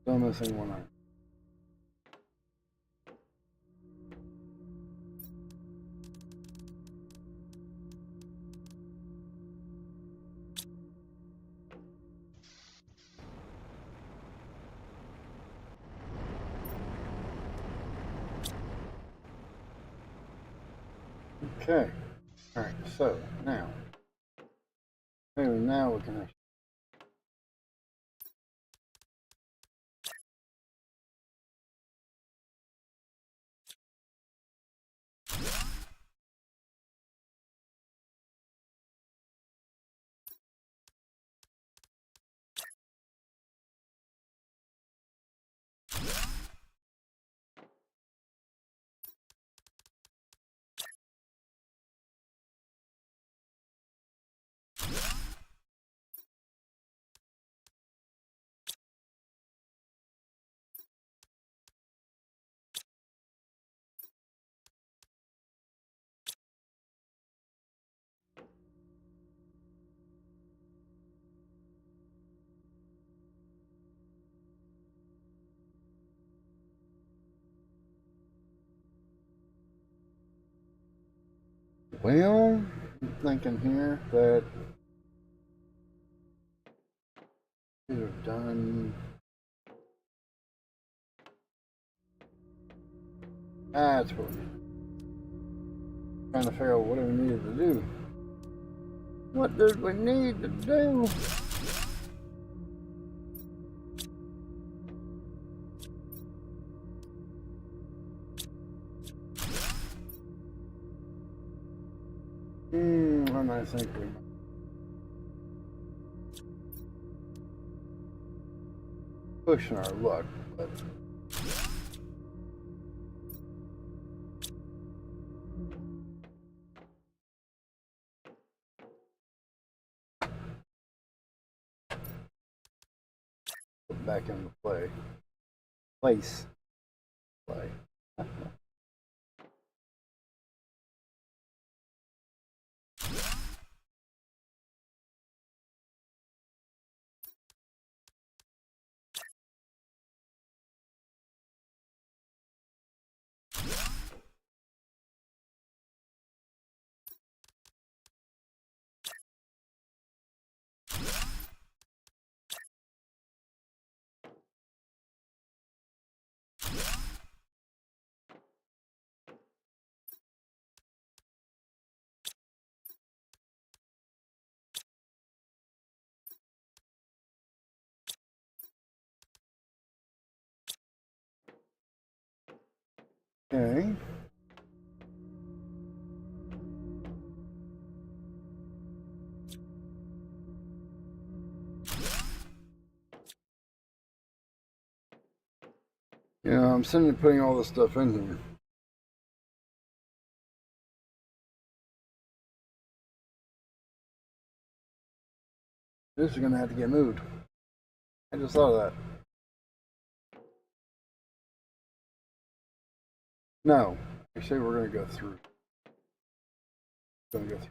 Still missing one iron. Okay. Alright, so now. Maybe now we can actually. Well, I'm thinking here that we should have done. That's what we need. Trying to figure out what we needed to do. What did we need to do? And I think we pushing our luck, but put back into play. Play. Okay. Yeah, I'm sitting and putting all this stuff in here. This is gonna have to get moved. I just thought of that. No, actually, we're gonna go through. Gonna go through.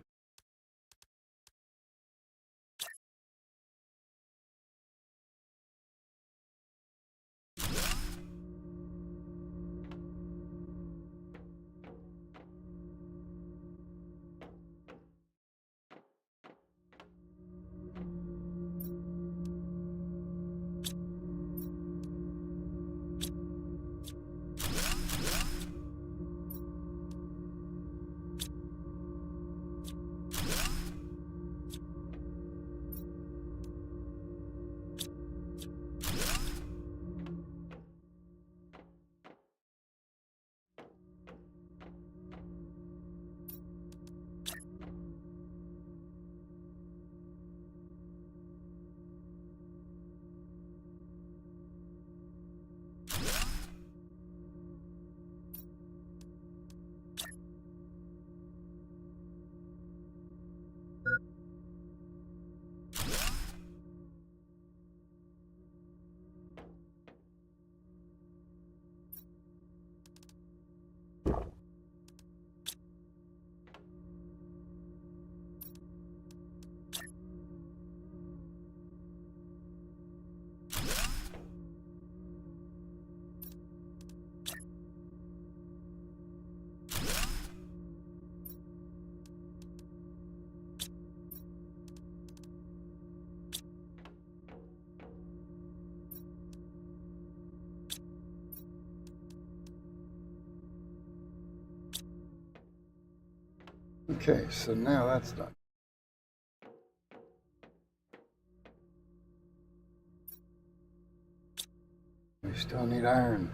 Okay, so now that's done. We still need iron.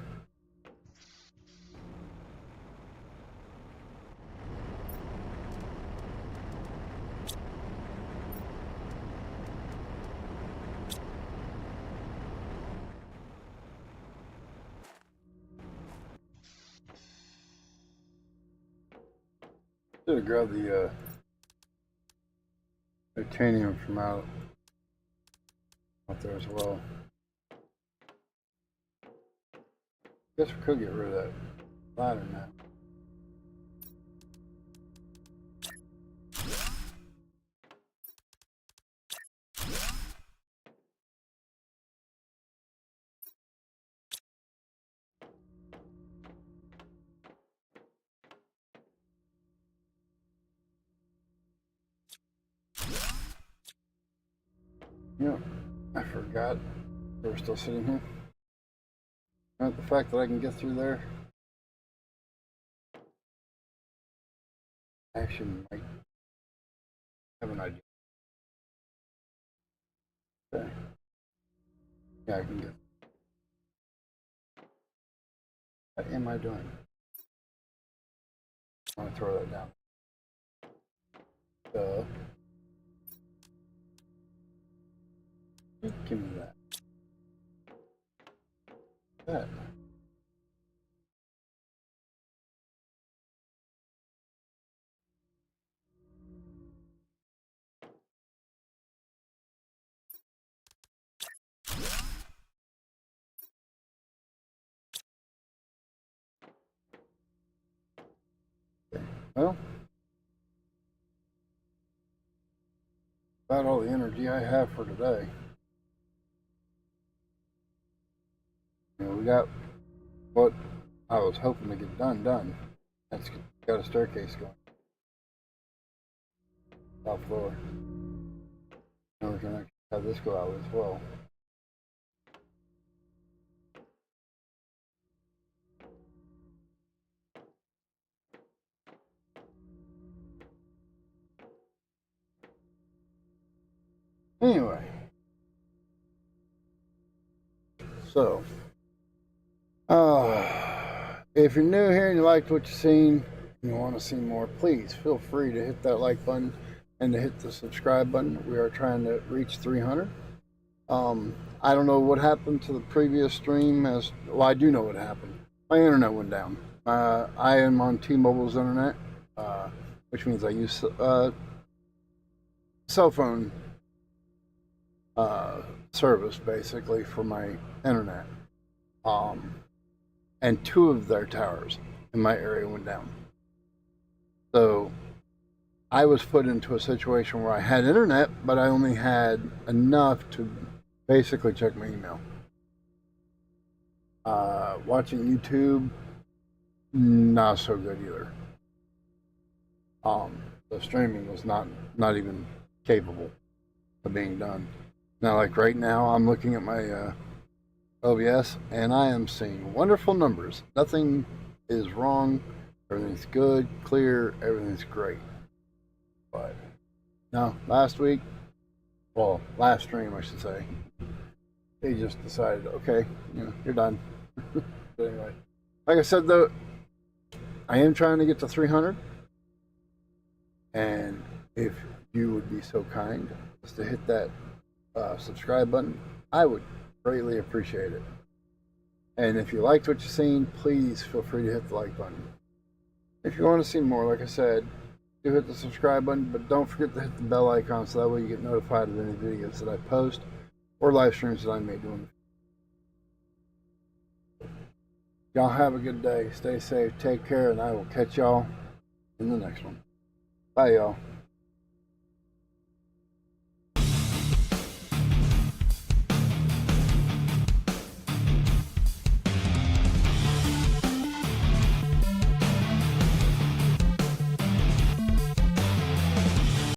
Should have grabbed the titanium from out there as well. Guess we could get rid of that ladder now. You know, I forgot we're still sitting here. Not the fact that I can get through there. I actually might have an idea. Okay. Yeah, I can get. What am I doing? I'm gonna throw that down. Give me that. That. Okay. Well, about all the energy I have for today. You know, we got what I was hoping to get done. That's got a staircase going. Top floor. Now we can actually have this go out as well. Anyway, so if you're new here and you liked what you've seen and you want to see more, please feel free to hit that like button and to hit the subscribe button. We are trying to reach 300. I don't know what happened to the previous stream. Well, I do know what happened. My internet went down. I am on T-Mobile's internet, which means I use cell phone service basically for my internet. And two of their towers in my area went down. So I was put into a situation where I had internet, but I only had enough to basically check my email. Watching YouTube, not so good either. The streaming was not even capable of being done. Now, like right now, I'm looking at my OBS and I am seeing wonderful numbers. Nothing is wrong. Everything's good, clear, everything's great. But no, last stream, I should say, they just decided, okay, you're done. But anyway, like I said, though, I am trying to get to 300. And if you would be so kind as to hit that subscribe button, I would greatly appreciate it. And if you liked what you've seen, please feel free to hit the like button. If you want to see more, like I said, do hit the subscribe button, but don't forget to hit the bell icon so that way you get notified of any videos that I post or live streams that I may do. Y'all have a good day. Stay safe. Take care, and I will catch y'all in the next one. Bye, y'all.